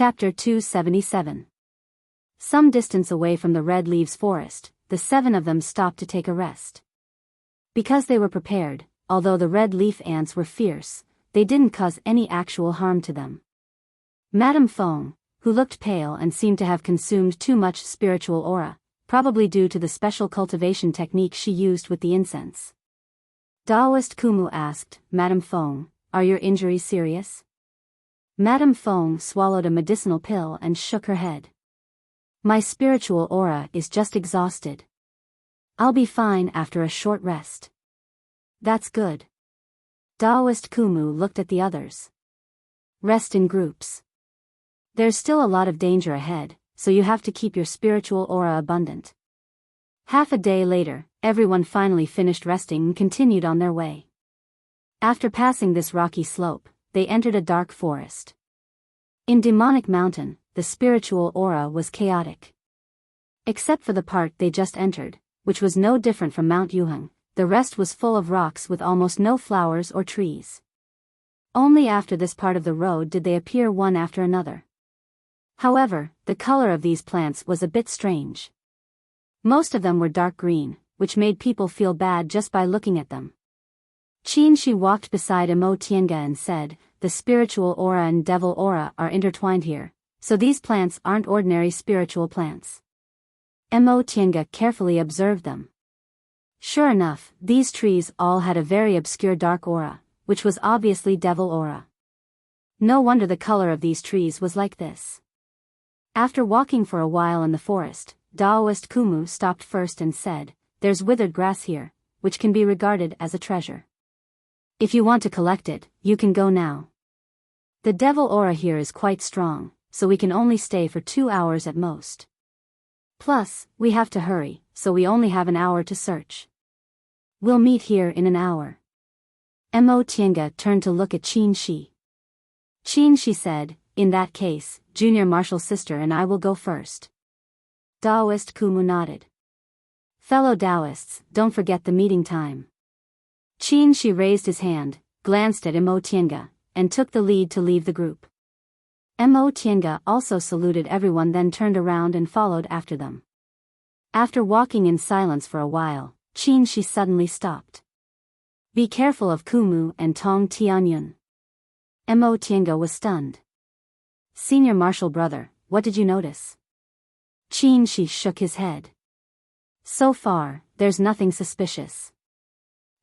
Chapter 277. Some distance away from the Red Leaves Forest, the 7 of them stopped to take a rest. Because they were prepared, although the red leaf ants were fierce, they didn't cause any actual harm to them. Madame Fong, who looked pale and seemed to have consumed too much spiritual aura, probably due to the special cultivation technique she used with the incense. Taoist Kumu asked, "Madame Fong, are your injuries serious?" Madame Fong swallowed a medicinal pill and shook her head. "My spiritual aura is just exhausted. I'll be fine after a short rest." "That's good." Taoist Kumu looked at the others. "Rest in groups. There's still a lot of danger ahead, so you have to keep your spiritual aura abundant." Half a day later, everyone finally finished resting and continued on their way. After passing this rocky slope, they entered a dark forest. In Demonic Mountain, the spiritual aura was chaotic. Except for the part they just entered, which was no different from Mount Yuheng, the rest was full of rocks with almost no flowers or trees. Only after this part of the road did they appear one after another. However, the color of these plants was a bit strange. Most of them were dark green, which made people feel bad just by looking at them. Qin Shi walked beside Imo Tiange and said, "The spiritual aura and devil aura are intertwined here, so these plants aren't ordinary spiritual plants." Imo Tiange carefully observed them. Sure enough, these trees all had a very obscure dark aura, which was obviously devil aura. No wonder the color of these trees was like this. After walking for a while in the forest, Taoist Kumu stopped first and said, "There's withered grass here, which can be regarded as a treasure. If you want to collect it, you can go now. The devil aura here is quite strong, so we can only stay for 2 hours at most. Plus, we have to hurry, so we only have an hour to search. We'll meet here in an hour." Imo Tiange turned to look at Qin Shi. Qin Shi said, "In that case, Junior Marshall's sister and I will go first." Taoist Kumu nodded. "Fellow Taoists, don't forget the meeting time." Qin Shi raised his hand, glanced at Imo Tiange, and took the lead to leave the group. Imo Tiange also saluted everyone, then turned around and followed after them. After walking in silence for a while, Qin Shi suddenly stopped. "Be careful of Kumu and Tong Tianyun." Imo Tiange was stunned. "Senior Marshal brother, what did you notice?" Qin Shi shook his head. "So far, there's nothing suspicious.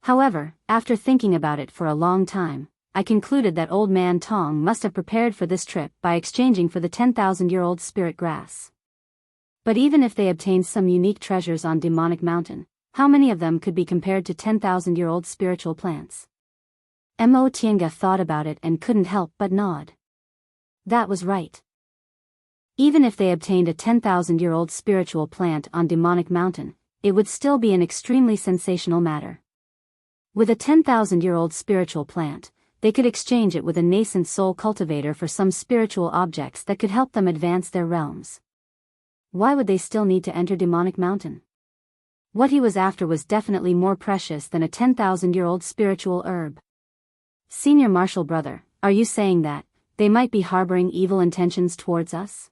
However, after thinking about it for a long time, I concluded that Old Man Tong must have prepared for this trip by exchanging for the 10,000-year-old spirit grass. But even if they obtained some unique treasures on Demonic Mountain, how many of them could be compared to 10,000-year-old spiritual plants?" Imo Tiange thought about it and couldn't help but nod. That was right. Even if they obtained a 10,000-year-old spiritual plant on Demonic Mountain, it would still be an extremely sensational matter. With a 10,000-year-old spiritual plant, they could exchange it with a nascent soul cultivator for some spiritual objects that could help them advance their realms. Why would they still need to enter Demonic Mountain? What he was after was definitely more precious than a 10,000-year-old spiritual herb. "Senior Marshal brother, are you saying that they might be harboring evil intentions towards us?"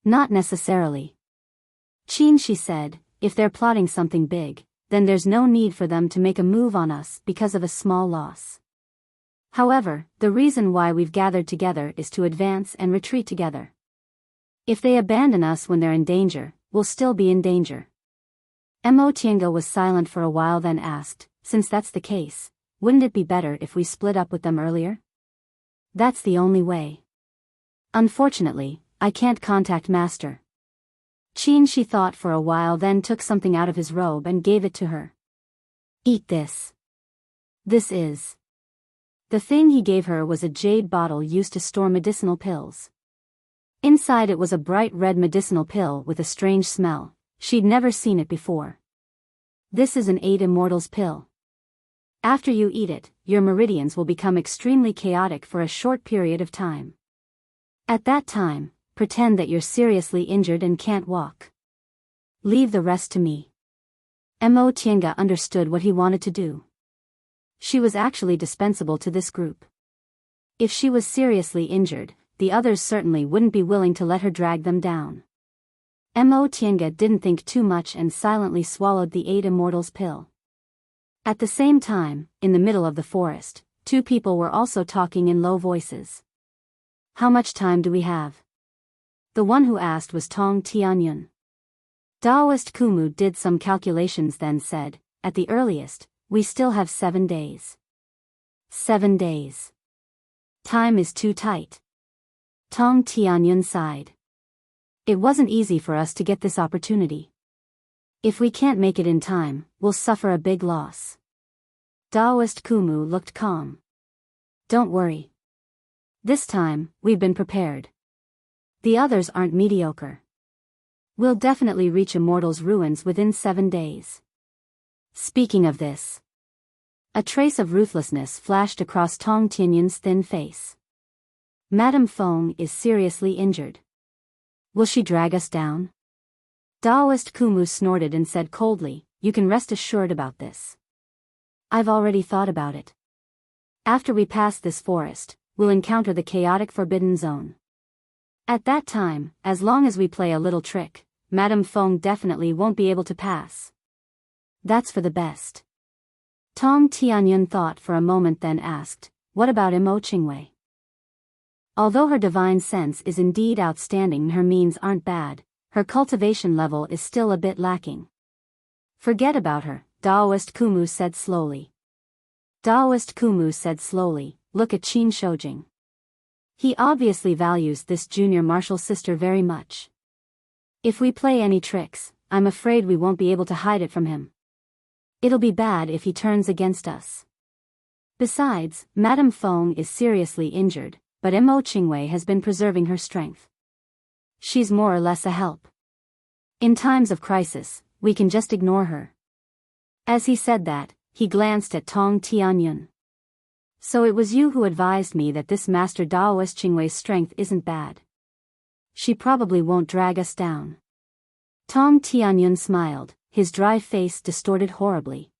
"Not necessarily." Qin Shi said, "If they're plotting something big, then there's no need for them to make a move on us because of a small loss. However, the reason why we've gathered together is to advance and retreat together. If they abandon us when they're in danger, we'll still be in danger." Imo Tiange was silent for a while, then asked, "Since that's the case, wouldn't it be better if we split up with them earlier?" "That's the only way. Unfortunately, I can't contact Master." Qin Shi thought for a while, then took something out of his robe and gave it to her. "Eat this." "This is..." The thing he gave her was a jade bottle used to store medicinal pills. Inside it was a bright red medicinal pill with a strange smell. She'd never seen it before. "This is an 8 Immortals pill. After you eat it, your meridians will become extremely chaotic for a short period of time. At that time, pretend that you're seriously injured and can't walk. Leave the rest to me." Imo Tiange understood what he wanted to do. She was actually dispensable to this group. If she was seriously injured, the others certainly wouldn't be willing to let her drag them down. Mo Tiange didn't think too much and silently swallowed the 8 immortals pill. At the same time, in the middle of the forest, 2 people were also talking in low voices. How much time do we have? The one who asked was Tong Tianyun. Daoist Kumu did some calculations then said, at the earliest, we still have 7 days. 7 days. Time is too tight. Tong Tianyun sighed. It wasn't easy for us to get this opportunity. If we can't make it in time, we'll suffer a big loss. Daoist Kumu looked calm. Don't worry. This time, we've been prepared. The others aren't mediocre. We'll definitely reach Immortal's ruins within 7 days. Speaking of this, a trace of ruthlessness flashed across Tong Tianyun's thin face. Madame Feng is seriously injured. Will she drag us down? Daoist Kumu snorted and said coldly, you can rest assured about this. I've already thought about it. After we pass this forest, we'll encounter the chaotic forbidden zone. At that time, as long as we play a little trick, Madame Feng definitely won't be able to pass. That's for the best. Tong Tianyun thought for a moment then asked, what about Mo Qingwei? Although her divine sense is indeed outstanding and her means aren't bad, her cultivation level is still a bit lacking. Forget about her, Daoist Kumu said slowly. Daoist Kumu said slowly, look at Qin Shoujing. He obviously values this junior martial sister very much. If we play any tricks, I'm afraid we won't be able to hide it from him. It'll be bad if he turns against us. Besides, Madame Feng is seriously injured, but Mo Qingwei has been preserving her strength. She's more or less a help. In times of crisis, we can just ignore her. As he said that, he glanced at Tong Tianyun. So it was you who advised me that this Master Daoist Qingwei's strength isn't bad. She probably won't drag us down. Tong Tianyun smiled, his dry face distorted horribly.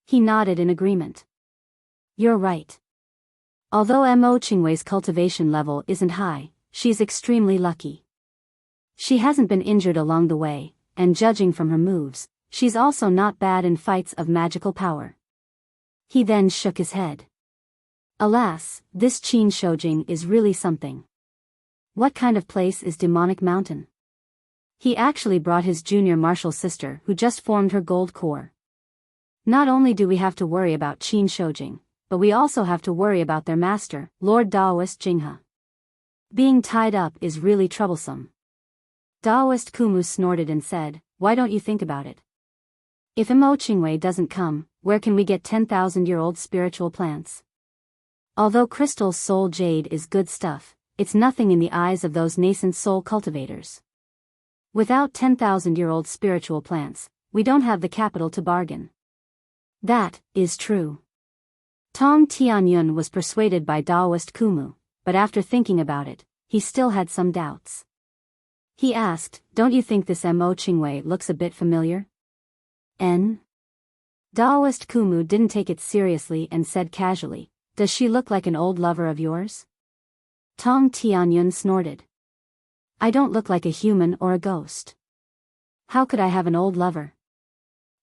He nodded in agreement. You're right. Although Mo Qingwei's cultivation level isn't high, she's extremely lucky. She hasn't been injured along the way, and judging from her moves, she's also not bad in fights of magical power. He then shook his head. Alas, this Qin Shoujing is really something. What kind of place is Demonic Mountain? He actually brought his junior martial sister who just formed her gold core. Not only do we have to worry about Qin Shoujing, but we also have to worry about their master, Lord Daoist Jinghe. Being tied up is really troublesome. Daoist Kumu snorted and said, why don't you think about it? If Mo Qingwei doesn't come, where can we get 10,000-year-old spiritual plants? Although crystal soul jade is good stuff, it's nothing in the eyes of those nascent soul cultivators. Without 10,000-year-old spiritual plants, we don't have the capital to bargain. That is true. Tong Tianyun was persuaded by Daoist Kumu, but after thinking about it, he still had some doubts. He asked, don't you think this Mo Qingwei looks a bit familiar? Daoist Kumu didn't take it seriously and said casually, does she look like an old lover of yours? Tong Tianyun snorted. I don't look like a human or a ghost. How could I have an old lover?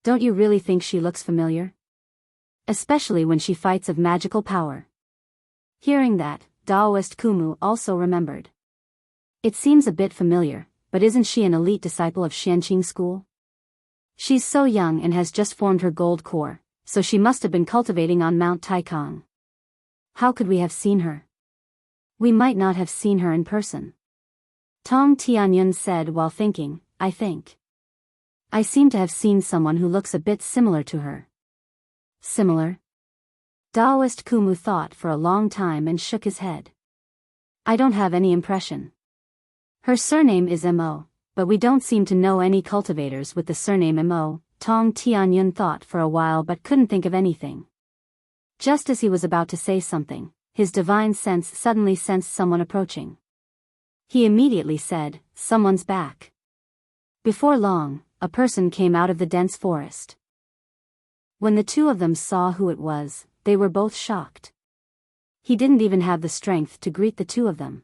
Don't you really think she looks familiar? Especially when she fights of magical power. Hearing that, Daoist Kumu also remembered. It seems a bit familiar, but isn't she an elite disciple of Xianqing school? She's so young and has just formed her gold core, so she must have been cultivating on Mount Taikang. How could we have seen her? We might not have seen her in person. Tong Tianyun said while thinking, I think. I seem to have seen someone who looks a bit similar to her. Similar? Daoist Kumu thought for a long time and shook his head. I don't have any impression. Her surname is Mo, but we don't seem to know any cultivators with the surname Mo. Tong Tianyun thought for a while but couldn't think of anything. Just as he was about to say something, his divine sense suddenly sensed someone approaching. He immediately said, someone's back. Before long, a person came out of the dense forest. When the two of them saw who it was, they were both shocked. He didn't even have the strength to greet the two of them.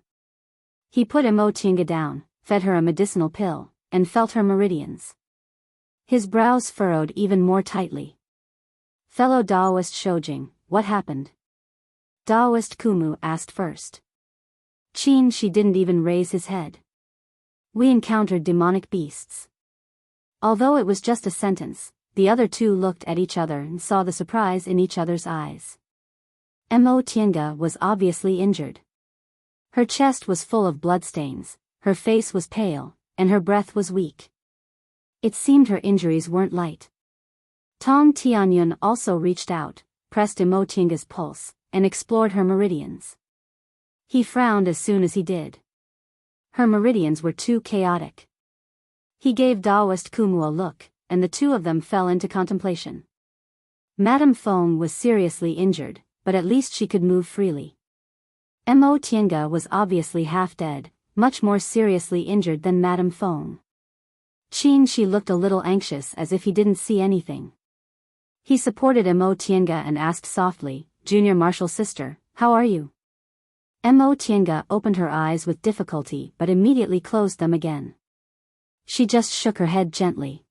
He put Imotinga down, fed her a medicinal pill, and felt her meridians. His brows furrowed even more tightly. Fellow Taoist Shojing, what happened? Taoist Kumu asked first. She didn't even raise his head. We encountered demonic beasts. Although it was just a sentence, the other two looked at each other and saw the surprise in each other's eyes. Imotinga was obviously injured. Her chest was full of bloodstains, her face was pale, and her breath was weak. It seemed her injuries weren't light. Tong Tianyun also reached out, pressed Imotinga's pulse, and explored her meridians. He frowned as soon as he did. Her meridians were too chaotic. He gave Taoist Kumu a look, and the two of them fell into contemplation. Madame Fong was seriously injured, but at least she could move freely. Imotinga was obviously half dead, much more seriously injured than Madame Fong. She looked a little anxious as if he didn't see anything. He supported Imotinga and asked softly, "Junior Marshal Sister, how are you?" Imotinga opened her eyes with difficulty but immediately closed them again. She just shook her head gently.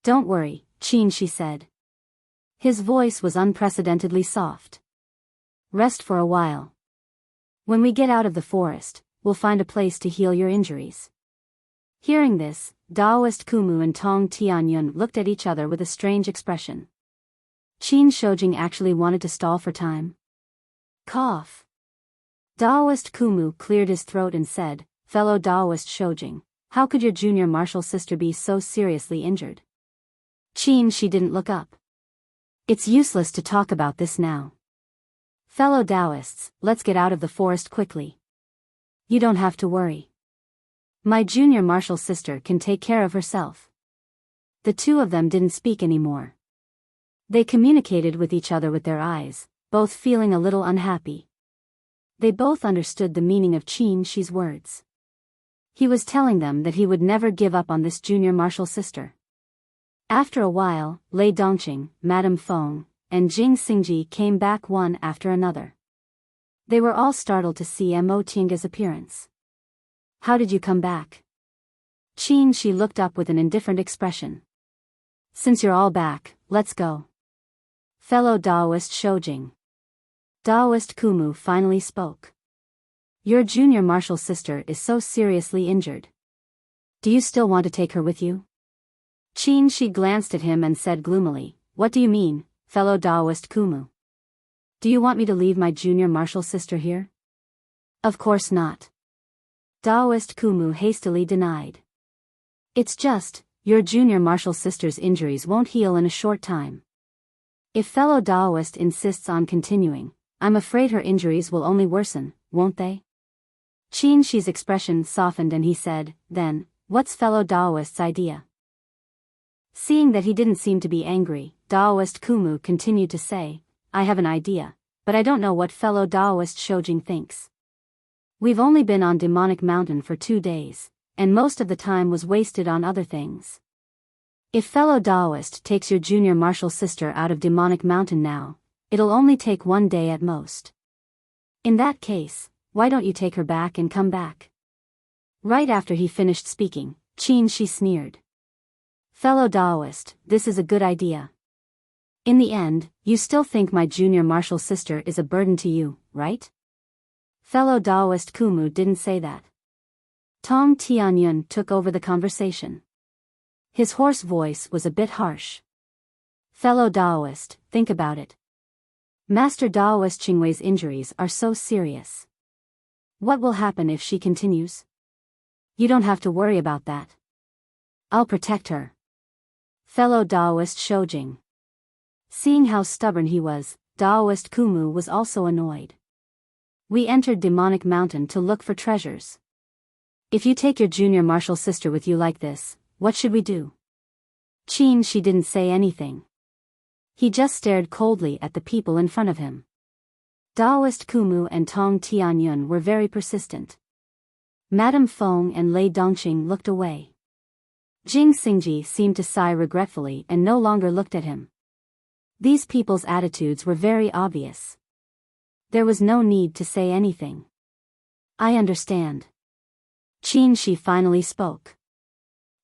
"Don't worry, she said. His voice was unprecedentedly soft. "Rest for a while. When we get out of the forest, we'll find a place to heal your injuries." Hearing this, Taoist Kumu and Tong Tianyun looked at each other with a strange expression. Shojing actually wanted to stall for time. Cough. Taoist Kumu cleared his throat and said, "Fellow Taoist Shojing, how could your junior martial sister be so seriously injured?" She didn't look up. "It's useless to talk about this now. Fellow Taoists, let's get out of the forest quickly. You don't have to worry. My junior martial sister can take care of herself." The two of them didn't speak anymore. They communicated with each other with their eyes, both feeling a little unhappy. They both understood the meaning of Shi's words. He was telling them that he would never give up on this junior martial sister. After a while, Lei Dongqing, Madame Fong, and Jing Xingji came back one after another. They were all startled to see Imotinga's appearance. "How did you come back?" She looked up with an indifferent expression. "Since you're all back, let's go." Fellow Taoist Shojing. Taoist Kumu finally spoke. "Your junior martial sister is so seriously injured. Do you still want to take her with you?" She glanced at him and said gloomily, "What do you mean, fellow Taoist Kumu? Do you want me to leave my junior martial sister here?" "Of course not." Taoist Kumu hastily denied. "It's just, your junior martial sister's injuries won't heal in a short time. If fellow Taoist insists on continuing, I'm afraid her injuries will only worsen, won't they?" Shi's expression softened and he said, "Then, what's fellow Taoist's idea?" Seeing that he didn't seem to be angry, Taoist Kumu continued to say, "I have an idea, but I don't know what fellow Taoist Shojing thinks. We've only been on Demonic Mountain for 2 days, and most of the time was wasted on other things. If fellow Taoist takes your junior martial sister out of Demonic Mountain now, it'll only take 1 day at most. In that case, why don't you take her back and come back?" Right after he finished speaking, she sneered. "Fellow Taoist, this is a good idea. In the end, you still think my junior martial sister is a burden to you, right?" Fellow Taoist Kumu didn't say that. Tong Tianyun took over the conversation. His hoarse voice was a bit harsh. "Fellow Taoist, think about it. Master Taoist Qingwei's injuries are so serious. What will happen if she continues? You don't have to worry about that. I'll protect her." Fellow Taoist Shojing. Seeing how stubborn he was, Taoist Kumu was also annoyed. "We entered Demonic Mountain to look for treasures. If you take your junior martial sister with you like this, what should we do?" She didn't say anything. He just stared coldly at the people in front of him. Taoist Kumu and Tong Tianyun were very persistent. Madame Fong and Lei Dongqing looked away. Jing Xingji seemed to sigh regretfully and no longer looked at him. These people's attitudes were very obvious. There was no need to say anything. "I understand. Qin Shi finally spoke.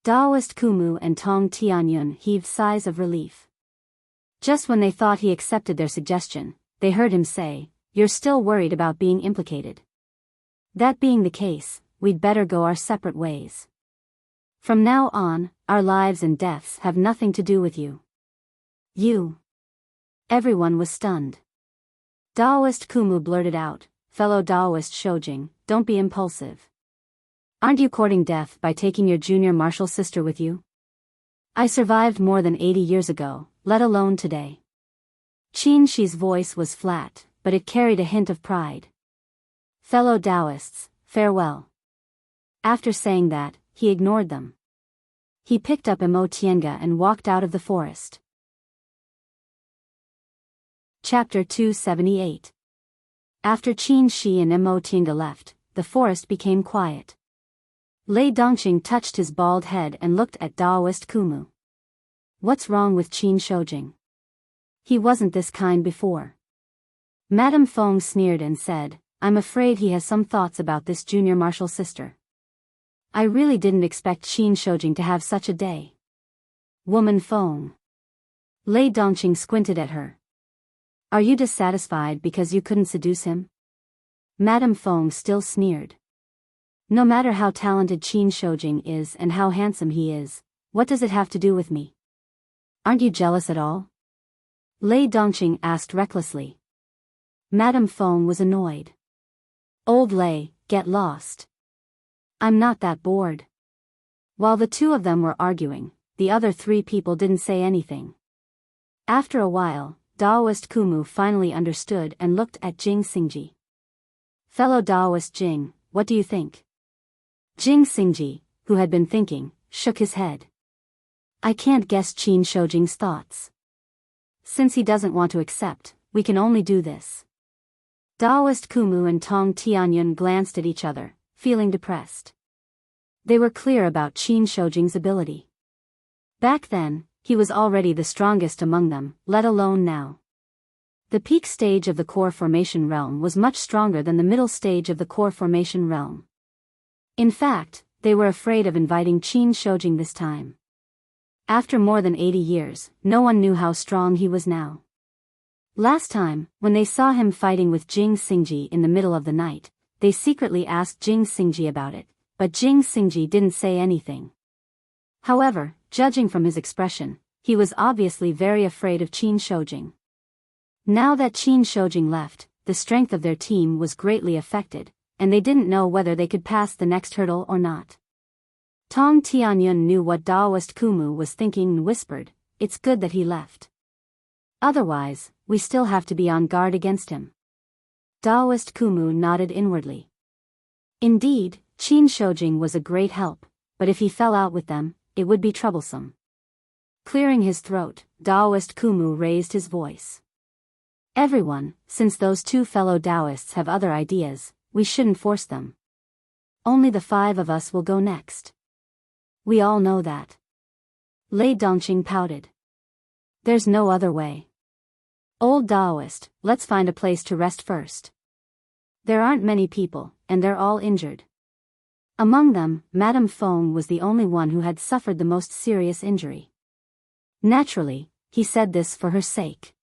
Daoist Kumu and Tong Tianyun heaved sighs of relief. Just when they thought he accepted their suggestion, they heard him say, "You're still worried about being implicated. That being the case, we'd better go our separate ways. From now on, our lives and deaths have nothing to do with you." You. Everyone was stunned. Daoist Kumu blurted out, "Fellow Daoist Shojing, don't be impulsive. Aren't you courting death by taking your junior martial sister with you? I survived more than 80 years ago, let alone today." Qin Shi's voice was flat, but it carried a hint of pride. "Fellow Taoists, farewell." After saying that, he ignored them. He picked up Emo Tienga and walked out of the forest. Chapter 278. After Qin Shi and Emo Tienga left, the forest became quiet. Lei Dongqing touched his bald head and looked at Daoist Kumu. What's wrong with Qin Shojing? He wasn't this kind before. Madame Feng sneered and said, "I'm afraid he has some thoughts about this junior martial sister. I really didn't expect Qin Shojing to have such a day." Woman Feng. Lei Dongqing squinted at her. "Are you dissatisfied because you couldn't seduce him?" Madame Feng still sneered. "No matter how talented Qin Shojing is and how handsome he is, what does it have to do with me? Aren't you jealous at all?" Lei Dongqing asked recklessly. Madame Feng was annoyed. "Old Lei, get lost. I'm not that bored." While the two of them were arguing, the other three people didn't say anything. After a while, Daoist Kumu finally understood and looked at Jing Xingji. "Fellow Daoist Jing, what do you think?" Jing Xingji, who had been thinking, shook his head. "I can't guess Qin Shojing's thoughts. Since he doesn't want to accept, we can only do this." Daoist Kumu and Tong Tianyun glanced at each other, feeling depressed. They were clear about Qin Shojing's ability. Back then, he was already the strongest among them, let alone now. The peak stage of the core formation realm was much stronger than the middle stage of the core formation realm. In fact, they were afraid of inviting Qin Shojing this time. After more than 80 years, no one knew how strong he was now. Last time, when they saw him fighting with Jing Xingji in the middle of the night, they secretly asked Jing Xingji about it, but Jing Xingji didn't say anything. However, judging from his expression, he was obviously very afraid of Qin Shojing. Now that Qin Shojing left, the strength of their team was greatly affected, and they didn't know whether they could pass the next hurdle or not. Tong Tianyun knew what Daoist Kumu was thinking and whispered, "It's good that he left. Otherwise, we still have to be on guard against him." Daoist Kumu nodded inwardly. Indeed, Qin Shojing was a great help, but if he fell out with them, it would be troublesome. Clearing his throat, Daoist Kumu raised his voice. "Everyone, since those two fellow Taoists have other ideas, we shouldn't force them. Only the 5 of us will go next. We all know that." Lei Dongqing pouted. "There's no other way. Old Daoist, let's find a place to rest first. There aren't many people, and they're all injured." Among them, Madame Feng was the only one who had suffered the most serious injury. Naturally, he said this for her sake.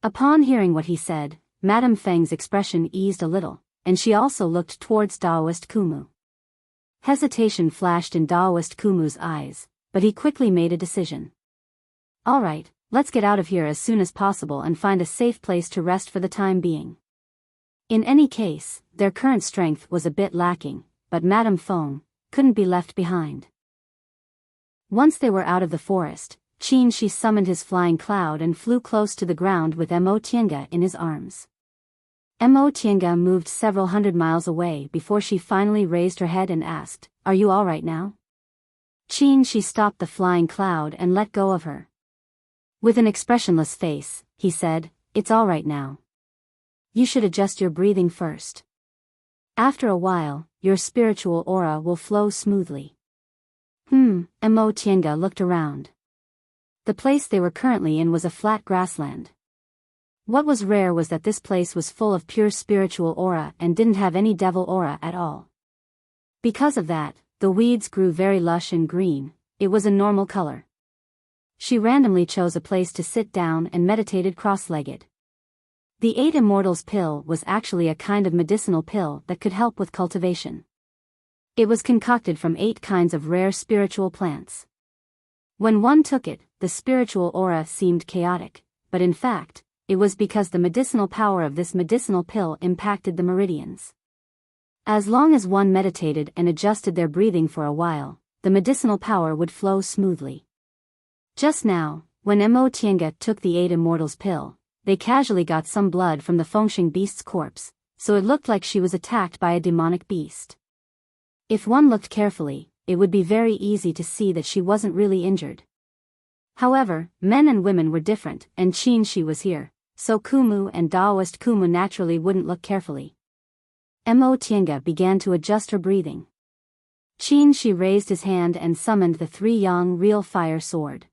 Upon hearing what he said, Madame Feng's expression eased a little, and she also looked towards Daoist Kumu. Hesitation flashed in Daoist Kumu's eyes, but he quickly made a decision. "All right, let's get out of here as soon as possible and find a safe place to rest for the time being." In any case, their current strength was a bit lacking, but Madame Feng couldn't be left behind. Once they were out of the forest, Qin Shi summoned his flying cloud and flew close to the ground with Emo Tienga in his arms. Emo Tienga moved several hundred miles away before she finally raised her head and asked, "Are you all right now?" Qin Shi stopped the flying cloud and let go of her. With an expressionless face, he said, "It's all right now. You should adjust your breathing first. After a while, your spiritual aura will flow smoothly." Emo Tienga looked around. The place they were currently in was a flat grassland. What was rare was that this place was full of pure spiritual aura and didn't have any devil aura at all. Because of that, the weeds grew very lush and green. It was a normal color. She randomly chose a place to sit down and meditated cross-legged. The 8 Immortals pill was actually a kind of medicinal pill that could help with cultivation. It was concocted from 8 kinds of rare spiritual plants. When one took it, the spiritual aura seemed chaotic, but in fact, it was because the medicinal power of this medicinal pill impacted the meridians. As long as one meditated and adjusted their breathing for a while, the medicinal power would flow smoothly. Just now, when Mo Tiange took the 8 Immortals pill, they casually got some blood from the Fengsheng beast's corpse, so it looked like she was attacked by a demonic beast. If one looked carefully, it would be very easy to see that she wasn't really injured. However, men and women were different, and Qin Shi was here, so Kumu and Daoist Kumu naturally wouldn't look carefully. Mo Tiange began to adjust her breathing. Qin Shi raised his hand and summoned the 3 Yang real fire sword.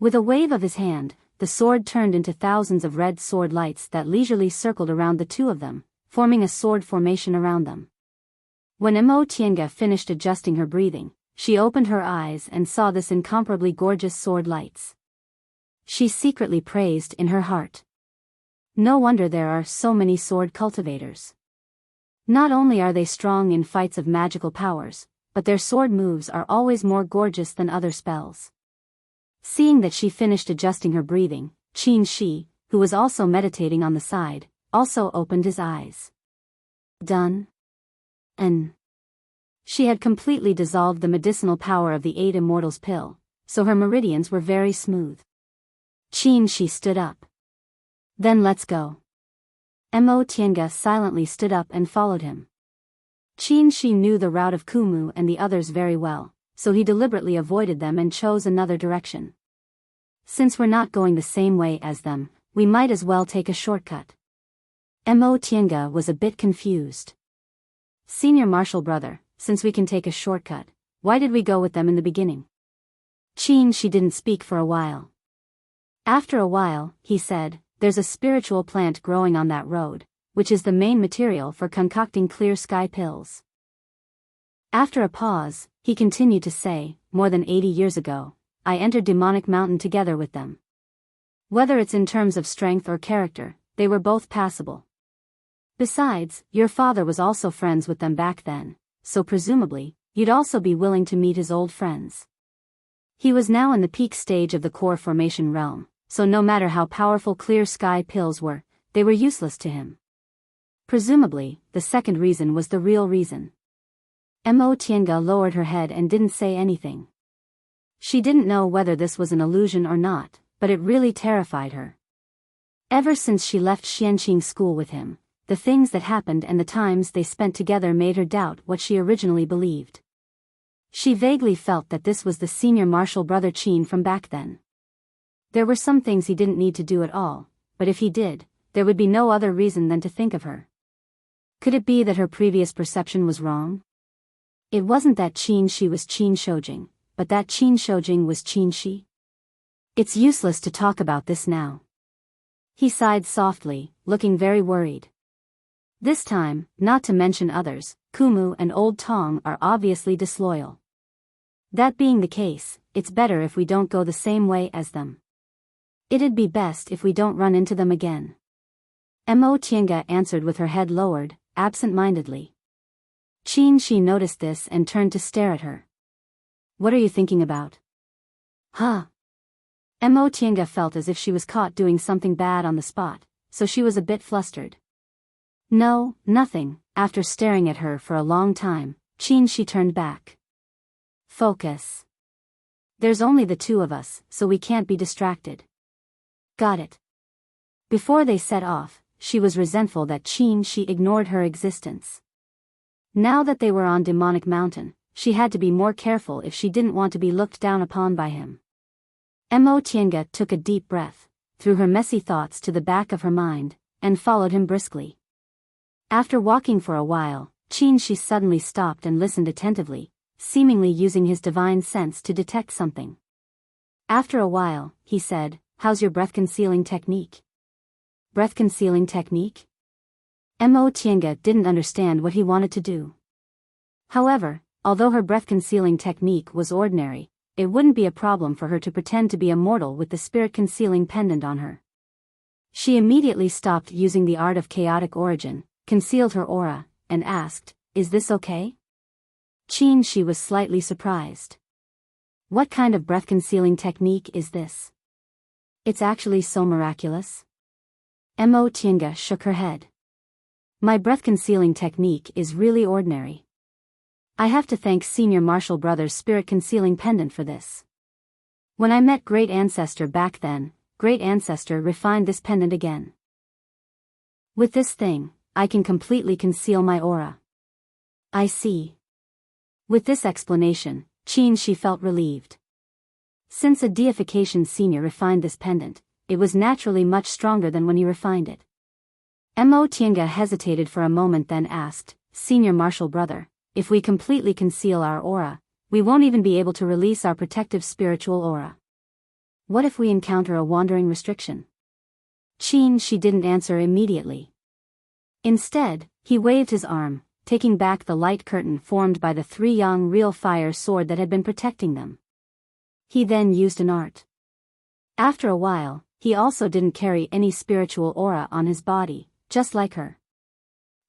With a wave of his hand, the sword turned into thousands of red sword lights that leisurely circled around the 2 of them, forming a sword formation around them. When Mo Tiange finished adjusting her breathing, she opened her eyes and saw this incomparably gorgeous sword lights. She secretly praised in her heart. No wonder there are so many sword cultivators. Not only are they strong in fights of magical powers, but their sword moves are always more gorgeous than other spells. Seeing that she finished adjusting her breathing, Qin Shi, who was also meditating on the side, also opened his eyes. Done? She had completely dissolved the medicinal power of the 8 Immortals pill, so her meridians were very smooth. Qin Shi stood up. Then let's go. Mo Tiange silently stood up and followed him. Qin Shi knew the route of Kumu and the others very well, so he deliberately avoided them and chose another direction. Since we're not going the same way as them, we might as well take a shortcut. Mo Tiange was a bit confused. Senior Marshal brother, since we can take a shortcut, why did we go with them in the beginning? Qin Shi didn't speak for a while. After a while, he said, there's a spiritual plant growing on that road, which is the main material for concocting clear sky pills. After a pause, he continued to say, more than 80 years ago, I entered Demonic Mountain together with them. Whether it's in terms of strength or character, they were both passable. Besides, your father was also friends with them back then, so presumably, you'd also be willing to meet his old friends. He was now in the peak stage of the core formation realm, so no matter how powerful clear sky pills were, they were useless to him. Presumably, the second reason was the real reason. Mo Tiange lowered her head and didn't say anything. She didn't know whether this was an illusion or not, but it really terrified her. Ever since she left Xianqing school with him, the things that happened and the times they spent together made her doubt what she originally believed. She vaguely felt that this was the senior martial brother Qin from back then. There were some things he didn't need to do at all, but if he did, there would be no other reason than to think of her. Could it be that her previous perception was wrong? It wasn't that Qin Shi was Qin Shoujing, but that Qin Shoujing was Qin Shi? It's useless to talk about this now. He sighed softly, looking very worried. This time, not to mention others, Kumu and Old Tong are obviously disloyal. That being the case, it's better if we don't go the same way as them. It'd be best if we don't run into them again. Mo Tiange answered with her head lowered, absent-mindedly. Qin Shi noticed this and turned to stare at her. What are you thinking about? Huh? Mo Tiange felt as if she was caught doing something bad on the spot, so she was a bit flustered. No, nothing. After staring at her for a long time, Qin Shi turned back. Focus. There's only the 2 of us, so we can't be distracted. Got it. Before they set off, she was resentful that Qin Shi ignored her existence. Now that they were on Demonic Mountain, she had to be more careful if she didn't want to be looked down upon by him. Mo Tiange took a deep breath, threw her messy thoughts to the back of her mind, and followed him briskly. After walking for a while, Qin Shi suddenly stopped and listened attentively, seemingly using his divine sense to detect something. After a while, he said, "How's your breath-concealing technique?" Breath-concealing technique? Mo Tiange didn't understand what he wanted to do. However, although her breath-concealing technique was ordinary, it wouldn't be a problem for her to pretend to be a mortal with the spirit-concealing pendant on her. She immediately stopped using the art of chaotic origin, concealed her aura, and asked, "Is this okay?" She was slightly surprised. "What kind of breath-concealing technique is this? It's actually so miraculous?" Mo Tiange shook her head. "My breath-concealing technique is really ordinary. I have to thank Senior Marshal Brother's spirit-concealing pendant for this. When I met Great Ancestor back then, Great Ancestor refined this pendant again. With this thing, I can completely conceal my aura." "I see." With this explanation, she felt relieved. Since a deification senior refined this pendant, it was naturally much stronger than when he refined it. Mo Tiange hesitated for a moment, then asked, "Senior Marshal Brother, if we completely conceal our aura, we won't even be able to release our protective spiritual aura. What if we encounter a wandering restriction?" She didn't answer immediately. Instead, he waved his arm, taking back the light curtain formed by the 3 young real fire sword that had been protecting them. He then used an art. After a while, he also didn't carry any spiritual aura on his body, just like her.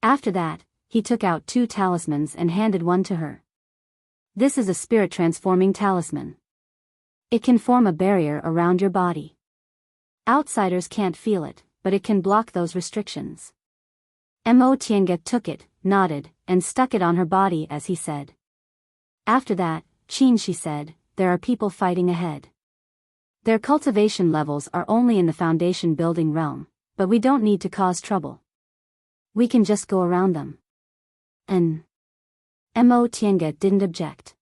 After that, he took out 2 talismans and handed one to her. "This is a spirit-transforming talisman. It can form a barrier around your body. Outsiders can't feel it, but it can block those restrictions." Mo Tiange took it, nodded, and stuck it on her body as he said. After that, she said, "There are people fighting ahead. Their cultivation levels are only in the foundation building realm, but we don't need to cause trouble. We can just go around them." And Mo Tiange didn't object.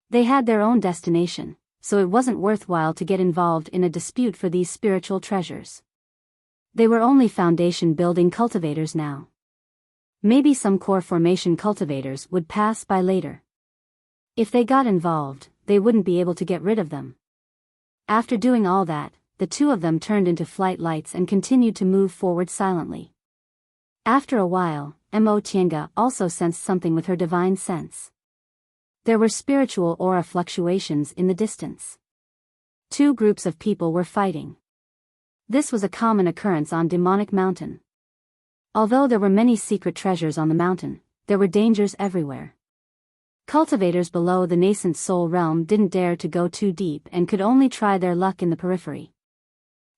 They had their own destination, so it wasn't worthwhile to get involved in a dispute for these spiritual treasures. They were only foundation building cultivators now. Maybe some core formation cultivators would pass by later. If they got involved, they wouldn't be able to get rid of them. After doing all that, the 2 of them turned into flight lights and continued to move forward silently. After a while, Mo Tiange also sensed something with her divine sense. There were spiritual aura fluctuations in the distance. 2 groups of people were fighting. This was a common occurrence on Demonic Mountain. Although there were many secret treasures on the mountain, there were dangers everywhere. Cultivators below the nascent soul realm didn't dare to go too deep and could only try their luck in the periphery.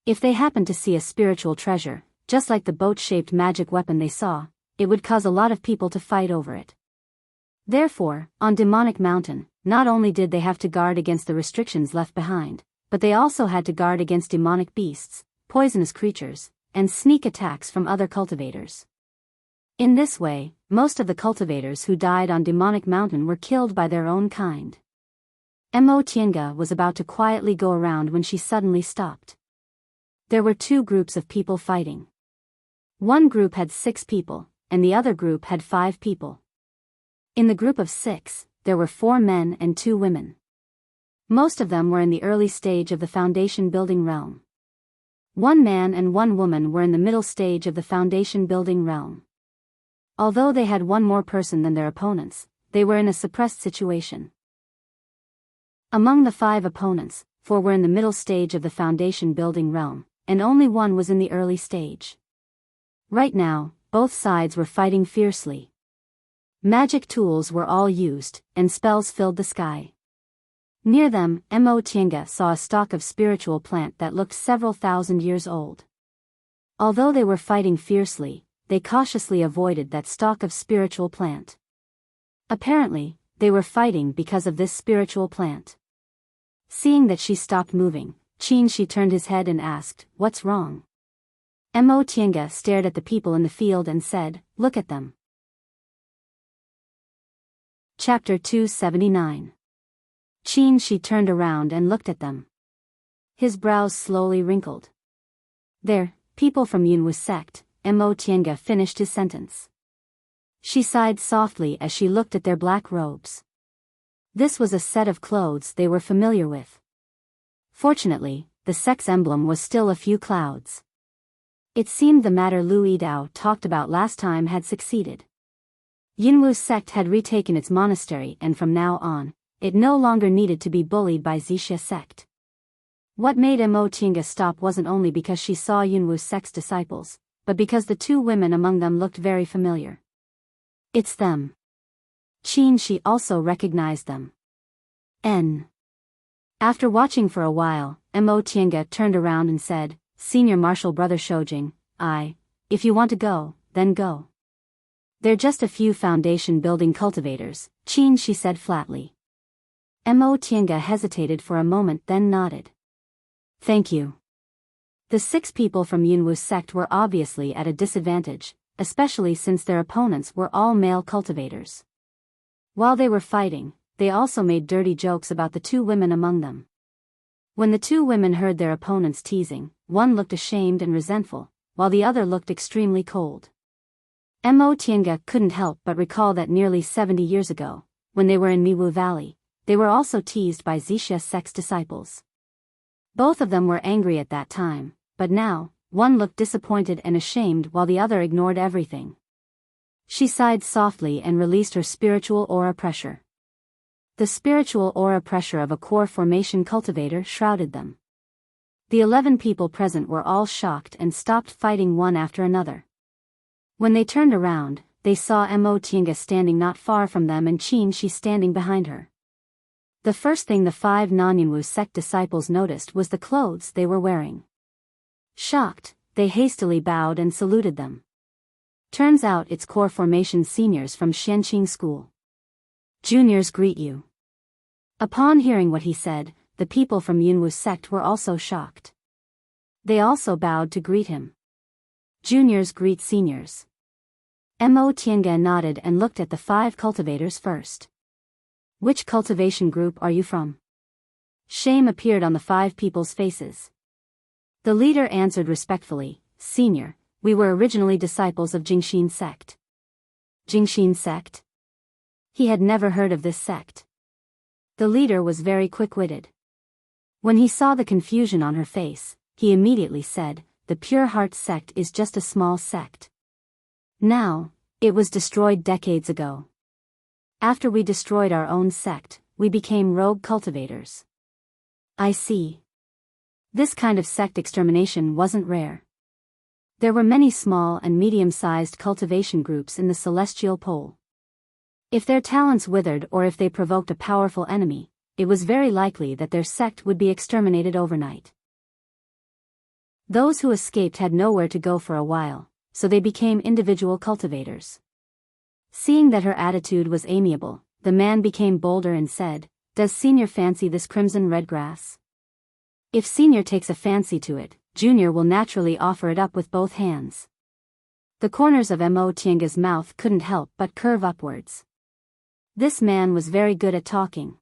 If they happened to see a spiritual treasure, just like the boat-shaped magic weapon they saw, it would cause a lot of people to fight over it. Therefore, on Demonic Mountain, not only did they have to guard against the restrictions left behind, but they also had to guard against demonic beasts, poisonous creatures, and sneak attacks from other cultivators. In this way, most of the cultivators who died on Demonic Mountain were killed by their own kind. Mo Tiange was about to quietly go around when she suddenly stopped. There were 2 groups of people fighting. One group had 6 people, and the other group had 5 people. In the group of 6, there were 4 men and 2 women. Most of them were in the early stage of the foundation building realm. 1 man and 1 woman were in the middle stage of the foundation building realm. Although they had 1 more person than their opponents, they were in a suppressed situation. Among the 5 opponents, 4 were in the middle stage of the foundation building realm, and only 1 was in the early stage. Right now, both sides were fighting fiercely. Magic tools were all used, and spells filled the sky. Near them, Mo Tiange saw a stalk of spiritual plant that looked several thousand years old. Although they were fighting fiercely, they cautiously avoided that stalk of spiritual plant. Apparently, they were fighting because of this spiritual plant. Seeing that she stopped moving, she turned his head and asked, "What's wrong?" Mo Tiange stared at the people in the field and said, "Look at them." Chapter 279. She turned around and looked at them. His brows slowly wrinkled. "They're people from Yunwu sect," Mo Tiange finished his sentence. She sighed softly as she looked at their black robes. This was a set of clothes they were familiar with. Fortunately, the sect's emblem was still a few clouds. It seemed the matter Lu Yidao talked about last time had succeeded. Yunwu's sect had retaken its monastery and from now on, it no longer needed to be bullied by Zixia sect. What made Mo Tiange stop wasn't only because she saw Yunwu's sect's disciples, but because the two women among them looked very familiar. It's them. She also recognized them. After watching for a while, Mo Tiange turned around and said, Senior Marshal Brother Shoujing, if you want to go, then go. They're just a few foundation building cultivators, she said flatly. Mo Tiange hesitated for a moment then nodded. Thank you. The 6 people from Yunwu's sect were obviously at a disadvantage, especially since their opponents were all male cultivators. While they were fighting, they also made dirty jokes about the 2 women among them. When the 2 women heard their opponents teasing, one looked ashamed and resentful, while the other looked extremely cold. Mo Tiange couldn't help but recall that nearly 70 years ago, when they were in Miwu Valley, they were also teased by Zixia sect's disciples. Both of them were angry at that time, but now, one looked disappointed and ashamed while the other ignored everything. She sighed softly and released her spiritual aura pressure. The spiritual aura pressure of a core formation cultivator shrouded them. The 11 people present were all shocked and stopped fighting one after another. When they turned around, they saw Mo Tiange standing not far from them and she standing behind her. The first thing the 5 non-Yunwu sect disciples noticed was the clothes they were wearing. Shocked, they hastily bowed and saluted them. Turns out it's core formation seniors from Xianqing School. Juniors greet you. Upon hearing what he said, the people from Yunwu's sect were also shocked. They also bowed to greet him. Juniors greet seniors. Mo Tiange nodded and looked at the 5 cultivators first. Which cultivation group are you from? Shame appeared on the 5 people's faces. The leader answered respectfully, Senior, we were originally disciples of Jingxin sect. Jingxin sect? He had never heard of this sect. The leader was very quick-witted. When he saw the confusion on her face, he immediately said, the Pure Heart sect is just a small sect. Now, it was destroyed decades ago. After we destroyed our own sect, we became rogue cultivators. I see. This kind of sect extermination wasn't rare. There were many small and medium-sized cultivation groups in the celestial pole. If their talents withered or if they provoked a powerful enemy, it was very likely that their sect would be exterminated overnight. Those who escaped had nowhere to go for a while, so they became individual cultivators. Seeing that her attitude was amiable, the man became bolder and said, Does Senior fancy this crimson-red grass? If Senior takes a fancy to it, Junior will naturally offer it up with both hands. The corners of Mo Tiange's mouth couldn't help but curve upwards. This man was very good at talking.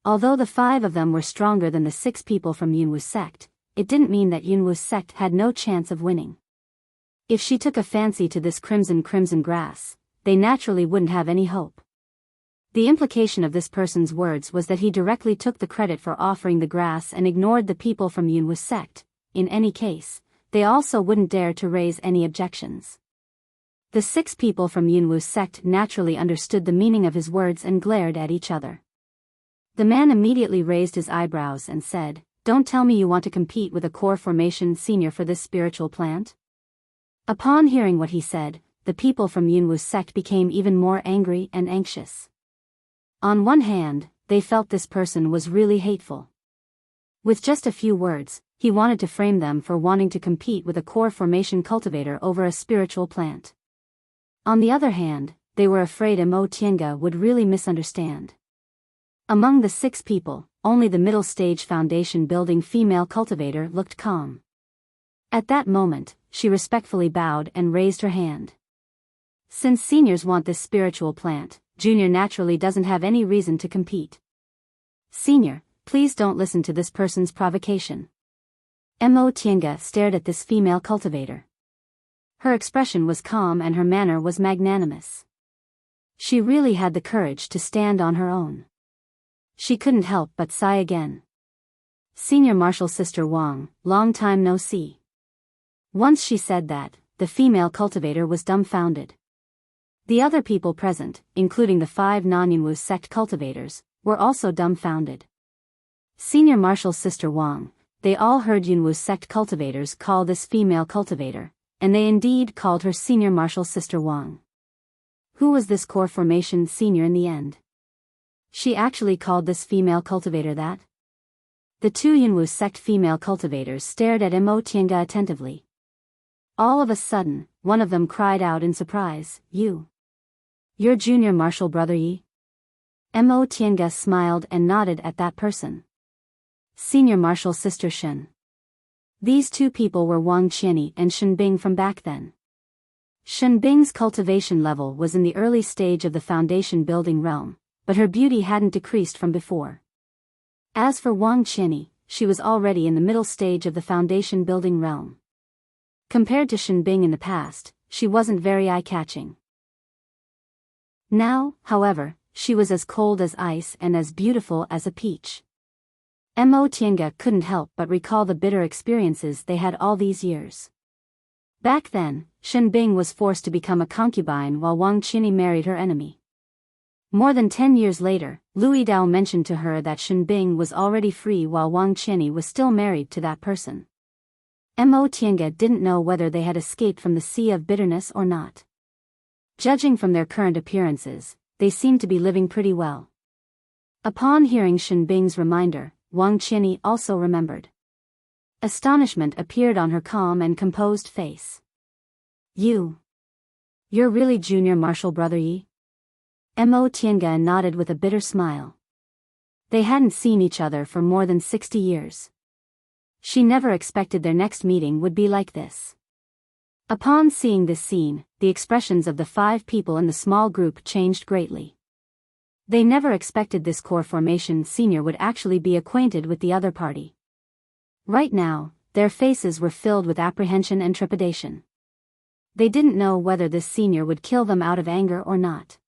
Although the 5 of them were stronger than the 6 people from Yunwu's sect, it didn't mean that Yunwu's sect had no chance of winning. If she took a fancy to this crimson grass, they naturally wouldn't have any hope. The implication of this person's words was that he directly took the credit for offering the grass and ignored the people from Yunwu's sect. In any case, they also wouldn't dare to raise any objections. The 6 people from Yunwu's sect naturally understood the meaning of his words and glared at each other. The man immediately raised his eyebrows and said, Don't tell me you want to compete with a core formation senior for this spiritual plant? Upon hearing what he said, the people from Yunwu's sect became even more angry and anxious. On one hand, they felt this person was really hateful. With just a few words, he wanted to frame them for wanting to compete with a core formation cultivator over a spiritual plant. On the other hand, they were afraid Mo Tiange would really misunderstand. Among the 6 people, only the middle stage foundation building female cultivator looked calm. At that moment, she respectfully bowed and raised her hand. Since seniors want this spiritual plant, Junior naturally doesn't have any reason to compete. Senior, please don't listen to this person's provocation. Mo Tiange stared at this female cultivator. Her expression was calm and her manner was magnanimous. She really had the courage to stand on her own. She couldn't help but sigh again. Senior Marshal Sister Wang, long time no see. Once she said that, the female cultivator was dumbfounded. The other people present, including the 5 non-Yunwu sect cultivators, were also dumbfounded. Senior Marshal's sister Wang, they all heard Yunwu sect cultivators call this female cultivator, and they indeed called her Senior Marshal's sister Wang. Who was this core formation senior in the end? She actually called this female cultivator that? The 2 Yunwu sect female cultivators stared at Mo Tiange attentively. All of a sudden, one of them cried out in surprise, You're Junior Marshal Brother Yi? Mo Tiange smiled and nodded at that person. Senior Marshal Sister Shen. These 2 people were Wang Qianyi and Shen Bing from back then. Shen Bing's cultivation level was in the early stage of the foundation building realm, but her beauty hadn't decreased from before. As for Wang Qianyi, she was already in the middle stage of the foundation building realm. Compared to Shen Bing in the past, she wasn't very eye-catching. Now, however, she was as cold as ice and as beautiful as a peach. Mo Tiange couldn't help but recall the bitter experiences they had all these years. Back then, Shen Bing was forced to become a concubine while Wang Qianyi married her enemy. More than 10 years later, Lui Dao mentioned to her that Shen Bing was already free while Wang Qianyi was still married to that person. Mo Tiange didn't know whether they had escaped from the sea of bitterness or not. Judging from their current appearances, they seemed to be living pretty well. Upon hearing Shen Bing's reminder, Wang Qianyi also remembered. Astonishment appeared on her calm and composed face. You're really Junior Marshal Brother Yi? Mo Tiange nodded with a bitter smile. They hadn't seen each other for more than 60 years. She never expected their next meeting would be like this. Upon seeing this scene, the expressions of the 5 people in the small group changed greatly. They never expected this core formation senior would actually be acquainted with the other party. Right now, their faces were filled with apprehension and trepidation. They didn't know whether this senior would kill them out of anger or not.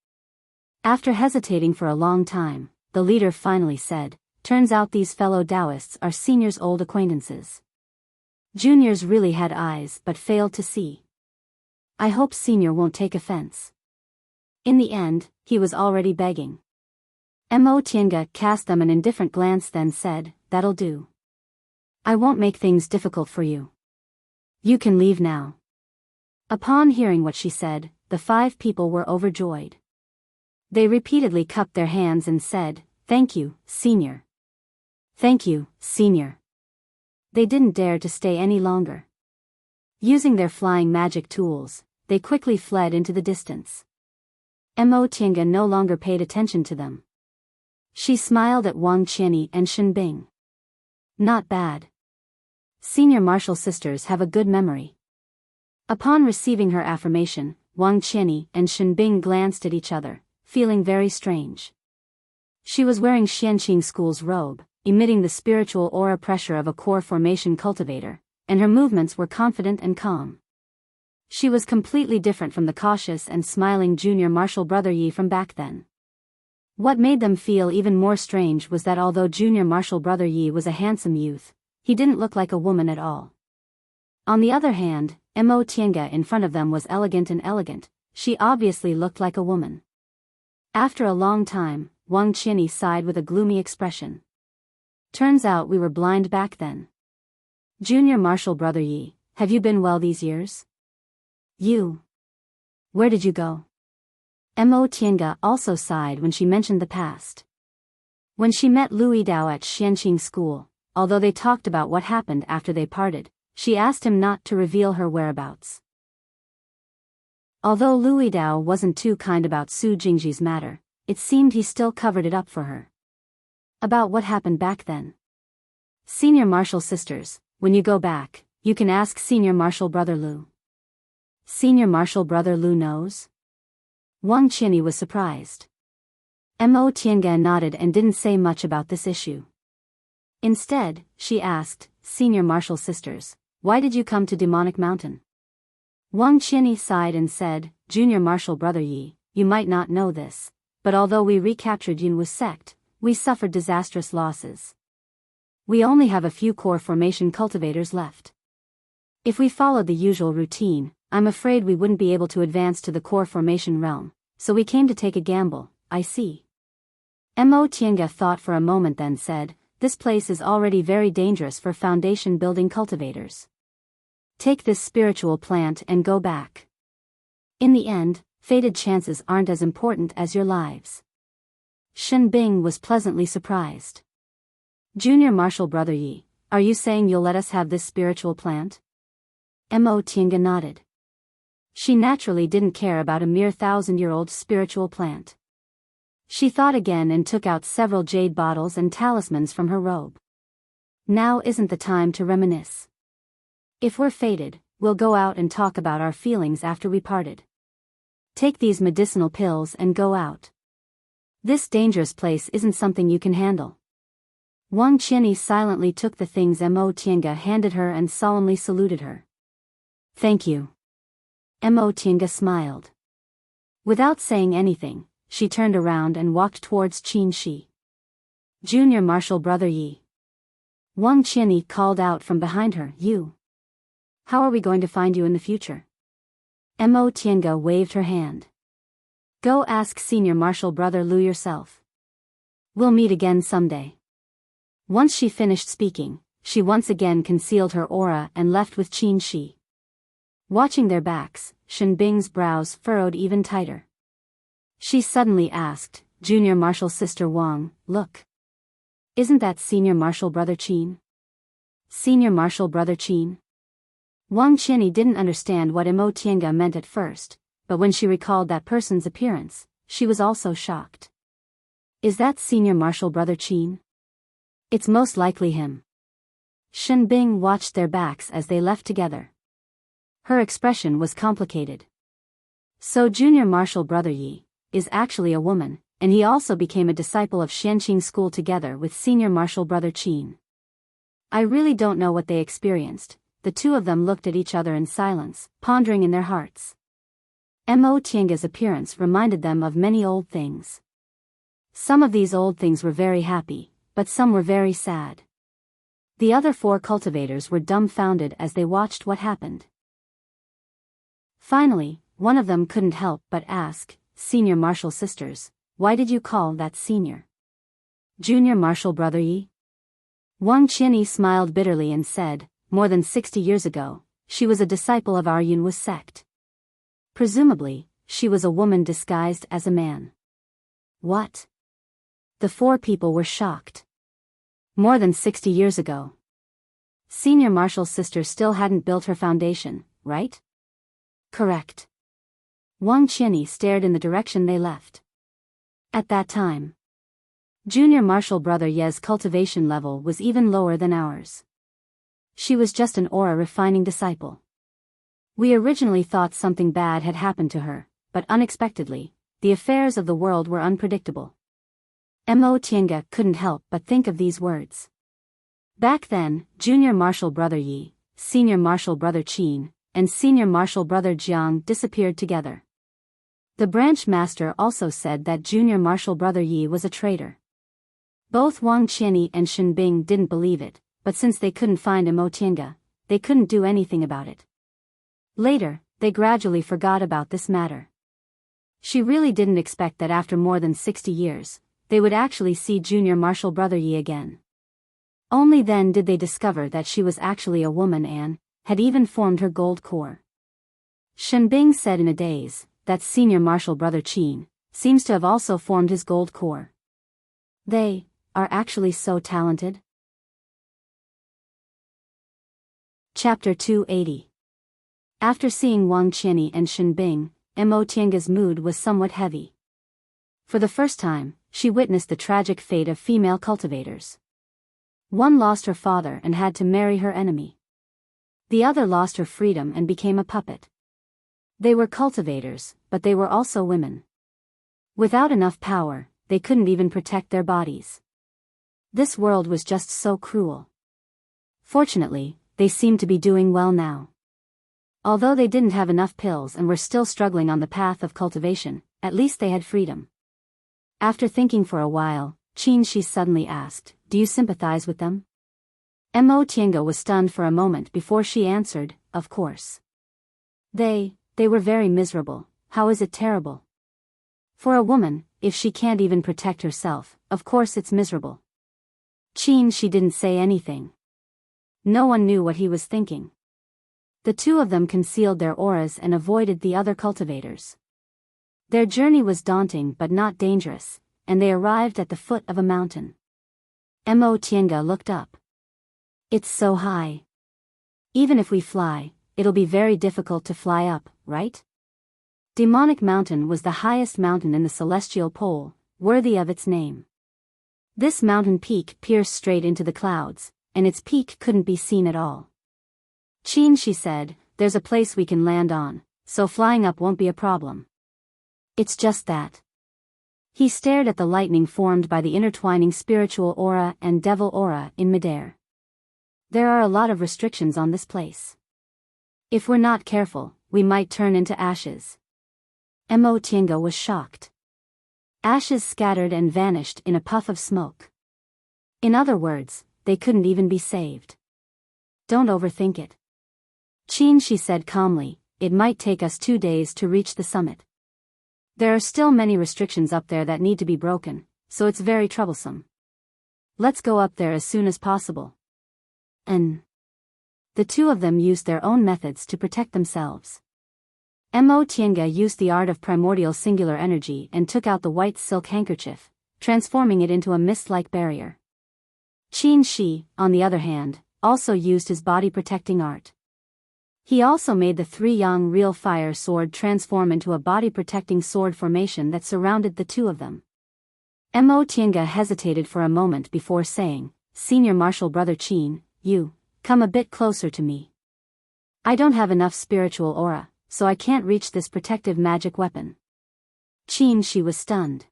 After hesitating for a long time, the leader finally said, Turns out these fellow Taoists are senior's old acquaintances. Juniors really had eyes but failed to see. I hope senior won't take offense. In the end, he was already begging. Mo Tiange cast them an indifferent glance then said, That'll do. I won't make things difficult for you. You can leave now. Upon hearing what she said, the 5 people were overjoyed. They repeatedly cupped their hands and said, Thank you, senior. Thank you, senior. They didn't dare to stay any longer. Using their flying magic tools, they quickly fled into the distance. Mo Tiange no longer paid attention to them. She smiled at Wang Qianyi and Shen Bing. Not bad. Senior Marshal sisters have a good memory. Upon receiving her affirmation, Wang Qianyi and Shen Bing glanced at each other, feeling very strange. She was wearing Xianqing School's robe, emitting the spiritual aura pressure of a core formation cultivator, and her movements were confident and calm. She was completely different from the cautious and smiling Junior Marshal Brother Yi from back then. What made them feel even more strange was that although Junior Marshal Brother Yi was a handsome youth, he didn't look like a woman at all. On the other hand, Mo Tiange in front of them was elegant and elegant, she obviously looked like a woman. After a long time, Wang Qianyi sighed with a gloomy expression. Turns out we were blind back then. Junior Marshal Brother Yi, have you been well these years? Where did you go? Mo Tiange also sighed when she mentioned the past. When she met Lui Dao at Xianqing School, although they talked about what happened after they parted, she asked him not to reveal her whereabouts. Although Lui Dao wasn't too kind about Su Jingji's matter, it seemed he still covered it up for her. About what happened back then. Senior Marshal sisters, when you go back, you can ask Senior Marshal Brother Lu. Senior Marshal Brother Lu knows? Wang Qianyi was surprised. Mo Tiange nodded and didn't say much about this issue. Instead, she asked, Senior Marshal sisters, why did you come to Demonic Mountain? Wang Qianyi sighed and said, Junior Marshal Brother Yi, you might not know this, but although we recaptured Yunwu sect, we suffered disastrous losses. We only have a few core formation cultivators left. If we followed the usual routine, I'm afraid we wouldn't be able to advance to the core formation realm, so we came to take a gamble. I see. Mo Tiange thought for a moment then said, this place is already very dangerous for foundation building cultivators. Take this spiritual plant and go back. In the end, fated chances aren't as important as your lives. Shen Bing was pleasantly surprised. Junior Martial Brother Yi, are you saying you'll let us have this spiritual plant? Mo Tiange nodded. She naturally didn't care about a mere 1,000-year-old spiritual plant. She thought again and took out several jade bottles and talismans from her robe. Now isn't the time to reminisce. If we're fated, we'll go out and talk about our feelings after we parted. Take these medicinal pills and go out. This dangerous place isn't something you can handle. Wang Qianyi silently took the things Mo Tiange handed her and solemnly saluted her. Thank you. Mo Tiange smiled. Without saying anything, she turned around and walked towards Qin Shi. Junior Martial Brother Yi. Wang Qianyi called out from behind her, You. How are we going to find you in the future? Mo Tiange waved her hand. Go ask Senior Martial Brother Lu yourself. We'll meet again someday. Once she finished speaking, she once again concealed her aura and left with Qin Shi. Watching their backs, Shen Bing's brows furrowed even tighter. She suddenly asked, Junior Martial Sister Wang, look. Isn't that Senior Martial Brother Qin? Senior Martial Brother Qin? Wang Qianyi didn't understand what Mo Tiange meant at first, but when she recalled that person's appearance, she was also shocked. Is that Senior Martial Brother Qin? It's most likely him. Shen Bing watched their backs as they left together. Her expression was complicated. So Junior Martial Brother Yi is actually a woman, and he also became a disciple of Xianqing School together with Senior Martial Brother Qin. I really don't know what they experienced. The two of them looked at each other in silence, pondering in their hearts. Mo Tiange's appearance reminded them of many old things. Some of these old things were very happy, but some were very sad. The other four cultivators were dumbfounded as they watched what happened. Finally, one of them couldn't help but ask, Senior Martial Sisters, why did you call that Senior? Junior Martial Brother Yi? Wang Qianyi smiled bitterly and said, more than 60 years ago, she was a disciple of our Yunwu sect. Presumably, she was a woman disguised as a man. What? The four people were shocked. More than 60 years ago. Senior Martial Sister still hadn't built her foundation, right? Correct. Wang Qianyi stared in the direction they left. At that time, Junior Martial Brother Ye's cultivation level was even lower than ours. She was just an aura refining disciple. We originally thought something bad had happened to her, but unexpectedly, the affairs of the world were unpredictable. Mo Tiange couldn't help but think of these words. Back then, Junior Martial Brother Yi, Senior Martial Brother Qin, and Senior Martial Brother Jiang disappeared together. The branch master also said that Junior Martial Brother Yi was a traitor. Both Wang Qianyi and Shen Bing didn't believe it, but since they couldn't find Mo Tiange, they couldn't do anything about it. Later, they gradually forgot about this matter. She really didn't expect that after more than 60 years, they would actually see Junior Martial Brother Yi again. Only then did they discover that she was actually a woman and had even formed her gold core. Shen Bing said in a daze that Senior Martial Brother Qin seems to have also formed his gold core. They are actually so talented. Chapter 280. After seeing Wang Qianyi and Shen Bing, Mo Tiange's mood was somewhat heavy. For the first time, she witnessed the tragic fate of female cultivators. One lost her father and had to marry her enemy. The other lost her freedom and became a puppet. They were cultivators, but they were also women. Without enough power, they couldn't even protect their bodies. This world was just so cruel. Fortunately, they seemed to be doing well now. Although they didn't have enough pills and were still struggling on the path of cultivation, at least they had freedom. After thinking for a while, Qin Shi suddenly asked, Do you sympathize with them? Mo Tiange was stunned for a moment before she answered, Of course. They were very miserable. How is it terrible? For a woman, if she can't even protect herself, of course it's miserable. She didn't say anything. No one knew what he was thinking. The two of them concealed their auras and avoided the other cultivators. Their journey was daunting but not dangerous, and they arrived at the foot of a mountain. Mo Tienga looked up. It's so high. Even if we fly, it'll be very difficult to fly up, right? Demonic Mountain was the highest mountain in the celestial pole, worthy of its name. This mountain peak pierced straight into the clouds, and its peak couldn't be seen at all. She said, there's a place we can land on, so flying up won't be a problem. It's just that. He stared at the lightning formed by the intertwining spiritual aura and devil aura in midair. There are a lot of restrictions on this place. If we're not careful, we might turn into ashes. Mo Tienga was shocked. Ashes scattered and vanished in a puff of smoke. In other words, they couldn't even be saved. Don't overthink it. She said calmly, it might take us 2 days to reach the summit. There are still many restrictions up there that need to be broken, so it's very troublesome. Let's go up there as soon as possible. And the two of them used their own methods to protect themselves. Mo Tienga used the art of primordial singular energy and took out the white silk handkerchief, transforming it into a mist-like barrier. Shi, on the other hand, also used his body-protecting art. He also made the 3 Yang real fire sword transform into a body-protecting sword formation that surrounded the two of them. Mo Tienga hesitated for a moment before saying, Senior Martial Brother Qin, you, come a bit closer to me. I don't have enough spiritual aura, so I can't reach this protective magic weapon. She was stunned.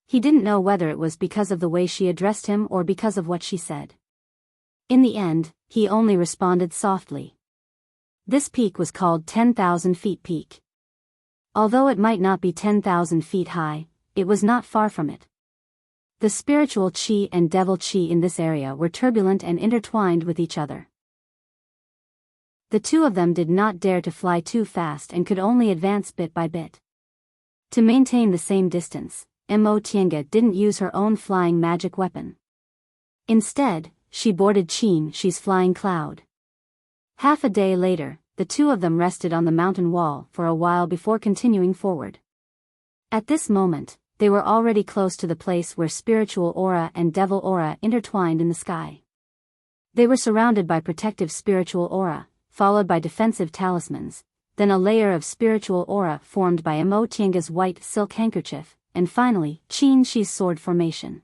He didn't know whether it was because of the way she addressed him or because of what she said. In the end, he only responded softly. This peak was called 10,000 feet peak. Although it might not be 10,000 feet high, it was not far from it. The spiritual qi and devil qi in this area were turbulent and intertwined with each other. The two of them did not dare to fly too fast and could only advance bit by bit. To maintain the same distance, Mo Tienga didn't use her own flying magic weapon. Instead, she boarded Qi's flying cloud. Half a day later, the two of them rested on the mountain wall for a while before continuing forward. At this moment, they were already close to the place where spiritual aura and devil aura intertwined in the sky. They were surrounded by protective spiritual aura, followed by defensive talismans, then a layer of spiritual aura formed by Mo Tienga's white silk handkerchief, and finally, Shi's sword formation.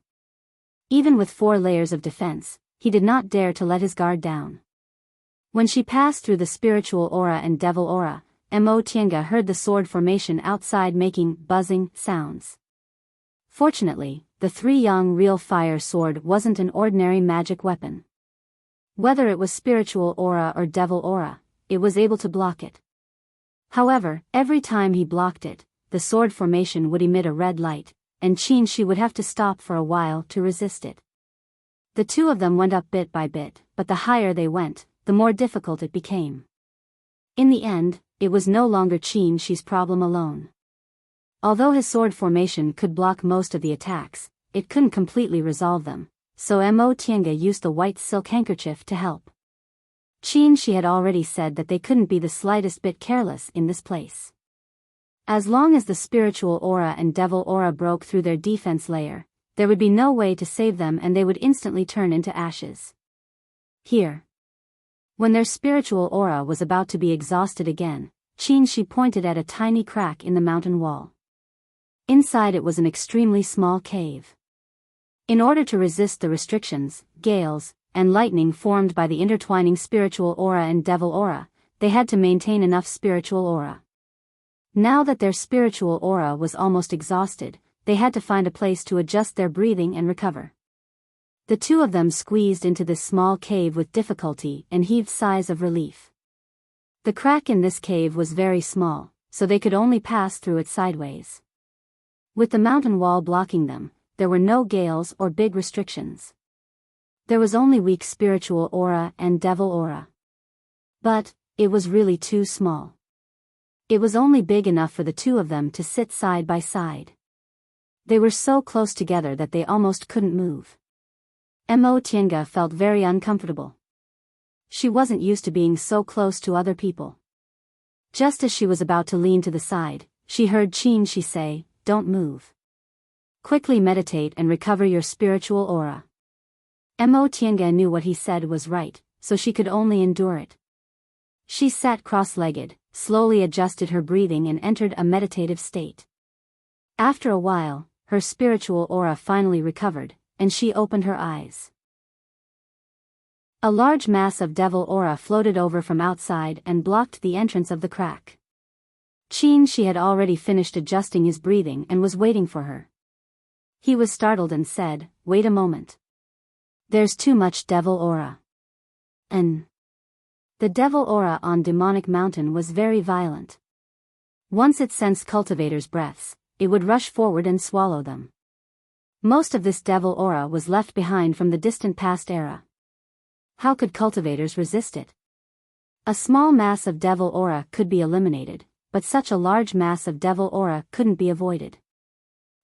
Even with 4 layers of defense, he did not dare to let his guard down. When she passed through the spiritual aura and devil aura, Mo Tienga heard the sword formation outside making buzzing sounds. Fortunately, the 3 Yang real fire sword wasn't an ordinary magic weapon. Whether it was spiritual aura or devil aura, it was able to block it. However, every time he blocked it, the sword formation would emit a red light, and she would have to stop for a while to resist it. The two of them went up bit by bit, but the higher they went, the more difficult it became. In the end, it was no longer Shi's problem alone. Although his sword formation could block most of the attacks, it couldn't completely resolve them, so Mo Tienga used the white silk handkerchief to help. She had already said that they couldn't be the slightest bit careless in this place. As long as the spiritual aura and devil aura broke through their defense layer, there would be no way to save them and they would instantly turn into ashes. Here. When their spiritual aura was about to be exhausted again, she pointed at a tiny crack in the mountain wall. Inside it was an extremely small cave. In order to resist the restrictions, gales, and lightning formed by the intertwining spiritual aura and devil aura, they had to maintain enough spiritual aura. Now that their spiritual aura was almost exhausted, they had to find a place to adjust their breathing and recover. The two of them squeezed into this small cave with difficulty and heaved sighs of relief. The crack in this cave was very small, so they could only pass through it sideways. With the mountain wall blocking them, there were no gales or big restrictions. There was only weak spiritual aura and devil aura. But it was really too small. It was only big enough for the two of them to sit side by side. They were so close together that they almost couldn't move. Mo Tiange felt very uncomfortable. She wasn't used to being so close to other people. Just as she was about to lean to the side, she heard Qin Shi say, "Don't move. Quickly meditate and recover your spiritual aura." Mo Tiange knew what he said was right, so she could only endure it. She sat cross-legged, slowly adjusted her breathing and entered a meditative state. After a while, her spiritual aura finally recovered, and she opened her eyes. A large mass of devil aura floated over from outside and blocked the entrance of the crack. Qin Shi had already finished adjusting his breathing and was waiting for her. He was startled and said, "Wait a moment. There's too much devil aura." The devil aura on Demonic Mountain was very violent. Once it sensed cultivators' breaths, it would rush forward and swallow them. Most of this devil aura was left behind from the distant past era. How could cultivators resist it? A small mass of devil aura could be eliminated, but such a large mass of devil aura couldn't be avoided.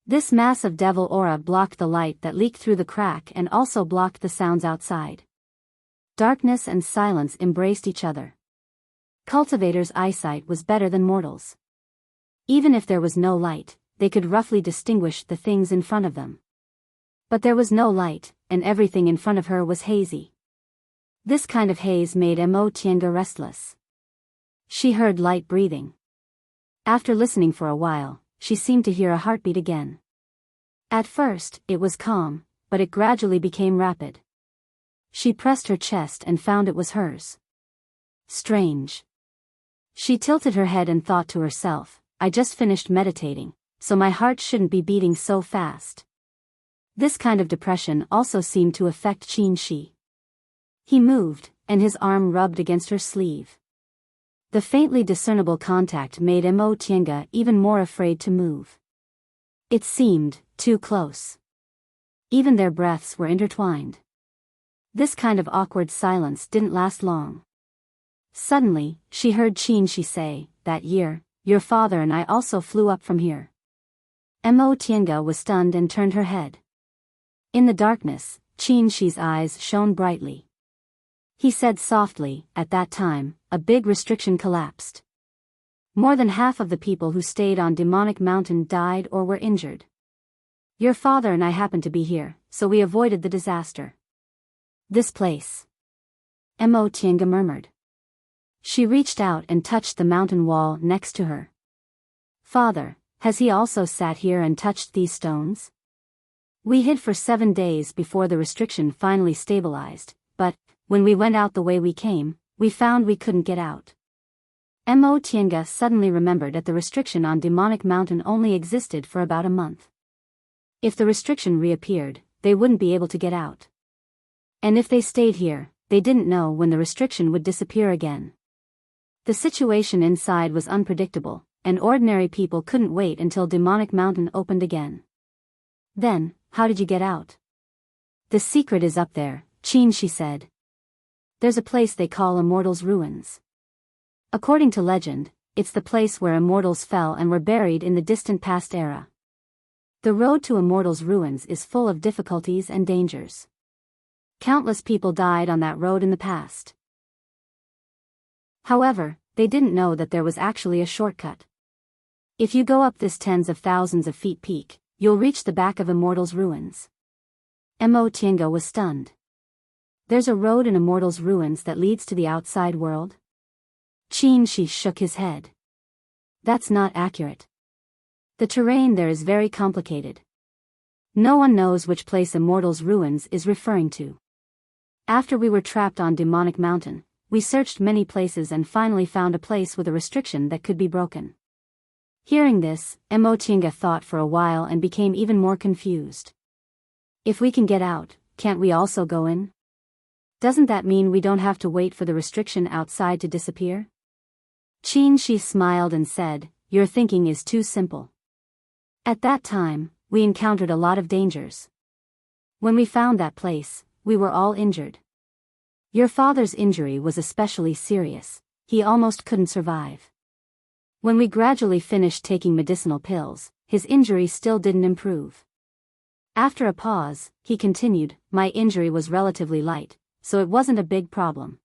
This mass of devil aura blocked the light that leaked through the crack and also blocked the sounds outside. Darkness and silence embraced each other. Cultivators' eyesight was better than mortals. Even if there was no light, they could roughly distinguish the things in front of them. But there was no light, and everything in front of her was hazy. This kind of haze made Mo Tiange restless. She heard light breathing. After listening for a while, she seemed to hear a heartbeat again. At first, it was calm, but it gradually became rapid. She pressed her chest and found it was hers. Strange. She tilted her head and thought to herself, "I just finished meditating, so my heart shouldn't be beating so fast." This kind of depression also seemed to affect Qin Shi. He moved, and his arm rubbed against her sleeve. The faintly discernible contact made Mo Tiange even more afraid to move. It seemed too close. Even their breaths were intertwined. This kind of awkward silence didn't last long. Suddenly, she heard Qin Shi say, "That year, your father and I also flew up from here." Mo Tiange was stunned and turned her head. In the darkness, Qin Shi's eyes shone brightly. He said softly, "At that time, a big restriction collapsed. More than half of the people who stayed on Demonic Mountain died or were injured. Your father and I happened to be here, so we avoided the disaster." "This place," Mo Tiange murmured. She reached out and touched the mountain wall next to her. "Father, has he also sat here and touched these stones? We hid for 7 days before the restriction finally stabilized, but, when we went out the way we came, we found we couldn't get out." Mo Tiange suddenly remembered that the restriction on Demonic Mountain only existed for about a month. If the restriction reappeared, they wouldn't be able to get out. And if they stayed here, they didn't know when the restriction would disappear again. The situation inside was unpredictable, and ordinary people couldn't wait until Demonic Mountain opened again. "Then, how did you get out?" "The secret is up there," Qin Shi said. "There's a place they call Immortals' Ruins. According to legend, it's the place where immortals fell and were buried in the distant past era. The road to Immortals' Ruins is full of difficulties and dangers. Countless people died on that road in the past. However, they didn't know that there was actually a shortcut. If you go up this tens of thousands of feet peak, you'll reach the back of Immortals' Ruins." Mo Tiange was stunned. "There's a road in Immortals' Ruins that leads to the outside world?" Qin Shi shook his head. "That's not accurate. The terrain there is very complicated. No one knows which place Immortals' Ruins is referring to. After we were trapped on Demonic Mountain, we searched many places and finally found a place with a restriction that could be broken." Hearing this, Mo Tiange thought for a while and became even more confused. "If we can get out, can't we also go in? Doesn't that mean we don't have to wait for the restriction outside to disappear?" Qin Shi smiled and said, "Your thinking is too simple. At that time, we encountered a lot of dangers. When we found that place, we were all injured. Your father's injury was especially serious. He almost couldn't survive. When we gradually finished taking medicinal pills, his injury still didn't improve. After a pause, he continued, "My injury was relatively light, so it wasn't a big problem.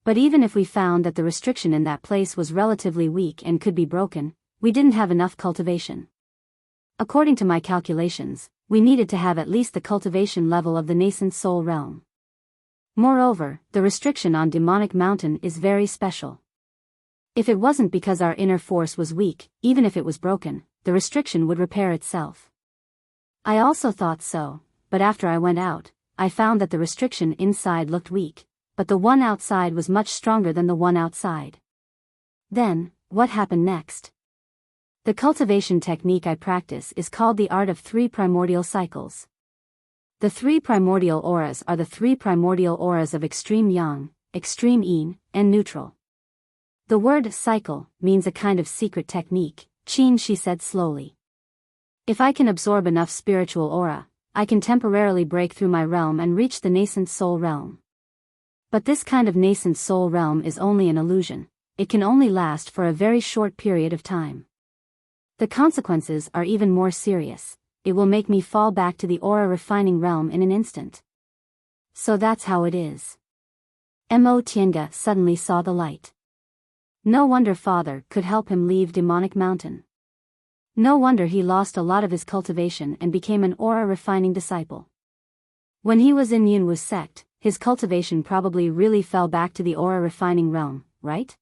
But even if we found that the restriction in that place was relatively weak and could be broken, we didn't have enough cultivation. According to my calculations, we needed to have at least the cultivation level of the nascent soul realm. Moreover, the restriction on Demonic Mountain is very special. If it wasn't because our inner force was weak, even if it was broken, the restriction would repair itself. I also thought so, but after I went out, I found that the restriction inside looked weak, but the one outside was much stronger than the one outside." Then, what happened next? The cultivation technique I practice is called the art of 3 primordial cycles. The 3 primordial auras are the 3 primordial auras of extreme yang, extreme yin, and neutral. The word cycle means a kind of secret technique, she said slowly. If I can absorb enough spiritual aura, I can temporarily break through my realm and reach the nascent soul realm. But this kind of nascent soul realm is only an illusion. It can only last for a very short period of time. The consequences are even more serious. It will make me fall back to the aura refining realm in an instant. So that's how it is. Mo Tiange suddenly saw the light. No wonder Father could help him leave Demonic Mountain. No wonder he lost a lot of his cultivation and became an aura refining disciple. When he was in Yunwu's sect, his cultivation probably really fell back to the aura refining realm, right?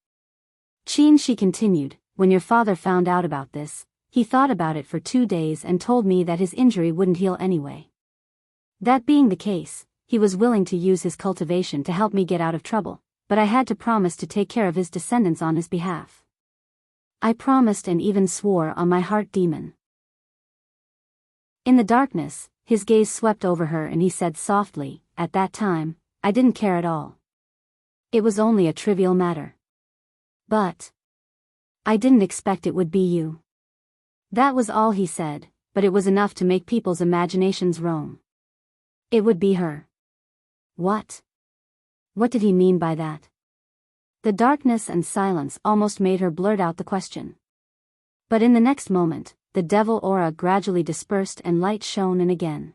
She continued, "When your father found out about this, he thought about it for 2 days and told me that his injury wouldn't heal anyway. That being the case, he was willing to use his cultivation to help me get out of trouble, but I had to promise to take care of his descendants on his behalf. I promised and even swore on my heart demon." In the darkness, his gaze swept over her and he said softly, "At that time, I didn't care at all. It was only a trivial matter. But I didn't expect it would be you." That was all he said, but it was enough to make people's imaginations roam. It would be her. What? What did he mean by that? The darkness and silence almost made her blurt out the question. But in the next moment, the devil aura gradually dispersed and light shone in again.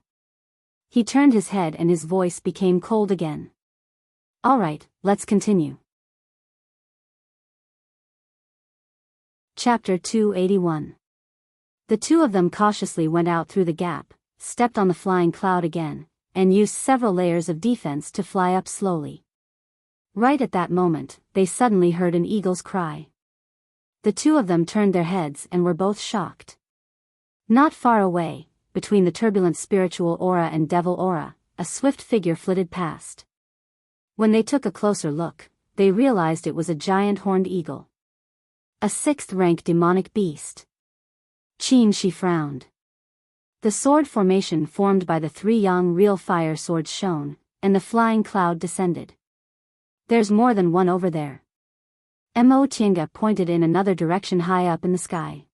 He turned his head and his voice became cold again. "All right, let's continue." Chapter 281. The two of them cautiously went out through the gap, stepped on the flying cloud again, and used several layers of defense to fly up slowly. Right at that moment, they suddenly heard an eagle's cry. The two of them turned their heads and were both shocked. Not far away, between the turbulent spiritual aura and devil aura, a swift figure flitted past. When they took a closer look, they realized it was a giant horned eagle. A 6th-rank demonic beast. She frowned. The sword formation formed by the 3 yang real fire swords shone, and the flying cloud descended. "There's more than one over there." Mo Tiange pointed in another direction high up in the sky.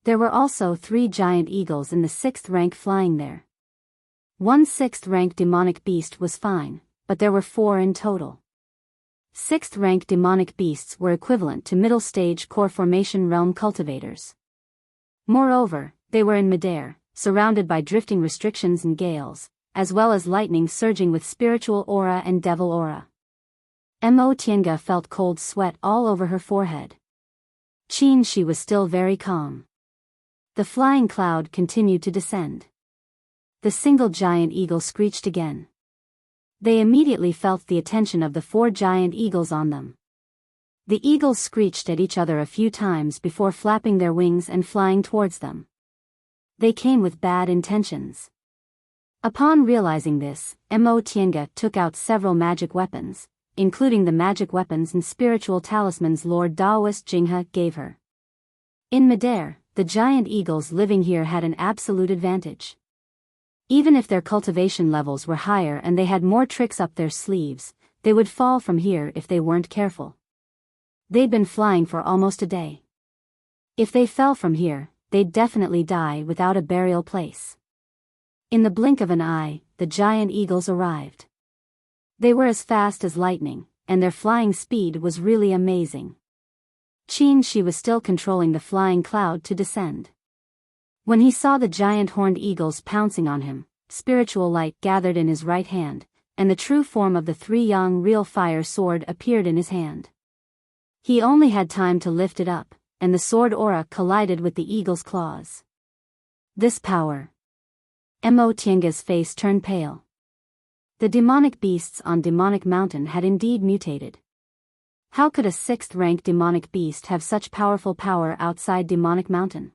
There were also 3 giant eagles in the 6th rank flying there. One 6th-rank demonic beast was fine, but there were 4 in total. 6th-rank demonic beasts were equivalent to middle-stage core formation realm cultivators. Moreover, they were in midair, surrounded by drifting restrictions and gales, as well as lightning surging with spiritual aura and devil aura. Mo Tiange felt cold sweat all over her forehead. She was still very calm. The flying cloud continued to descend. The single giant eagle screeched again. They immediately felt the attention of the 4 giant eagles on them. The eagles screeched at each other a few times before flapping their wings and flying towards them. They came with bad intentions. Upon realizing this, Mo Tiange took out several magic weapons, including the magic weapons and spiritual talismans Lord Daoist Jinghe gave her. In midair, the giant eagles living here had an absolute advantage. Even if their cultivation levels were higher and they had more tricks up their sleeves, they would fall from here if they weren't careful. They'd been flying for almost a day. If they fell from here, they'd definitely die without a burial place. In the blink of an eye, the giant eagles arrived. They were as fast as lightning, and their flying speed was really amazing. Shi was still controlling the flying cloud to descend. When he saw the giant horned eagles pouncing on him, spiritual light gathered in his right hand, and the true form of the three-yang real fire sword appeared in his hand. He only had time to lift it up, and the sword aura collided with the eagle's claws. This power. Mo Tianga's face turned pale. The demonic beasts on Demonic Mountain had indeed mutated. How could a 6th-rank demonic beast have such powerful power outside Demonic Mountain?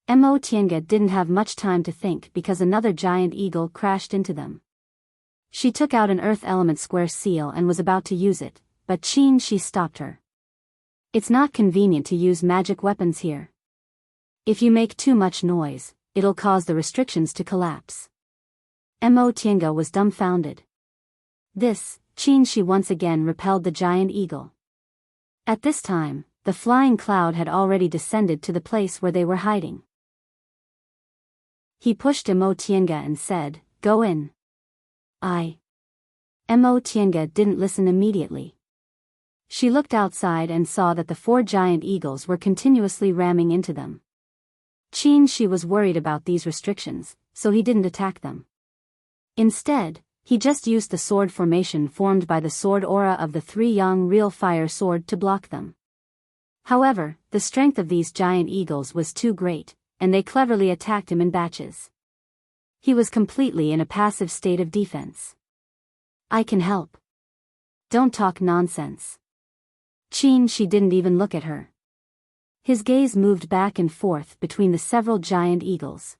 Mo Tianga didn't have much time to think because another giant eagle crashed into them. She took out an earth element square seal and was about to use it, but Shi stopped her. It's not convenient to use magic weapons here. If you make too much noise, it'll cause the restrictions to collapse. Mo Tianga was dumbfounded. This, Shi once again repelled the giant eagle. At this time, the flying cloud had already descended to the place where they were hiding. He pushed Mo Tianga and said, "Go in." Mo Tianga didn't listen immediately. She looked outside and saw that the 4 giant eagles were continuously ramming into them. Shi was worried about these restrictions, so he didn't attack them. Instead, he just used the sword formation formed by the sword aura of the three-yang real fire sword to block them. However, the strength of these giant eagles was too great, and they cleverly attacked him in batches. He was completely in a passive state of defense. "I can help. Don't talk nonsense." Shi didn't even look at her. His gaze moved back and forth between the several giant eagles.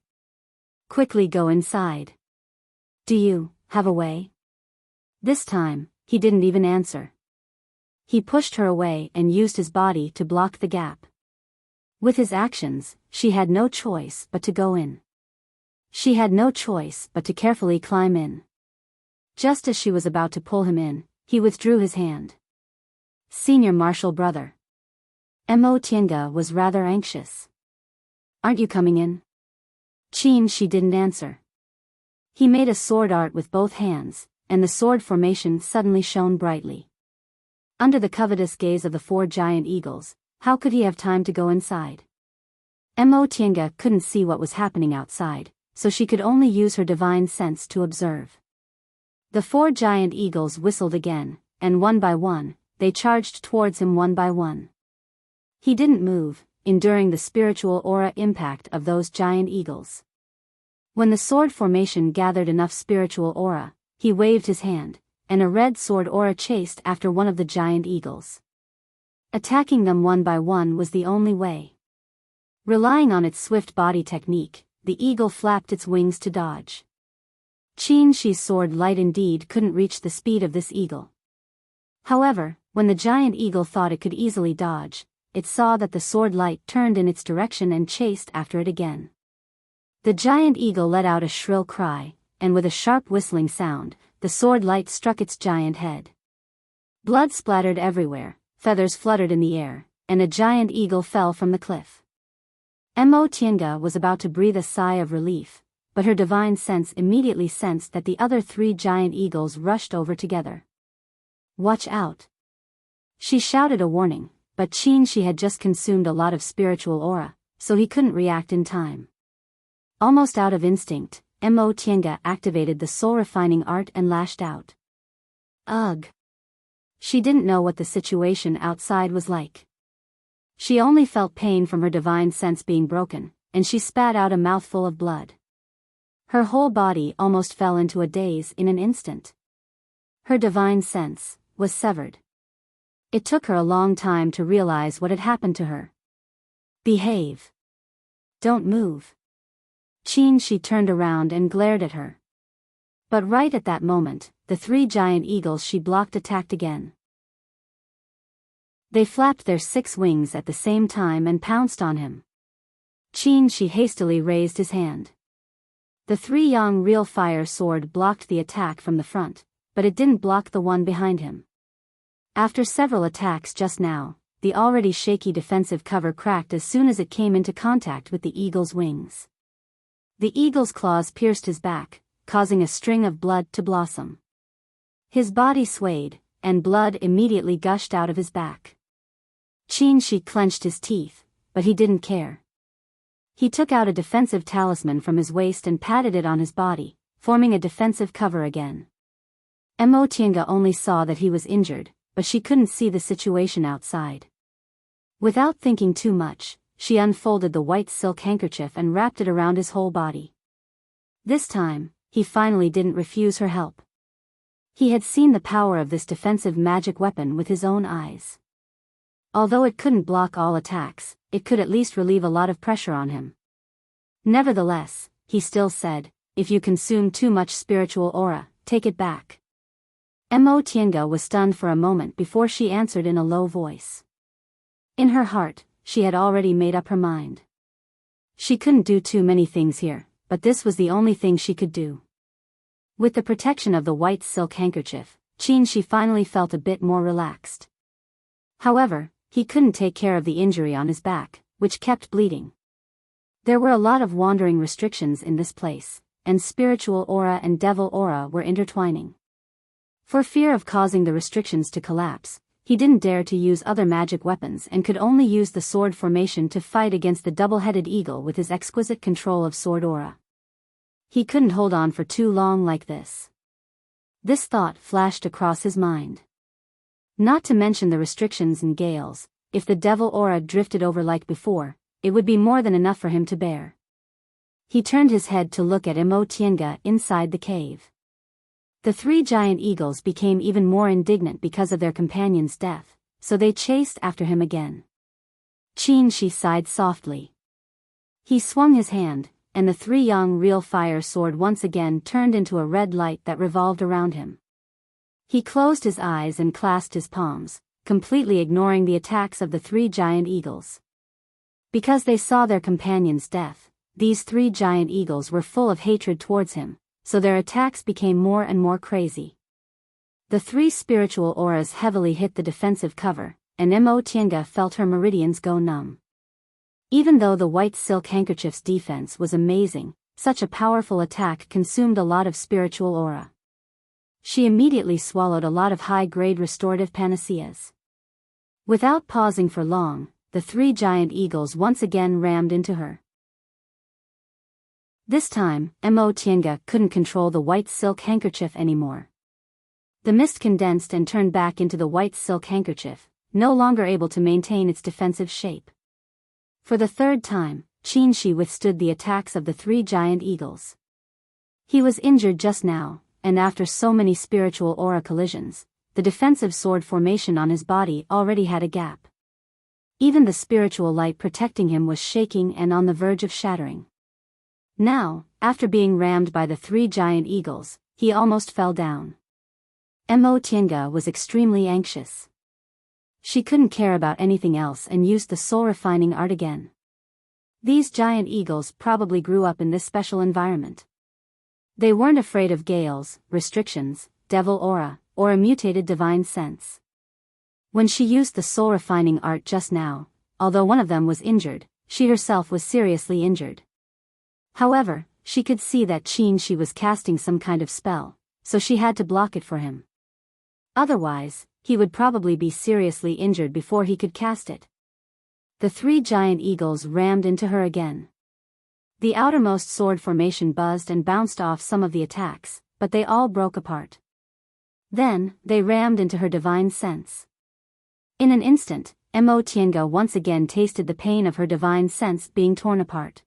"Quickly go inside. Do you have a way?" This time, he didn't even answer. He pushed her away and used his body to block the gap. With his actions, she had no choice but to go in. She had no choice but to carefully climb in. Just as she was about to pull him in, he withdrew his hand. "Senior Marshal Brother." Mo Tianga was rather anxious. "Aren't you coming in?" She didn't answer. He made a sword art with both hands, and the sword formation suddenly shone brightly. Under the covetous gaze of the 4 giant eagles, how could he have time to go inside? Mo Tianga couldn't see what was happening outside, so she could only use her divine sense to observe. The 4 giant eagles whistled again, and one by one, they charged towards him one by one. He didn't move, enduring the spiritual aura impact of those giant eagles. When the sword formation gathered enough spiritual aura, he waved his hand, and a red sword aura chased after one of the giant eagles. Attacking them one by one was the only way. Relying on its swift body technique, the eagle flapped its wings to dodge. Shi's sword light indeed couldn't reach the speed of this eagle. However, when the giant eagle thought it could easily dodge, it saw that the sword light turned in its direction and chased after it again. The giant eagle let out a shrill cry, and with a sharp whistling sound, the sword light struck its giant head. Blood splattered everywhere, feathers fluttered in the air, and a giant eagle fell from the cliff. Mo Tianga was about to breathe a sigh of relief, but her divine sense immediately sensed that the other 3 giant eagles rushed over together. "Watch out!" She shouted a warning, but she had just consumed a lot of spiritual aura, so he couldn't react in time. Almost out of instinct, Mo Tianga activated the soul-refining art and lashed out. Ugh! She didn't know what the situation outside was like. She only felt pain from her divine sense being broken, and she spat out a mouthful of blood. Her whole body almost fell into a daze in an instant. Her divine sense was severed. It took her a long time to realize what had happened to her. "Behave. Don't move." She turned around and glared at her. But right at that moment, the 3 giant eagles she blocked attacked again. They flapped their 6 wings at the same time and pounced on him. She hastily raised his hand. The three-yang real fire sword blocked the attack from the front, but it didn't block the one behind him. After several attacks just now, the already shaky defensive cover cracked as soon as it came into contact with the eagle's wings. The eagle's claws pierced his back, causing a string of blood to blossom. His body swayed, and blood immediately gushed out of his back. Qin clenched his teeth, but he didn't care. He took out a defensive talisman from his waist and patted it on his body, forming a defensive cover again. Mo Tiange only saw that he was injured, but she couldn't see the situation outside. Without thinking too much, she unfolded the white silk handkerchief and wrapped it around his whole body. This time, he finally didn't refuse her help. He had seen the power of this defensive magic weapon with his own eyes. Although it couldn't block all attacks, it could at least relieve a lot of pressure on him. Nevertheless, he still said, "If you consume too much spiritual aura, take it back." Mo Tiange was stunned for a moment before she answered in a low voice. In her heart, she had already made up her mind. She couldn't do too many things here, but this was the only thing she could do. With the protection of the white silk handkerchief, she finally felt a bit more relaxed. However, he couldn't take care of the injury on his back, which kept bleeding. There were a lot of wandering restrictions in this place, and spiritual aura and devil aura were intertwining. For fear of causing the restrictions to collapse, he didn't dare to use other magic weapons and could only use the sword formation to fight against the double-headed eagle with his exquisite control of sword aura. He couldn't hold on for too long like this. This thought flashed across his mind. Not to mention the restrictions and gales, if the devil aura drifted over like before, it would be more than enough for him to bear. He turned his head to look at Mo Tiange inside the cave. The three giant eagles became even more indignant because of their companion's death, so they chased after him again. Qin sighed softly. He swung his hand, and the three young real fire sword once again turned into a red light that revolved around him. He closed his eyes and clasped his palms, completely ignoring the attacks of the three giant eagles. Because they saw their companion's death, these three giant eagles were full of hatred towards him, so their attacks became more and more crazy. The three spiritual auras heavily hit the defensive cover, and Mo Tiange felt her meridians go numb. Even though the white silk handkerchief's defense was amazing, such a powerful attack consumed a lot of spiritual aura. She immediately swallowed a lot of high-grade restorative panaceas. Without pausing for long, the three giant eagles once again rammed into her. This time, Mo Tiange couldn't control the white silk handkerchief anymore. The mist condensed and turned back into the white silk handkerchief, no longer able to maintain its defensive shape. For the third time, Qin withstood the attacks of the three giant eagles. He was injured just now, and after so many spiritual aura collisions, the defensive sword formation on his body already had a gap. Even the spiritual light protecting him was shaking and on the verge of shattering. Now, after being rammed by the three giant eagles, he almost fell down. Mo Tiange was extremely anxious. She couldn't care about anything else and used the soul refining art again. These giant eagles probably grew up in this special environment. They weren't afraid of gales, restrictions, devil aura, or a mutated divine sense. When she used the soul refining art just now, although one of them was injured, she herself was seriously injured. However, she could see that Qin was casting some kind of spell, so she had to block it for him. Otherwise, he would probably be seriously injured before he could cast it. The three giant eagles rammed into her again. The outermost sword formation buzzed and bounced off some of the attacks, but they all broke apart. Then, they rammed into her divine sense. In an instant, Mo Tiange once again tasted the pain of her divine sense being torn apart.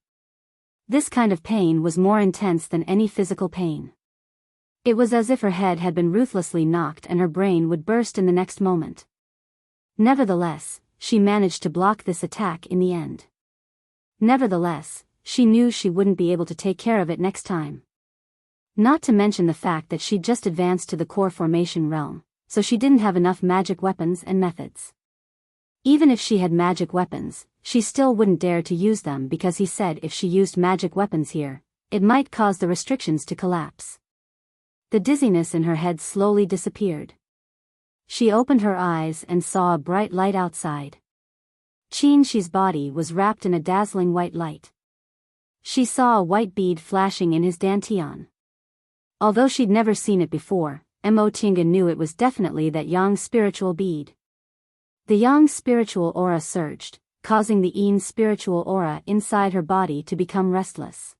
This kind of pain was more intense than any physical pain. It was as if her head had been ruthlessly knocked and her brain would burst in the next moment. Nevertheless, she managed to block this attack in the end. Nevertheless, she knew she wouldn't be able to take care of it next time. Not to mention the fact that she'd just advanced to the core formation realm, so she didn't have enough magic weapons and methods. Even if she had magic weapons, she still wouldn't dare to use them because he said if she used magic weapons here, it might cause the restrictions to collapse. The dizziness in her head slowly disappeared. She opened her eyes and saw a bright light outside. Qin's body was wrapped in a dazzling white light. She saw a white bead flashing in his dantian. Although she'd never seen it before, Mo Tiange knew it was definitely that yang spiritual bead. The Yang's spiritual aura surged, causing the Yin's spiritual aura inside her body to become restless.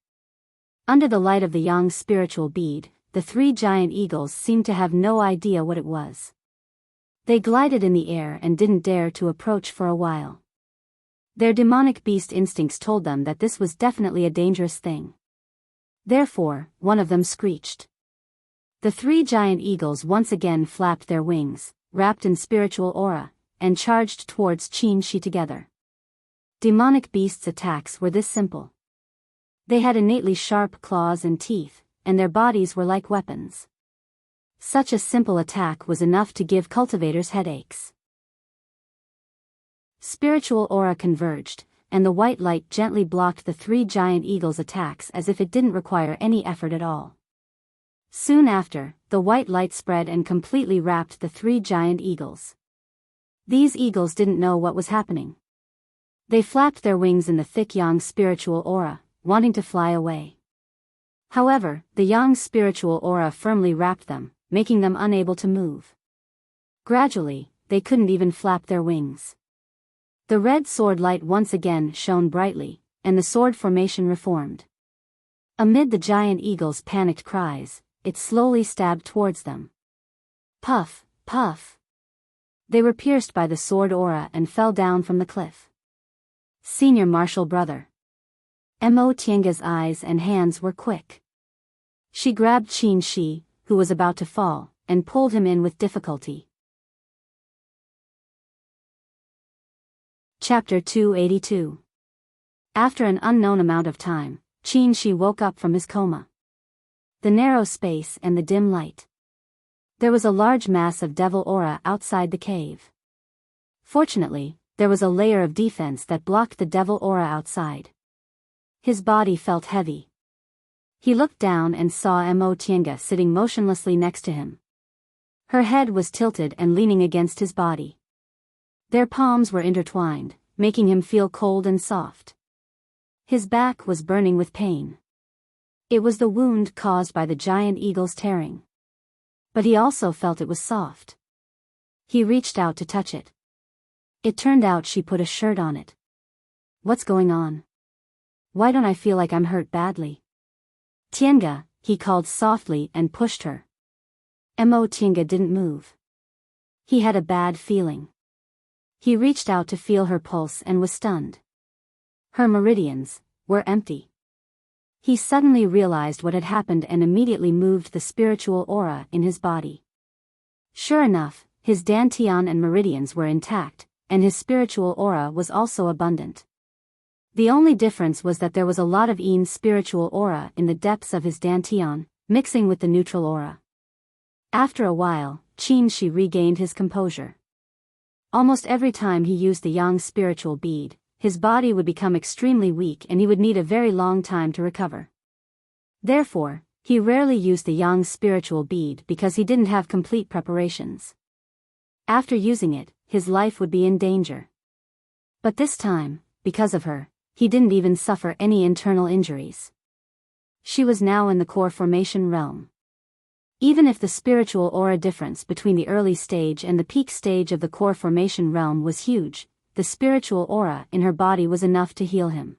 Under the light of the Yang's spiritual bead, the three giant eagles seemed to have no idea what it was. They glided in the air and didn't dare to approach for a while. Their demonic beast instincts told them that this was definitely a dangerous thing. Therefore, one of them screeched. The three giant eagles once again flapped their wings, wrapped in spiritual aura, and charged towards Qin Shi together. Demonic beasts' attacks were this simple. They had innately sharp claws and teeth, and their bodies were like weapons. Such a simple attack was enough to give cultivators headaches. Spiritual aura converged, and the white light gently blocked the three giant eagles' attacks as if it didn't require any effort at all. Soon after, the white light spread and completely wrapped the three giant eagles. These eagles didn't know what was happening. They flapped their wings in the thick Yang spiritual aura, wanting to fly away. However, the Yang spiritual aura firmly wrapped them, making them unable to move. Gradually, they couldn't even flap their wings. The red sword light once again shone brightly, and the sword formation reformed. Amid the giant eagles' panicked cries, it slowly stabbed towards them. Puff, puff. They were pierced by the sword aura and fell down from the cliff. Senior Martial Brother. Mo Tianga's eyes and hands were quick. She grabbed Qin Shi, who was about to fall, and pulled him in with difficulty. Chapter 282. After an unknown amount of time, Qin Shi woke up from his coma. The narrow space and the dim light. There was a large mass of devil aura outside the cave. Fortunately, there was a layer of defense that blocked the devil aura outside. His body felt heavy. He looked down and saw Mo Tianga sitting motionlessly next to him. Her head was tilted and leaning against his body. Their palms were intertwined, making him feel cold and soft. His back was burning with pain. It was the wound caused by the giant eagle's tearing. But he also felt it was soft. He reached out to touch it. It turned out she put a shirt on it. What's going on? Why don't I feel like I'm hurt badly? Tianga, he called softly and pushed her. Mo Tianga didn't move. He had a bad feeling. He reached out to feel her pulse and was stunned. Her meridians were empty. He suddenly realized what had happened and immediately moved the spiritual aura in his body. Sure enough, his dantian and meridians were intact, and his spiritual aura was also abundant. The only difference was that there was a lot of Yin's spiritual aura in the depths of his dantian, mixing with the neutral aura. After a while, Qin Shi regained his composure. Almost every time he used the Yang spiritual bead, his body would become extremely weak and he would need a very long time to recover. Therefore, he rarely used the Yang spiritual bead because he didn't have complete preparations. After using it, his life would be in danger. But this time, because of her, he didn't even suffer any internal injuries. She was now in the core formation realm. Even if the spiritual aura difference between the early stage and the peak stage of the core formation realm was huge, the spiritual aura in her body was enough to heal him.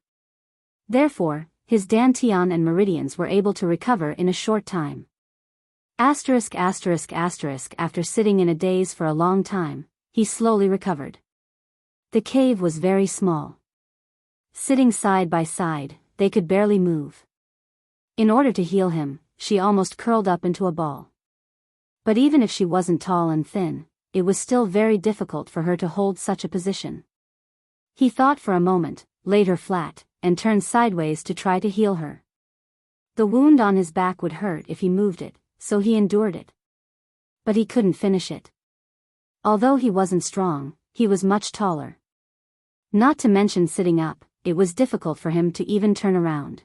Therefore, his dantian and meridians were able to recover in a short time. After sitting in a daze for a long time, he slowly recovered. The cave was very small. Sitting side by side, they could barely move. In order to heal him, she almost curled up into a ball. But even if she wasn't tall and thin, it was still very difficult for her to hold such a position. He thought for a moment, laid her flat, and turned sideways to try to heal her. The wound on his back would hurt if he moved it, so he endured it. But he couldn't finish it. Although he wasn't strong, he was much taller. Not to mention sitting up, it was difficult for him to even turn around.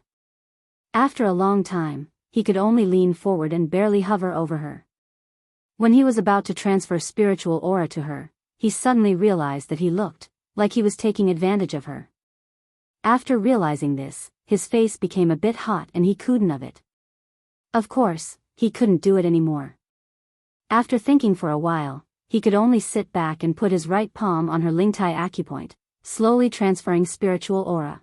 After a long time, he could only lean forward and barely hover over her. When he was about to transfer spiritual aura to her, he suddenly realized that he looked like he was taking advantage of her. After realizing this, his face became a bit hot and he couldn't of it. Of course, he couldn't do it anymore. After thinking for a while, he could only sit back and put his right palm on her Lingtai acupoint, slowly transferring spiritual aura.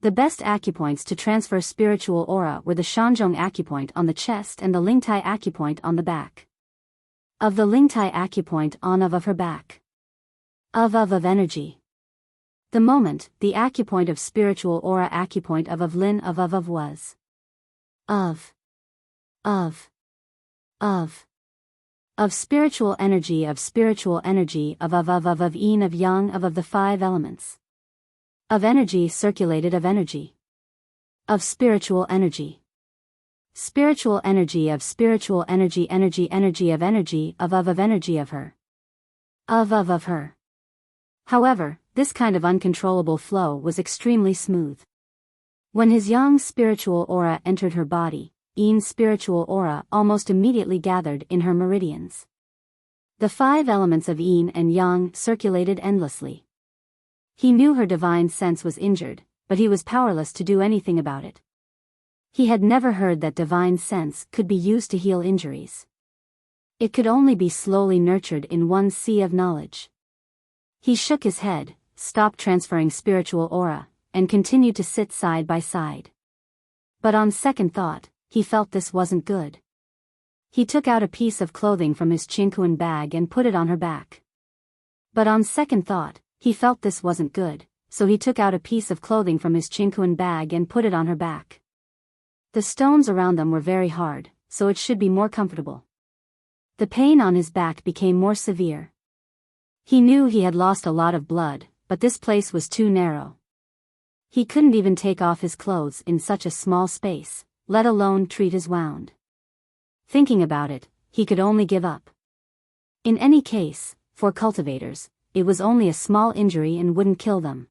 The best acupoints to transfer spiritual aura were the Shanzhong acupoint on the chest and the Lingtai acupoint on the back. Of the Lingtai acupoint on of her back. Of energy. The moment, the acupoint of spiritual aura acupoint of Lin of was. Of spiritual energy of yin of yang of the five elements. Of energy circulated of energy. Of spiritual energy. Spiritual energy of spiritual energy of energy of energy of her. Of her. However, this kind of uncontrollable flow was extremely smooth. When his yang spiritual aura entered her body, Yin's spiritual aura almost immediately gathered in her meridians. The five elements of yin and yang circulated endlessly. He knew her divine sense was injured, but he was powerless to do anything about it. He had never heard that divine sense could be used to heal injuries. It could only be slowly nurtured in one's sea of knowledge. He shook his head, stopped transferring spiritual aura, and continued to sit side by side. But on second thought, he felt this wasn't good. He took out a piece of clothing from his chinkuan bag and put it on her back. But on second thought, he felt this wasn't good, so he took out a piece of clothing from his chinkuan bag and put it on her back. The stones around them were very hard, so it should be more comfortable. The pain on his back became more severe. He knew he had lost a lot of blood, but this place was too narrow. He couldn't even take off his clothes in such a small space, let alone treat his wound. Thinking about it, he could only give up. In any case, for cultivators, it was only a small injury and wouldn't kill them.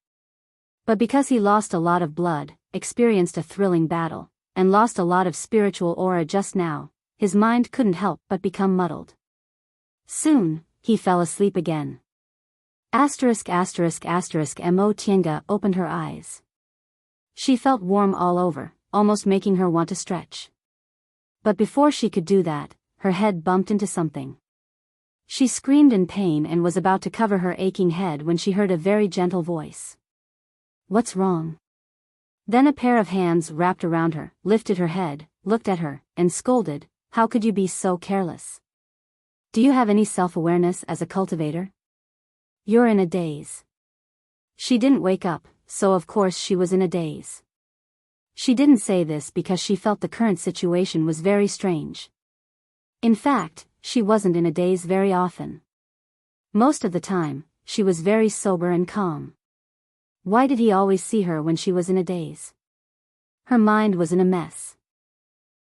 But because he lost a lot of blood, experienced a thrilling battle, and lost a lot of spiritual aura just now, his mind couldn't help but become muddled. Soon, he fell asleep again. Mo Tiange opened her eyes. She felt warm all over, almost making her want to stretch. But before she could do that, her head bumped into something. She screamed in pain and was about to cover her aching head when she heard a very gentle voice. "What's wrong?" Then a pair of hands wrapped around her, lifted her head, looked at her, and scolded, "How could you be so careless? Do you have any self-awareness as a cultivator? You're in a daze." She didn't wake up, so of course she was in a daze. She didn't say this because she felt the current situation was very strange. In fact, she wasn't in a daze very often. Most of the time, she was very sober and calm. Why did he always see her when she was in a daze? Her mind was in a mess.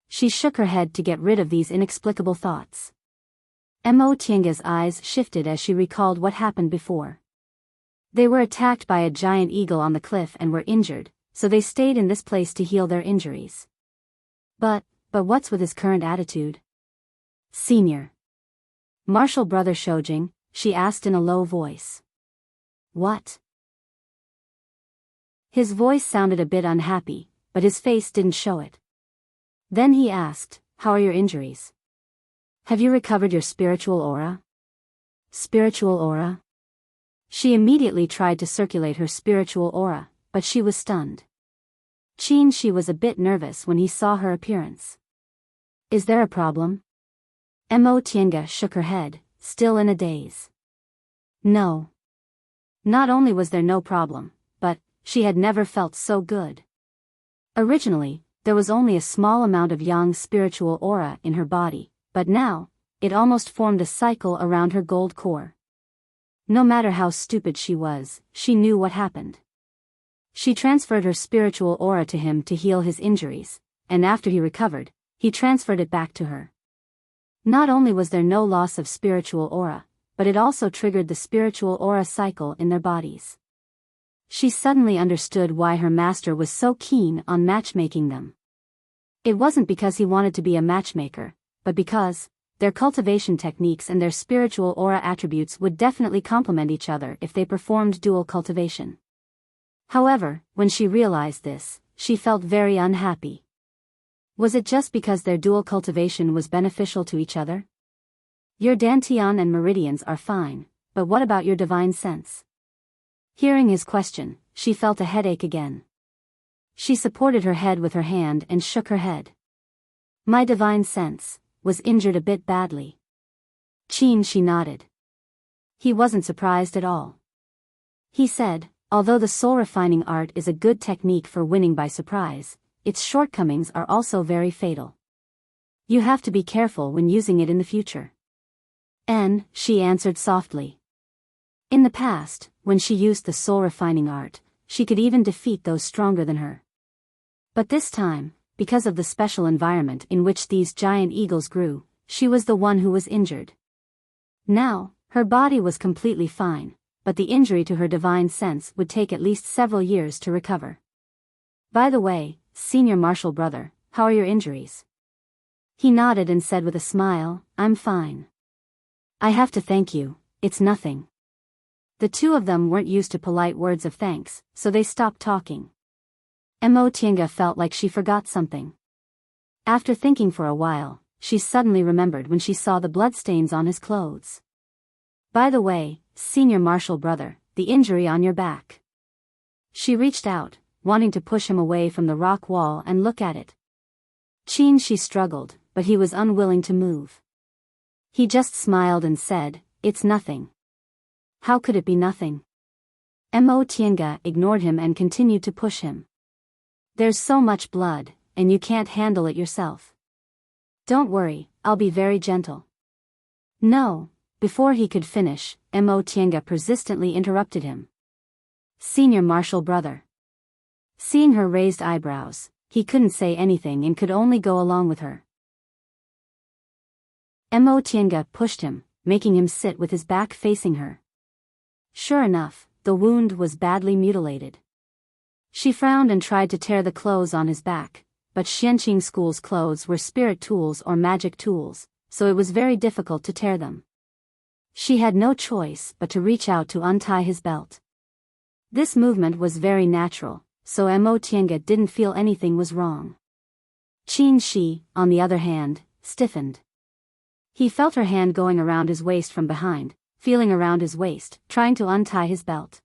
She shook her head to get rid of these inexplicable thoughts. Mo Tiange's eyes shifted as she recalled what happened before. They were attacked by a giant eagle on the cliff and were injured, so they stayed in this place to heal their injuries. But what's with his current attitude? "Senior. Martial brother Shoujing," she asked in a low voice. "What?" His voice sounded a bit unhappy, but his face didn't show it. Then he asked, "How are your injuries? Have you recovered your spiritual aura?" "Spiritual aura?" She immediately tried to circulate her spiritual aura, but she was stunned. She was a bit nervous when he saw her appearance. "Is there a problem?" Mo Tiange shook her head, still in a daze. No. Not only was there no problem, but she had never felt so good. Originally, there was only a small amount of yang spiritual aura in her body, but now, it almost formed a cycle around her gold core. No matter how stupid she was, she knew what happened. She transferred her spiritual aura to him to heal his injuries, and after he recovered, he transferred it back to her. Not only was there no loss of spiritual aura, but it also triggered the spiritual aura cycle in their bodies. She suddenly understood why her master was so keen on matchmaking them. It wasn't because he wanted to be a matchmaker, but because their cultivation techniques and their spiritual aura attributes would definitely complement each other if they performed dual cultivation. However, when she realized this, she felt very unhappy. Was it just because their dual cultivation was beneficial to each other? Your dantian and meridians are fine, but what about your divine sense? Hearing his question, she felt a headache again. She supported her head with her hand and shook her head. My divine sense was injured a bit badly. Qin, she nodded. He wasn't surprised at all. He said, although the soul-refining art is a good technique for winning by surprise, its shortcomings are also very fatal. You have to be careful when using it in the future. She answered softly. In the past, when she used the soul-refining art, she could even defeat those stronger than her. But this time, because of the special environment in which these giant eagles grew, she was the one who was injured. Now, her body was completely fine, but the injury to her divine sense would take at least several years to recover. By the way, senior martial brother, how are your injuries? He nodded and said with a smile, I'm fine. I have to thank you, it's nothing. The two of them weren't used to polite words of thanks, so they stopped talking. Mo Tiange felt like she forgot something. After thinking for a while, she suddenly remembered when she saw the bloodstains on his clothes. By the way, senior martial brother, the injury on your back. She reached out, wanting to push him away from the rock wall and look at it. Qin, she struggled, but he was unwilling to move. He just smiled and said, it's nothing. How could it be nothing? Mo Tiange ignored him and continued to push him. There's so much blood, and you can't handle it yourself. Don't worry, I'll be very gentle. No, before he could finish, Mo Tiange persistently interrupted him. Senior martial brother. Seeing her raised eyebrows, he couldn't say anything and could only go along with her. Mo Tiange pushed him, making him sit with his back facing her. Sure enough, the wound was badly mutilated. She frowned and tried to tear the clothes on his back, but Xianqing School's clothes were spirit tools or magic tools, so it was very difficult to tear them. She had no choice but to reach out to untie his belt. This movement was very natural, so Mo Tiange didn't feel anything was wrong. Qin Shi, on the other hand, stiffened. He felt her hand going around his waist from behind, feeling around his waist, trying to untie his belt.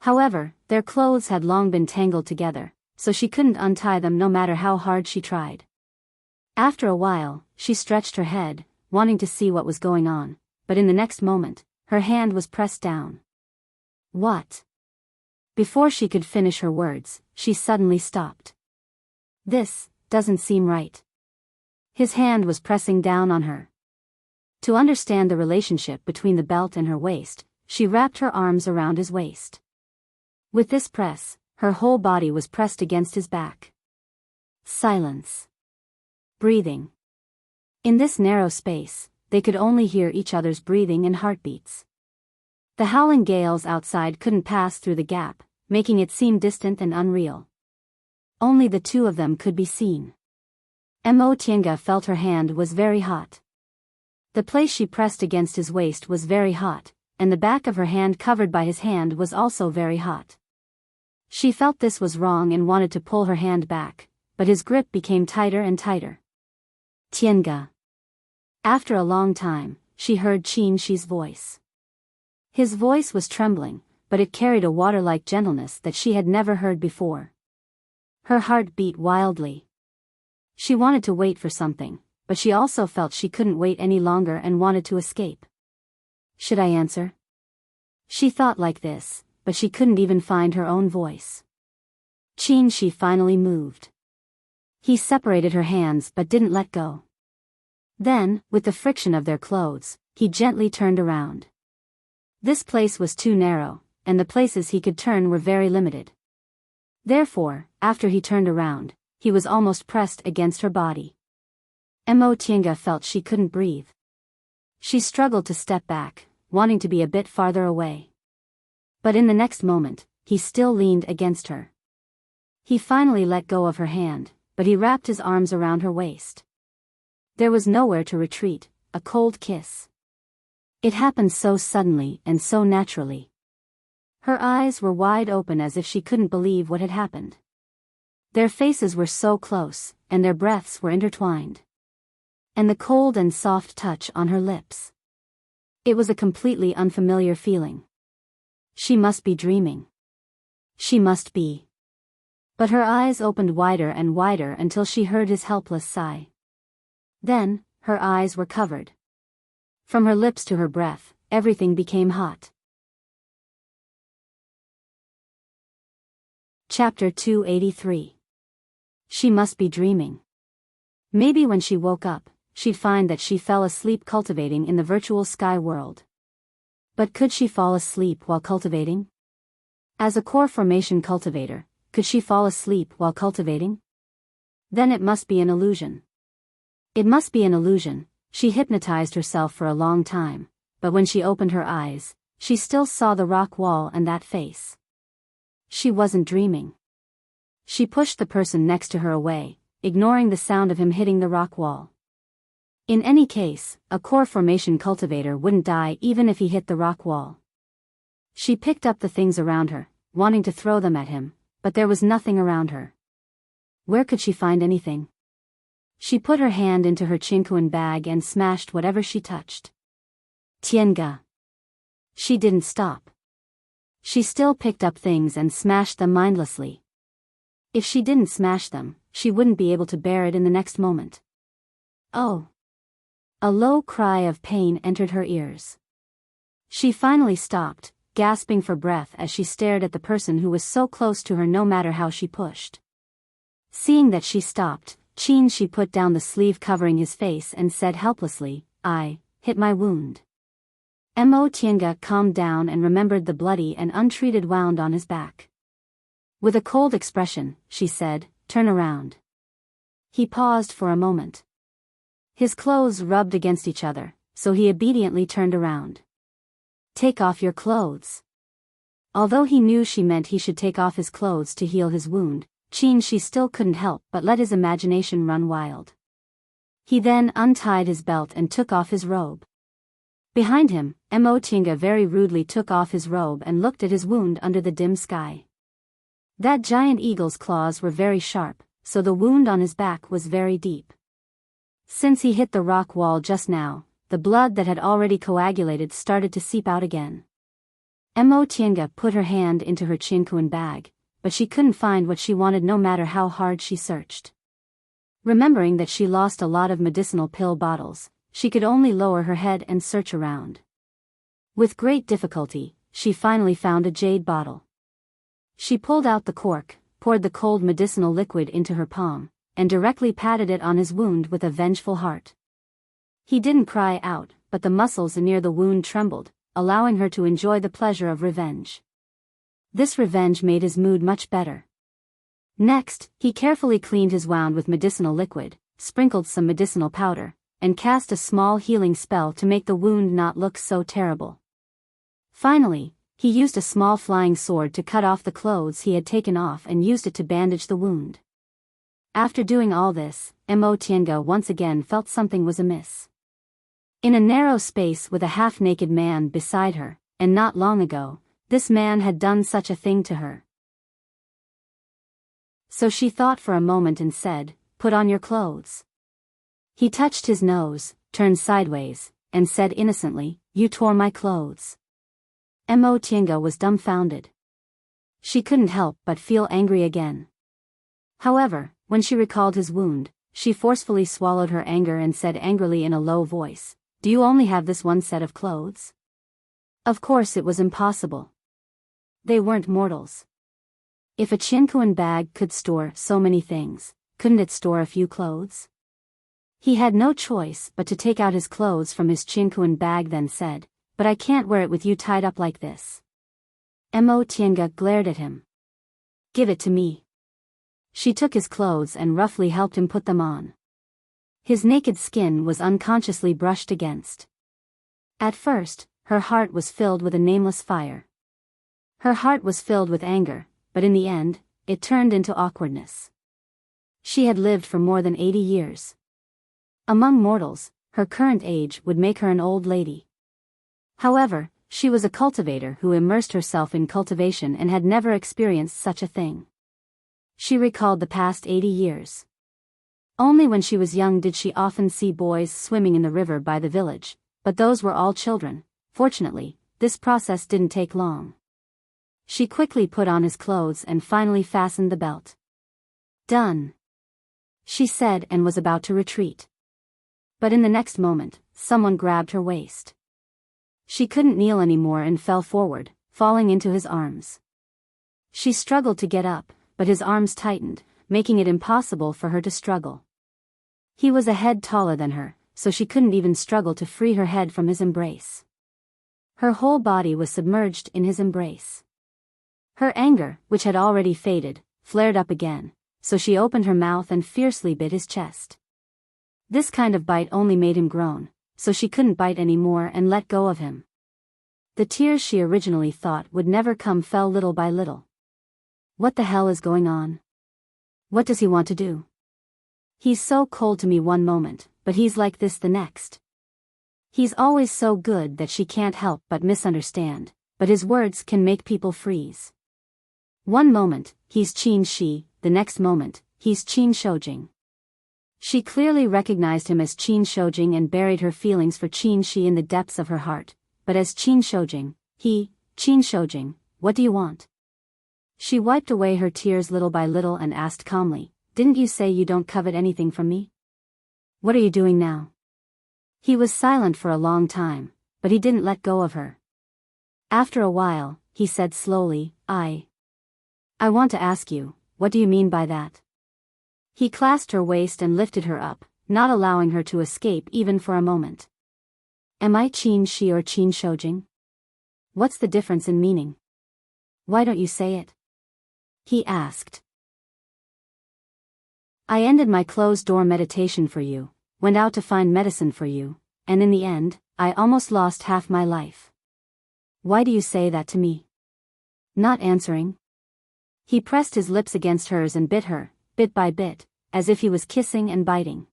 However, their clothes had long been tangled together, so she couldn't untie them no matter how hard she tried. After a while, she stretched her head, wanting to see what was going on, but in the next moment, her hand was pressed down. What? Before she could finish her words, she suddenly stopped. This doesn't seem right. His hand was pressing down on her. To understand the relationship between the belt and her waist, she wrapped her arms around his waist. With this press, her whole body was pressed against his back. Silence. Breathing. In this narrow space, they could only hear each other's breathing and heartbeats. The howling gales outside couldn't pass through the gap, making it seem distant and unreal. Only the two of them could be seen. Mo Tiange felt her hand was very hot. The place she pressed against his waist was very hot, and the back of her hand covered by his hand was also very hot. She felt this was wrong and wanted to pull her hand back, but his grip became tighter and tighter. Tiange. After a long time, she heard Qin Shi's voice. His voice was trembling, but it carried a water-like gentleness that she had never heard before. Her heart beat wildly. She wanted to wait for something, but she also felt she couldn't wait any longer and wanted to escape. Should I answer? She thought like this, but she couldn't even find her own voice. Qin Shi finally moved. He separated her hands but didn't let go. Then, with the friction of their clothes, he gently turned around. This place was too narrow, and the places he could turn were very limited. Therefore, after he turned around, he was almost pressed against her body. Mo Tiange felt she couldn't breathe. She struggled to step back, wanting to be a bit farther away. But in the next moment, he still leaned against her. He finally let go of her hand, but he wrapped his arms around her waist. There was nowhere to retreat, a cold kiss. It happened so suddenly and so naturally. Her eyes were wide open as if she couldn't believe what had happened. Their faces were so close, and their breaths were intertwined. and the cold and soft touch on her lips. It was a completely unfamiliar feeling. She must be dreaming. She must be. But her eyes opened wider and wider until she heard his helpless sigh. Then, her eyes were covered. From her lips to her breath, everything became hot. Chapter 283. She must be dreaming. Maybe when she woke up, she'd find that she fell asleep cultivating in the virtual sky world. But could she fall asleep while cultivating? As a core formation cultivator, could she fall asleep while cultivating? Then it must be an illusion. It must be an illusion. She hypnotized herself for a long time, but when she opened her eyes, she still saw the rock wall and that face. She wasn't dreaming. She pushed the person next to her away, ignoring the sound of him hitting the rock wall. In any case, a core formation cultivator wouldn't die even if he hit the rock wall. She picked up the things around her, wanting to throw them at him, but there was nothing around her. Where could she find anything? She put her hand into her chinkuan bag and smashed whatever she touched. Tienga. She didn't stop. She still picked up things and smashed them mindlessly. If she didn't smash them, she wouldn't be able to bear it in the next moment. Oh! A low cry of pain entered her ears. She finally stopped, gasping for breath as she stared at the person who was so close to her no matter how she pushed. Seeing that she stopped, she put down the sleeve covering his face and said helplessly, "I hit my wound." Mo Tienga calmed down and remembered the bloody and untreated wound on his back. With a cold expression, she said, "Turn around." He paused for a moment. His clothes rubbed against each other, so he obediently turned around. "Take off your clothes." Although he knew she meant he should take off his clothes to heal his wound, she still couldn't help but let his imagination run wild. He then untied his belt and took off his robe. Behind him, Mo Tienga very rudely took off his robe and looked at his wound under the dim sky. That giant eagle's claws were very sharp, so the wound on his back was very deep. Since he hit the rock wall just now, the blood that had already coagulated started to seep out again. Mo Tienga put her hand into her chinkuan bag, but she couldn't find what she wanted no matter how hard she searched. Remembering that she lost a lot of medicinal pill bottles, she could only lower her head and search around. With great difficulty, she finally found a jade bottle. She pulled out the cork, poured the cold medicinal liquid into her palm, and directly patted it on his wound with a vengeful heart. He didn't cry out, but the muscles near the wound trembled, allowing her to enjoy the pleasure of revenge. This revenge made his mood much better. Next, he carefully cleaned his wound with medicinal liquid, sprinkled some medicinal powder, and cast a small healing spell to make the wound not look so terrible. Finally, he used a small flying sword to cut off the clothes he had taken off and used it to bandage the wound. After doing all this, Mo Tienga once again felt something was amiss. In a narrow space with a half-naked man beside her, and not long ago, this man had done such a thing to her. So she thought for a moment and said, "Put on your clothes." He touched his nose, turned sideways, and said innocently, "You tore my clothes." Mo Tienga was dumbfounded. She couldn't help but feel angry again. However, when she recalled his wound, she forcefully swallowed her anger and said angrily in a low voice, "Do you only have this one set of clothes?" Of course it was impossible. They weren't mortals. If a chinkuan bag could store so many things, couldn't it store a few clothes? He had no choice but to take out his clothes from his chinkuan bag, then said, "But I can't wear it with you tied up like this." Mo Tienga glared at him. "Give it to me." She took his clothes and roughly helped him put them on. His naked skin was unconsciously brushed against. At first, her heart was filled with a nameless fire. Her heart was filled with anger, but in the end, it turned into awkwardness. She had lived for more than 80 years. Among mortals, her current age would make her an old lady. However, she was a cultivator who immersed herself in cultivation and had never experienced such a thing. She recalled the past 80 years. Only when she was young did she often see boys swimming in the river by the village, but those were all children. Fortunately, this process didn't take long. She quickly put on his clothes and finally fastened the belt. "Done," she said, and was about to retreat. But in the next moment, someone grabbed her waist. She couldn't kneel anymore and fell forward, falling into his arms. She struggled to get up, but his arms tightened, making it impossible for her to struggle. He was a head taller than her, so she couldn't even struggle to free her head from his embrace. Her whole body was submerged in his embrace. Her anger, which had already faded, flared up again, so she opened her mouth and fiercely bit his chest. This kind of bite only made him groan, so she couldn't bite anymore and let go of him. The tears she originally thought would never come fell little by little. What the hell is going on? What does he want to do? He's so cold to me one moment, but he's like this the next. He's always so good that she can't help but misunderstand, but his words can make people freeze. One moment, he's Qin Shi, the next moment, he's Qin Shoujing. She clearly recognized him as Qin Shoujing and buried her feelings for Qin Shi in the depths of her heart, but as Qin Shoujing, Qin Shoujing, what do you want? She wiped away her tears little by little and asked calmly, "Didn't you say you don't covet anything from me? What are you doing now?" He was silent for a long time, but he didn't let go of her. After a while, he said slowly, I want to ask you, what do you mean by that?" He clasped her waist and lifted her up, not allowing her to escape even for a moment. "Am I Qin Shi or Qin Shoujing? What's the difference in meaning? Why don't you say it?" he asked. "I ended my closed-door meditation for you, went out to find medicine for you, and in the end, I almost lost half my life. Why do you say that to me?" Not answering. He pressed his lips against hers and bit her, bit by bit, as if he was kissing and biting.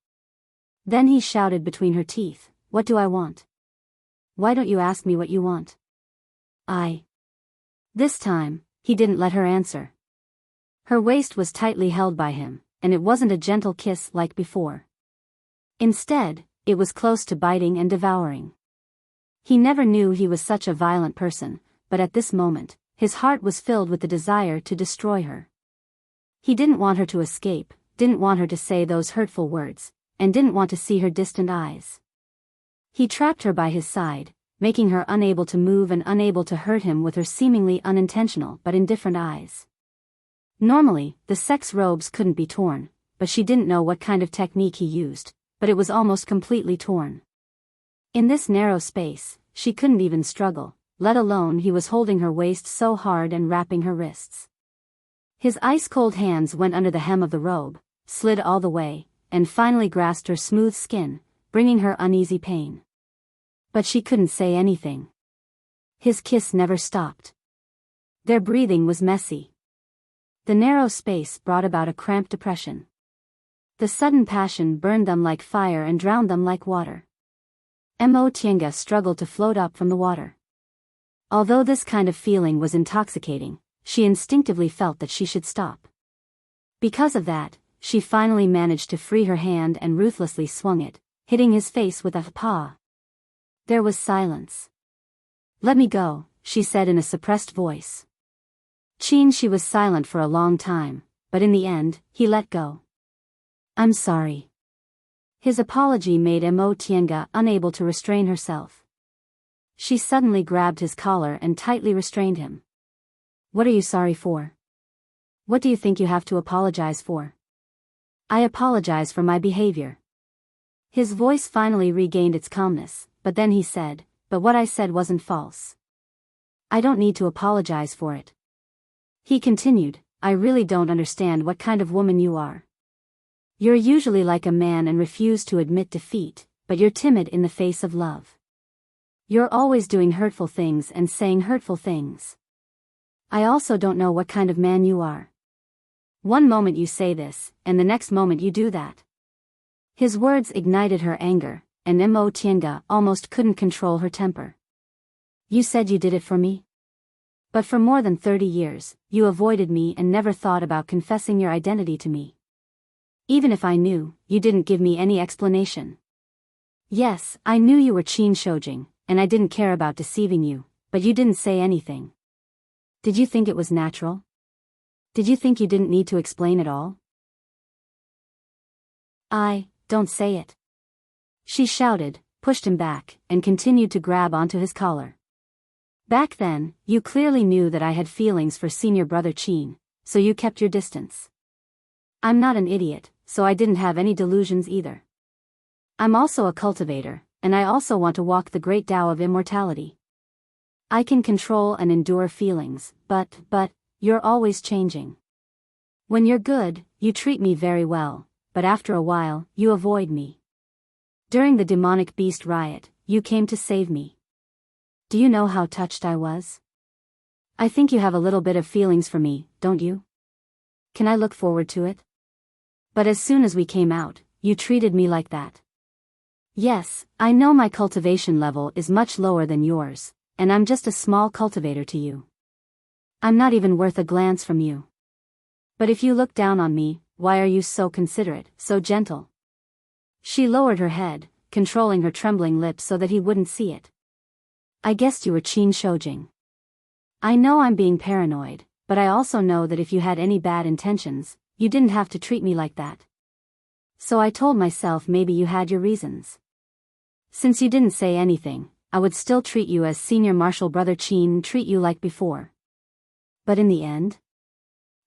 Then he shouted between her teeth, "What do I want? Why don't you ask me what you want?" This time, he didn't let her answer. Her waist was tightly held by him, and it wasn't a gentle kiss like before. Instead, it was close to biting and devouring. He never knew he was such a violent person, but at this moment, his heart was filled with the desire to destroy her. He didn't want her to escape, didn't want her to say those hurtful words, and didn't want to see her distant eyes. He trapped her by his side, making her unable to move and unable to hurt him with her seemingly unintentional but indifferent eyes. Normally, the sex robes couldn't be torn, but she didn't know what kind of technique he used, but it was almost completely torn. In this narrow space, she couldn't even struggle, let alone he was holding her waist so hard and wrapping her wrists. His ice-cold hands went under the hem of the robe, slid all the way, and finally grasped her smooth skin, bringing her uneasy pain. But she couldn't say anything. His kiss never stopped. Their breathing was messy. The narrow space brought about a cramped depression. The sudden passion burned them like fire and drowned them like water. Mo Tiange struggled to float up from the water. Although this kind of feeling was intoxicating, she instinctively felt that she should stop. Because of that, she finally managed to free her hand and ruthlessly swung it, hitting his face with a paw. There was silence. "Let me go," she said in a suppressed voice. She was silent for a long time, but in the end, he let go. "I'm sorry." His apology made Mo Tiange unable to restrain herself. She suddenly grabbed his collar and tightly restrained him. "What are you sorry for? What do you think you have to apologize for?" "I apologize for my behavior." His voice finally regained its calmness, but then he said, "But what I said wasn't false. I don't need to apologize for it." He continued, "I really don't understand what kind of woman you are. You're usually like a man and refuse to admit defeat, but you're timid in the face of love. You're always doing hurtful things and saying hurtful things. I also don't know what kind of man you are. One moment you say this, and the next moment you do that." His words ignited her anger, and Mo Tiange almost couldn't control her temper. "You said you did it for me? But for more than 30 years, you avoided me and never thought about confessing your identity to me. Even if I knew, you didn't give me any explanation. Yes, I knew you were Qin Shoujing, and I didn't care about deceiving you, but you didn't say anything. Did you think it was natural? Did you think you didn't need to explain it all? Don't say it. She shouted, pushed him back, and continued to grab onto his collar. Back then, you clearly knew that I had feelings for senior brother Qin, so you kept your distance. I'm not an idiot, so I didn't have any delusions either. I'm also a cultivator, and I also want to walk the great Tao of immortality. I can control and endure feelings, but, you're always changing. When you're good, you treat me very well, but after a while, you avoid me. During the demonic beast riot, you came to save me. Do you know how touched I was? I think you have a little bit of feelings for me, don't you? Can I look forward to it? But as soon as we came out, you treated me like that. Yes, I know my cultivation level is much lower than yours, and I'm just a small cultivator to you. I'm not even worth a glance from you. But if you look down on me, why are you so considerate, so gentle? She lowered her head, controlling her trembling lips so that he wouldn't see it. I guessed you were Qin Shoujing. I know I'm being paranoid, but I also know that if you had any bad intentions, you didn't have to treat me like that. So I told myself maybe you had your reasons. Since you didn't say anything, I would still treat you as senior martial brother Qin, treat you like before. But in the end?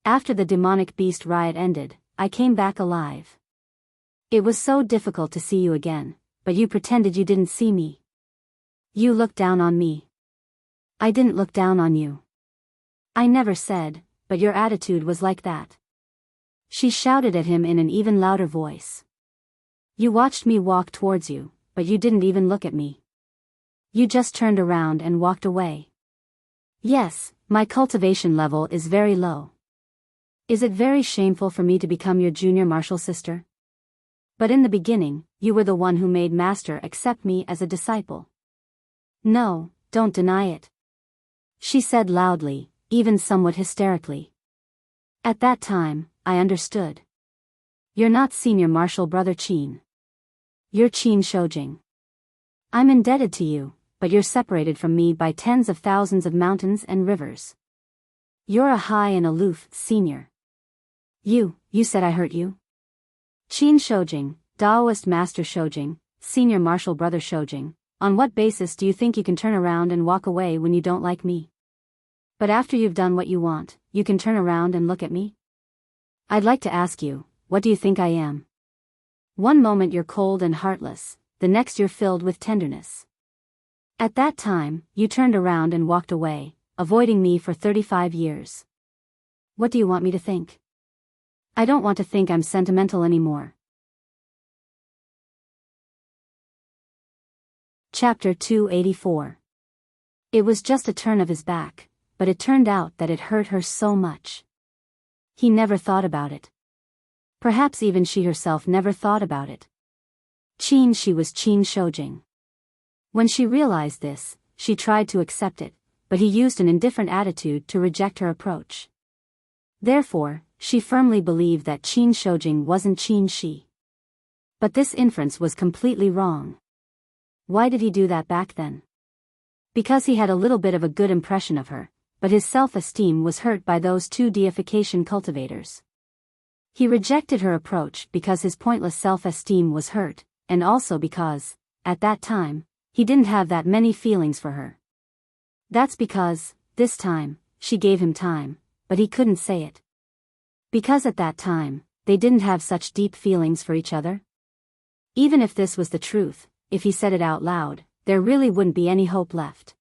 After the demonic beast riot ended, I came back alive. It was so difficult to see you again, but you pretended you didn't see me. You looked down on me. I didn't look down on you. I never said, but your attitude was like that. She shouted at him in an even louder voice. You watched me walk towards you, but you didn't even look at me. You just turned around and walked away. Yes, my cultivation level is very low. Is it very shameful for me to become your junior martial sister? But in the beginning, you were the one who made Master accept me as a disciple. No, don't deny it. She said loudly, even somewhat hysterically. At that time, I understood. You're not senior martial brother Qin. You're Qin Shoujing. I'm indebted to you, but you're separated from me by tens of thousands of mountains and rivers. You're a high and aloof senior. You said I hurt you? Qin Shoujing, Daoist Master Shoujing, Senior Martial Brother Shoujing, on what basis do you think you can turn around and walk away when you don't like me? But after you've done what you want, you can turn around and look at me? I'd like to ask you, what do you think I am? One moment you're cold and heartless, the next you're filled with tenderness. At that time, you turned around and walked away, avoiding me for 35 years. What do you want me to think? I don't want to think I'm sentimental anymore. Chapter 284. It was just a turn of his back, but it turned out that it hurt her so much. He never thought about it. Perhaps even she herself never thought about it. She was Qin Shoujing. When she realized this, she tried to accept it, but he used an indifferent attitude to reject her approach. Therefore, she firmly believed that Qin Shoujing wasn't Qin Shi. But this inference was completely wrong. Why did he do that back then? Because he had a little bit of a good impression of her, but his self-esteem was hurt by those two deification cultivators. He rejected her approach because his pointless self-esteem was hurt, and also because, at that time, he didn't have that many feelings for her. That's because, this time, she gave him time, but he couldn't say it. Because at that time, they didn't have such deep feelings for each other. Even if this was the truth, if he said it out loud, there really wouldn't be any hope left.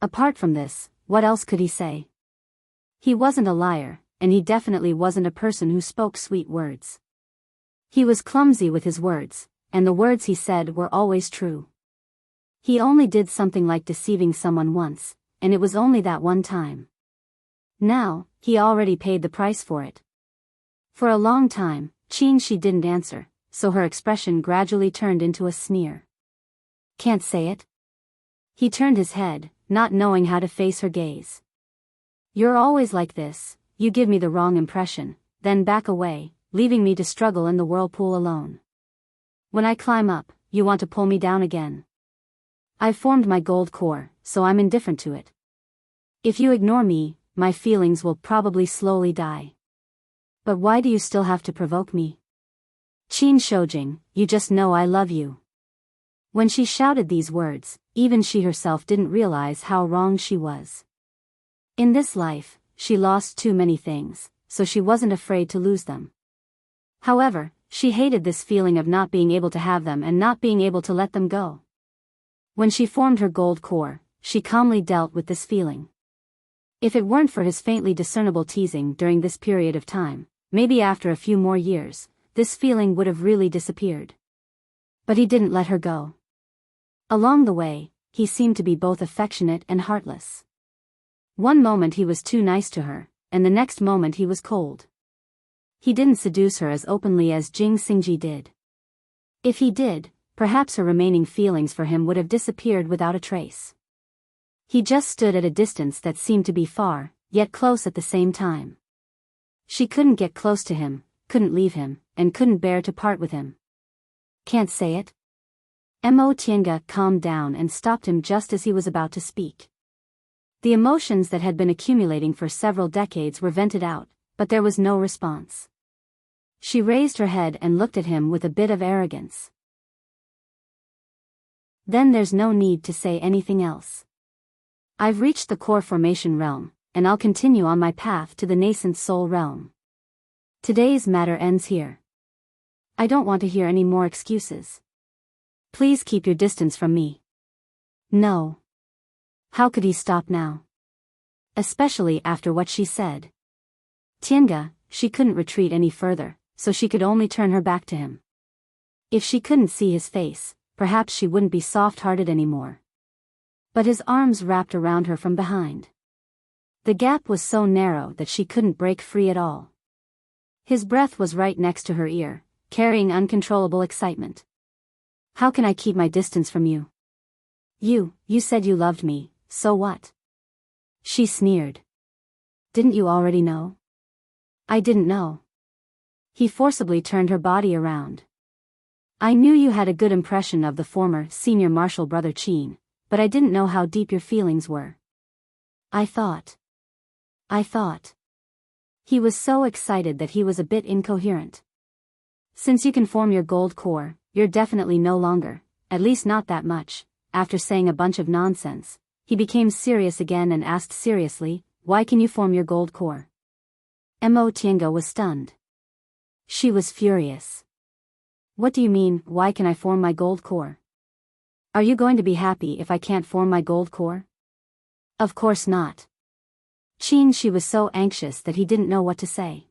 Apart from this, what else could he say? He wasn't a liar, and he definitely wasn't a person who spoke sweet words. He was clumsy with his words, and the words he said were always true. He only did something like deceiving someone once, and it was only that one time. Now, he already paid the price for it. For a long time, Qin Shi didn't answer, so her expression gradually turned into a sneer. Can't say it? He turned his head, not knowing how to face her gaze. You're always like this, you give me the wrong impression, then back away, leaving me to struggle in the whirlpool alone. When I climb up, you want to pull me down again. I've formed my gold core, so I'm indifferent to it. If you ignore me, my feelings will probably slowly die. But why do you still have to provoke me? Qin Shoujing, you just know I love you. When she shouted these words, even she herself didn't realize how wrong she was. In this life, she lost too many things, so she wasn't afraid to lose them. However, she hated this feeling of not being able to have them and not being able to let them go. When she formed her gold core, she calmly dealt with this feeling. If it weren't for his faintly discernible teasing during this period of time, maybe after a few more years, this feeling would have really disappeared. But he didn't let her go. Along the way, he seemed to be both affectionate and heartless. One moment he was too nice to her, and the next moment he was cold. He didn't seduce her as openly as Jing Xingji did. If he did, perhaps her remaining feelings for him would have disappeared without a trace. He just stood at a distance that seemed to be far, yet close at the same time. She couldn't get close to him, couldn't leave him, and couldn't bear to part with him. Can't say it? Mo Tiange calmed down and stopped him just as he was about to speak. The emotions that had been accumulating for several decades were vented out, but there was no response. She raised her head and looked at him with a bit of arrogance. Then there's no need to say anything else. I've reached the core formation realm, and I'll continue on my path to the nascent soul realm. Today's matter ends here. I don't want to hear any more excuses. Please keep your distance from me. No. How could he stop now? Especially after what she said. Tiange, she couldn't retreat any further, so she could only turn her back to him. If she couldn't see his face, perhaps she wouldn't be soft-hearted anymore. But his arms wrapped around her from behind. The gap was so narrow that she couldn't break free at all. His breath was right next to her ear, carrying uncontrollable excitement. How can I keep my distance from you? You said you loved me, so what? She sneered. Didn't you already know? I didn't know. He forcibly turned her body around. I knew you had a good impression of the former senior marshal brother Qin, but I didn't know how deep your feelings were. I thought. He was so excited that he was a bit incoherent. Since you can form your gold core, you're definitely no longer, at least not that much. After saying a bunch of nonsense, he became serious again and asked seriously, why can you form your gold core? Mo Tiange was stunned. She was furious. What do you mean, why can I form my gold core? Are you going to be happy if I can't form my gold core? Of course not. Qin, she was so anxious that he didn't know what to say.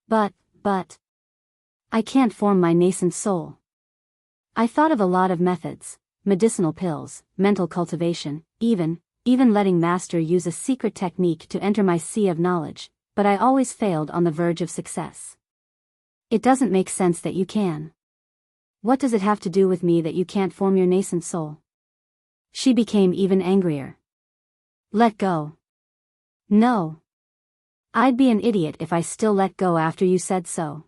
But, I can't form my nascent soul. I thought of a lot of methods, medicinal pills, mental cultivation, even letting Master use a secret technique to enter my sea of knowledge, but I always failed on the verge of success. It doesn't make sense that you can. What does it have to do with me that you can't form your nascent soul? She became even angrier. Let go. No. I'd be an idiot if I still let go after you said so.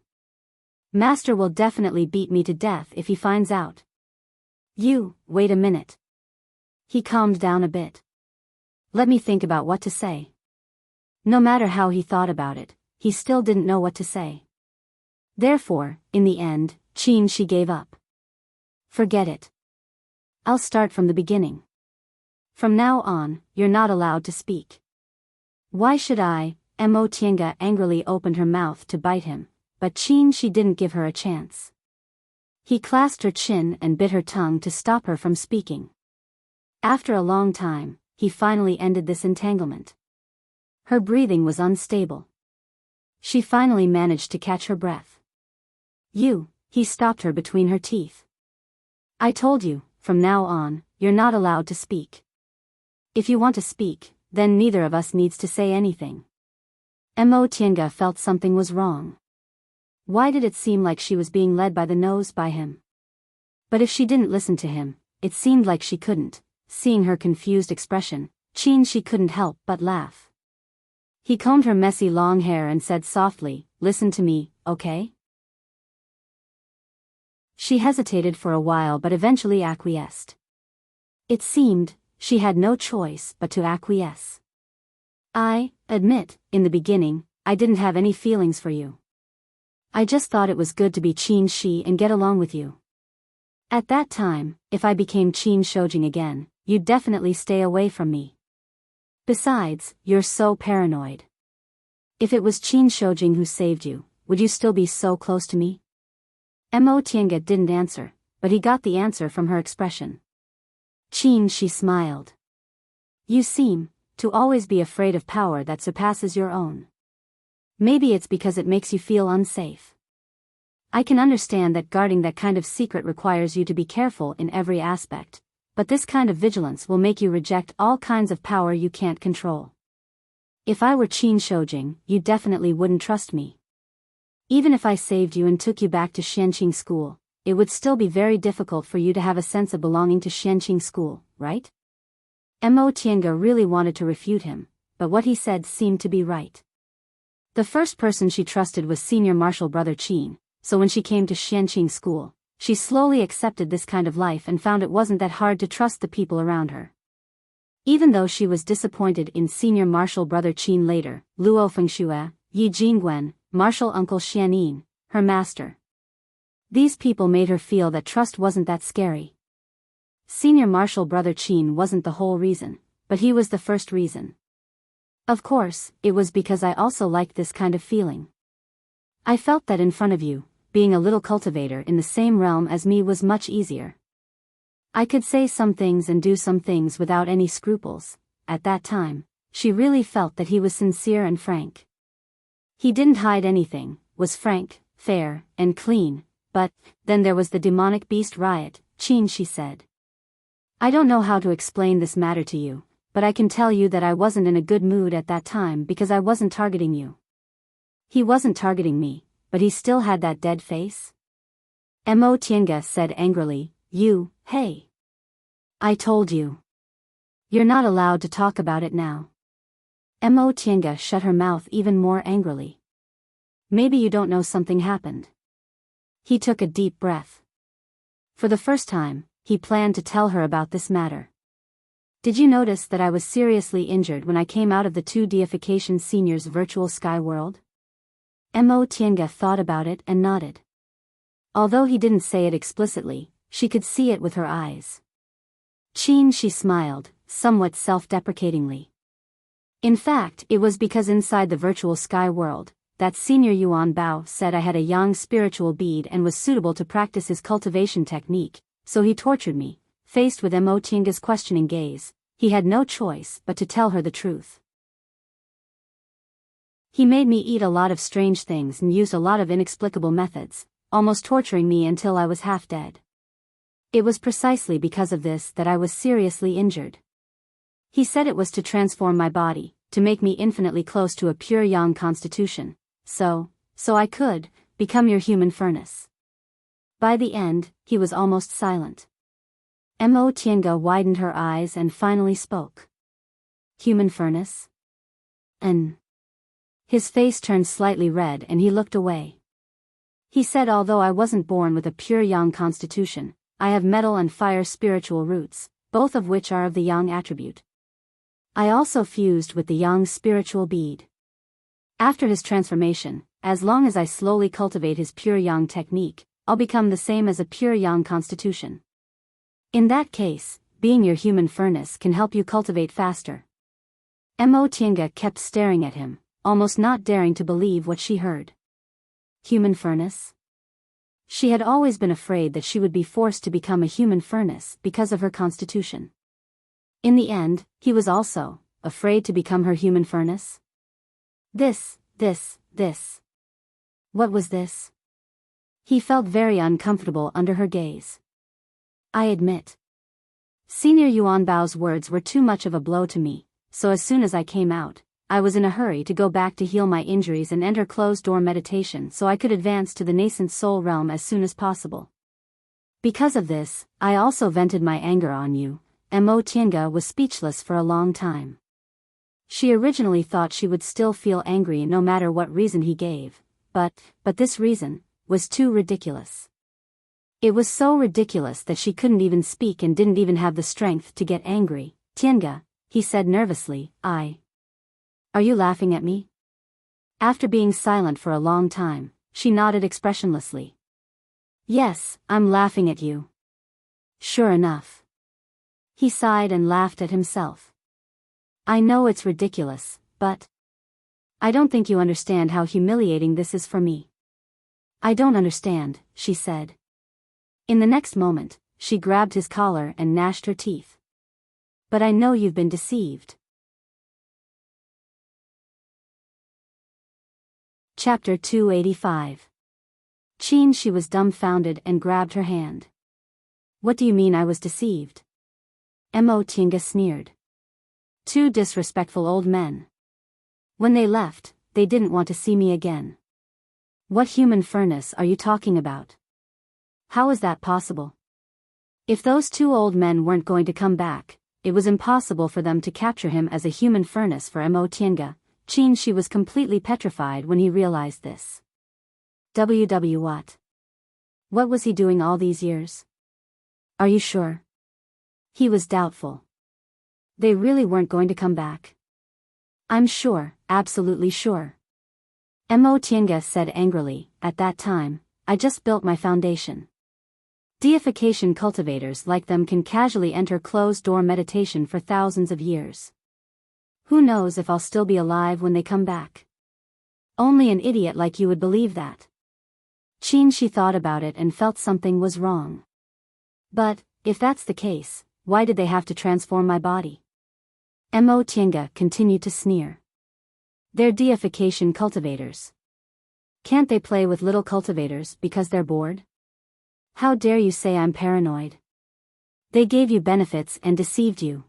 Master will definitely beat me to death if he finds out. Wait a minute. He calmed down a bit. Let me think about what to say. No matter how he thought about it, he still didn't know what to say. Therefore, in the end, Qin, she gave up. Forget it. I'll start from the beginning. From now on, you're not allowed to speak. Why should I? Mo Tiange angrily opened her mouth to bite him, but Qin, she didn't give her a chance. He clasped her chin and bit her tongue to stop her from speaking. After a long time, he finally ended this entanglement. Her breathing was unstable. She finally managed to catch her breath. He stopped her between her teeth. I told you, from now on, you're not allowed to speak. If you want to speak, then neither of us needs to say anything. Mo Tiange felt something was wrong. Why did it seem like she was being led by the nose by him? But if she didn't listen to him, it seemed like she couldn't. Seeing her confused expression, Qin, she couldn't help but laugh. He combed her messy long hair and said softly, listen to me, okay? She hesitated for a while but eventually acquiesced. It seemed, she had no choice but to acquiesce. I admit, in the beginning, I didn't have any feelings for you. I just thought it was good to be Qin Shi and get along with you. At that time, if I became Qin Shojing again, you'd definitely stay away from me. Besides, you're so paranoid. If it was Qin Shojing who saved you, would you still be so close to me? Mo Tiange didn't answer, but he got the answer from her expression. Qin Shi smiled. You seem to always be afraid of power that surpasses your own. Maybe it's because it makes you feel unsafe. I can understand that guarding that kind of secret requires you to be careful in every aspect, but this kind of vigilance will make you reject all kinds of power you can't control. If I were Qin Shojing, you definitely wouldn't trust me. Even if I saved you and took you back to Xianqing School, it would still be very difficult for you to have a sense of belonging to Xianqing School, right? Mo Tiange really wanted to refute him, but what he said seemed to be right. The first person she trusted was senior marshal brother Qin, so when she came to Xianqing School, she slowly accepted this kind of life and found it wasn't that hard to trust the people around her. Even though she was disappointed in senior marshal brother Qin later, Luo Fengxue, Yi Jingwen, marshal uncle Xianin, her master. These people made her feel that trust wasn't that scary. Senior marshal brother Qin wasn't the whole reason, but he was the first reason. Of course, it was because I also liked this kind of feeling. I felt that in front of you, being a little cultivator in the same realm as me was much easier. I could say some things and do some things without any scruples. At that time, she really felt that he was sincere and frank. He didn't hide anything, was frank, fair, and clean, but then there was the demonic beast riot, Qin, she said. I don't know how to explain this matter to you, but I can tell you that I wasn't in a good mood at that time because I wasn't targeting you. He wasn't targeting me, but he still had that dead face? Mo Tiange said angrily, hey. I told you. You're not allowed to talk about it now. Mo Tiange shut her mouth even more angrily. Maybe you don't know something happened. He took a deep breath. For the first time, he planned to tell her about this matter. Did you notice that I was seriously injured when I came out of the 2 deification seniors virtual sky world? Mo Tiange thought about it and nodded. Although he didn't say it explicitly, she could see it with her eyes. Qin, she smiled, somewhat self-deprecatingly. In fact, it was because inside the virtual sky world, that senior Yuan Bao said I had a yang spiritual bead and was suitable to practice his cultivation technique, so he tortured me. Faced with Mo Tiange's questioning gaze, he had no choice but to tell her the truth. He made me eat a lot of strange things and used a lot of inexplicable methods, almost torturing me until I was half dead. It was precisely because of this that I was seriously injured. He said it was to transform my body, to make me infinitely close to a pure yang constitution, so I could become your human furnace. By the end, he was almost silent. Mo Tiange widened her eyes and finally spoke. Human furnace? His face turned slightly red and he looked away. He said, although I wasn't born with a pure yang constitution, I have metal and fire spiritual roots, both of which are of the yang attribute. I also fused with the yang spiritual bead. After his transformation, as long as I slowly cultivate his pure yang technique, I'll become the same as a pure yang constitution. In that case, being your human furnace can help you cultivate faster. Mo Tiange kept staring at him, almost not daring to believe what she heard. Human furnace? She had always been afraid that she would be forced to become a human furnace because of her constitution. In the end, he was also afraid to become her human furnace. This. What was this? He felt very uncomfortable under her gaze. I admit. Senior Yuan Bao's words were too much of a blow to me, so as soon as I came out, I was in a hurry to go back to heal my injuries and enter closed-door meditation so I could advance to the nascent soul realm as soon as possible. Because of this, I also vented my anger on you. Mo Tiange was speechless for a long time. She originally thought she would still feel angry no matter what reason he gave, but this reason was too ridiculous. It was so ridiculous that she couldn't even speak and didn't even have the strength to get angry. Tiange, he said nervously, Are you laughing at me? After being silent for a long time, she nodded expressionlessly. Yes, I'm laughing at you. Sure enough. He sighed and laughed at himself. I know it's ridiculous, but I don't think you understand how humiliating this is for me. I don't understand, she said. In the next moment, she grabbed his collar and gnashed her teeth. But I know you've been deceived. Chapter 285. She was dumbfounded and grabbed her hand. What do you mean I was deceived? Tiange sneered. Two disrespectful old men. When they left, they didn't want to see me again. What human furnace are you talking about? How is that possible? If those two old men weren't going to come back, it was impossible for them to capture him as a human furnace for Tiange. She was completely petrified when he realized this. What? What was he doing all these years? Are you sure? He was doubtful. They really weren't going to come back? I'm sure, absolutely sure. Tiange said angrily, at that time, I just built my foundation. Deification cultivators like them can casually enter closed-door meditation for thousands of years. Who knows if I'll still be alive when they come back? Only an idiot like you would believe that. She thought about it and felt something was wrong. But, if that's the case, why did they have to transform my body? Tiange continued to sneer. They're deification cultivators. Can't they play with little cultivators because they're bored? How dare you say I'm paranoid? They gave you benefits and deceived you.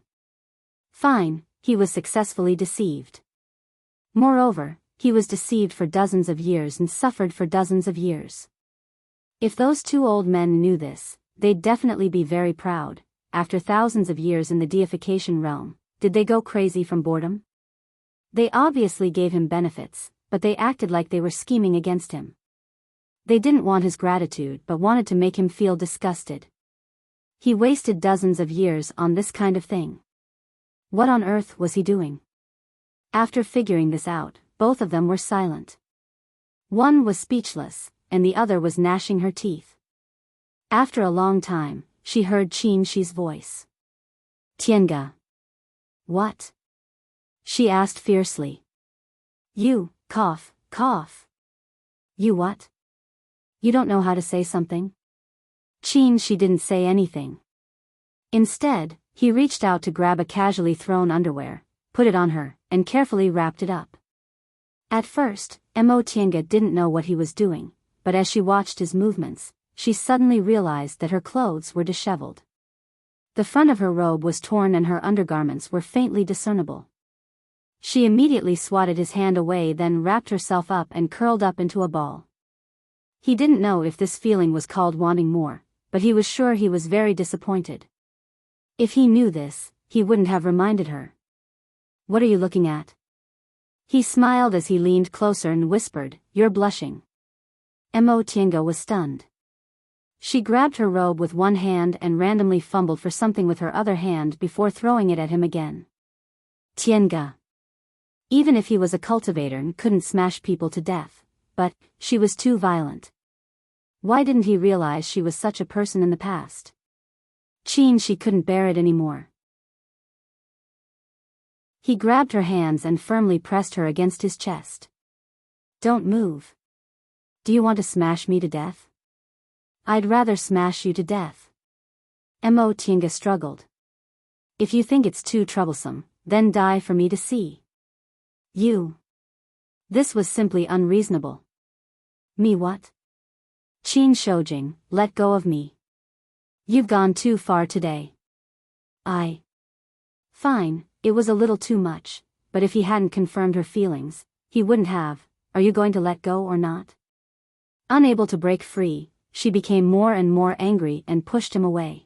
Fine, he was successfully deceived. Moreover, he was deceived for dozens of years and suffered for dozens of years. If those two old men knew this, they'd definitely be very proud. After thousands of years in the deification realm, did they go crazy from boredom? They obviously gave him benefits, but they acted like they were scheming against him. They didn't want his gratitude but wanted to make him feel disgusted. He wasted dozens of years on this kind of thing. What on earth was he doing? After figuring this out, both of them were silent. One was speechless, and the other was gnashing her teeth. After a long time, she heard Shi's voice. Tiange. What? She asked fiercely. You, cough. You what? You don't know how to say something? She didn't say anything. Instead, he reached out to grab a casually thrown underwear, put it on her, and carefully wrapped it up. At first, Tiange didn't know what he was doing, but as she watched his movements, she suddenly realized that her clothes were disheveled. The front of her robe was torn and her undergarments were faintly discernible. She immediately swatted his hand away, then wrapped herself up and curled up into a ball. He didn't know if this feeling was called wanting more, but he was sure he was very disappointed. If he knew this, he wouldn't have reminded her. What are you looking at? He smiled as he leaned closer and whispered, You're blushing. Tiange was stunned. She grabbed her robe with one hand and randomly fumbled for something with her other hand before throwing it at him again. Tiange. Even if he was a cultivator and couldn't smash people to death, but she was too violent. Why didn't he realize she was such a person in the past? She couldn't bear it anymore. He grabbed her hands and firmly pressed her against his chest. Don't move. Do you want to smash me to death? I'd rather smash you to death. Tiange struggled. If you think it's too troublesome, then die for me to see. You. This was simply unreasonable. Me what? Shoujing, let go of me. You've gone too far today. Fine, it was a little too much, but if he hadn't confirmed her feelings, he wouldn't have. Are you going to let go or not? Unable to break free, she became more and more angry and pushed him away.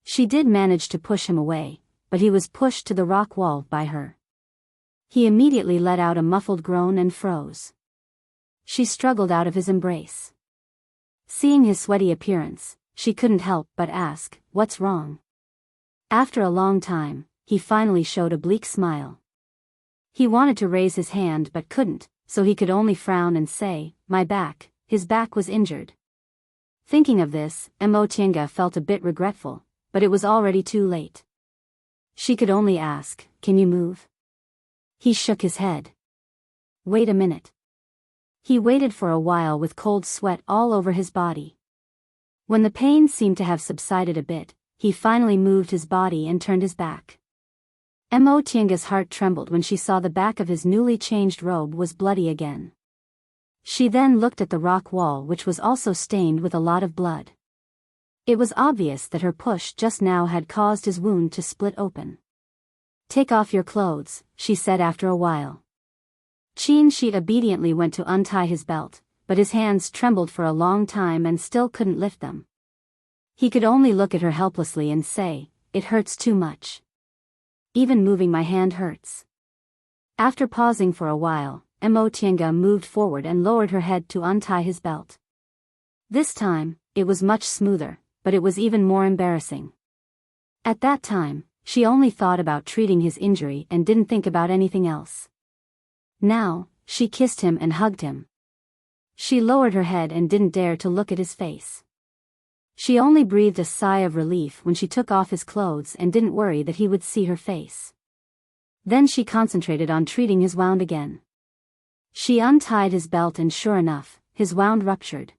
She did manage to push him away, but he was pushed to the rock wall by her. He immediately let out a muffled groan and froze. She struggled out of his embrace. Seeing his sweaty appearance, she couldn't help but ask, "What's wrong?" After a long time, he finally showed a bleak smile. He wanted to raise his hand but couldn't, so he could only frown and say, "My back." His back was injured. Thinking of this, Emotienga felt a bit regretful, but it was already too late. She could only ask, "Can you move?" He shook his head. "Wait a minute." He waited for a while with cold sweat all over his body. When the pain seemed to have subsided a bit, he finally moved his body and turned his back. Emotienga's heart trembled when she saw the back of his newly changed robe was bloody again. She then looked at the rock wall, which was also stained with a lot of blood. It was obvious that her push just now had caused his wound to split open. "Take off your clothes," she said after a while. Shi obediently went to untie his belt, but his hands trembled for a long time and still couldn't lift them. He could only look at her helplessly and say, "It hurts too much. Even moving my hand hurts." After pausing for a while, Emotienga moved forward and lowered her head to untie his belt. This time, it was much smoother, but it was even more embarrassing. At that time, she only thought about treating his injury and didn't think about anything else. Now, she kissed him and hugged him. She lowered her head and didn't dare to look at his face. She only breathed a sigh of relief when she took off his clothes and didn't worry that he would see her face. Then she concentrated on treating his wound again. She untied his belt and sure enough, his wound ruptured.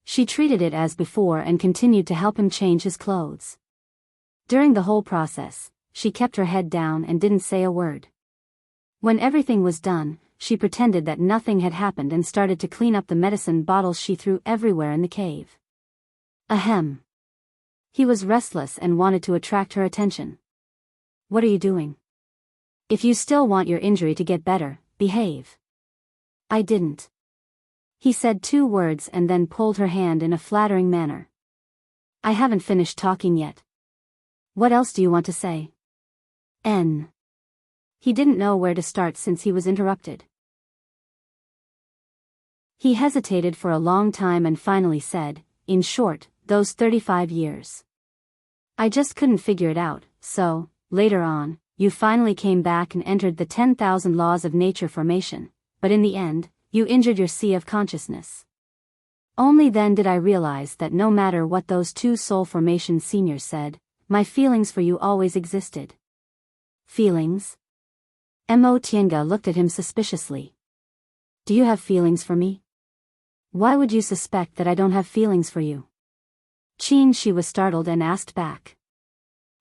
She treated it as before and continued to help him change his clothes. During the whole process, she kept her head down and didn't say a word. When everything was done, she pretended that nothing had happened and started to clean up the medicine bottles she threw everywhere in the cave. Ahem. He was restless and wanted to attract her attention. "What are you doing? If you still want your injury to get better, behave." "I didn't." He said 2 words and then pulled her hand in a flattering manner. "I haven't finished talking yet. What else do you want to say?" N. He didn't know where to start since he was interrupted. He hesitated for a long time and finally said, "In short, those 35 years. I just couldn't figure it out, so, later on, you finally came back and entered the 10,000 laws of nature formation, but in the end, you injured your sea of consciousness. Only then did I realize that no matter what those 2 soul formation seniors said, my feelings for you always existed." "Feelings?" Emotienga looked at him suspiciously. "Do you have feelings for me? Why would you suspect that I don't have feelings for you?" She was startled and asked back.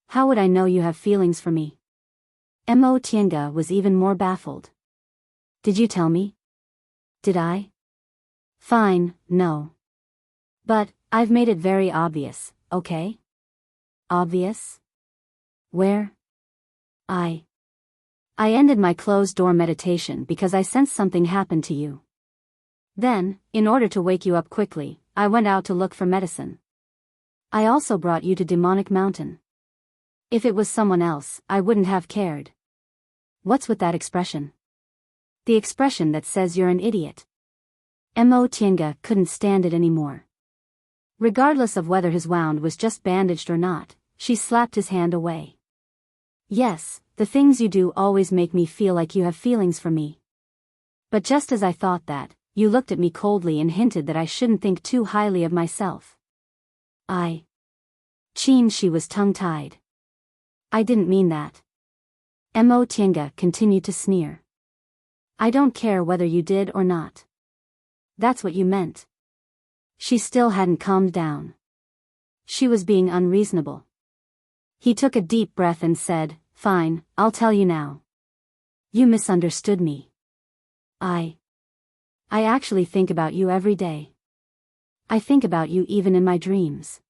"How would I know you have feelings for me?" Emotienga was even more baffled. "Did you tell me?" "Did I?" "Fine, no. But, I've made it very obvious, okay?" "Obvious? Where?" I ended my closed-door meditation because I sensed something happened to you. Then, in order to wake you up quickly, I went out to look for medicine. I also brought you to Demonic Mountain. If it was someone else, I wouldn't have cared." "What's with that expression?" "The expression that says you're an idiot." Emotienga couldn't stand it anymore. Regardless of whether his wound was just bandaged or not, she slapped his hand away. "Yes, the things you do always make me feel like you have feelings for me. But just as I thought that, you looked at me coldly and hinted that I shouldn't think too highly of myself." She was tongue-tied. "I didn't mean that." Emotienga continued to sneer. "I don't care whether you did or not. That's what you meant." She still hadn't calmed down. She was being unreasonable. He took a deep breath and said, "Fine, I'll tell you now. You misunderstood me. I actually think about you every day. I think about you even in my dreams.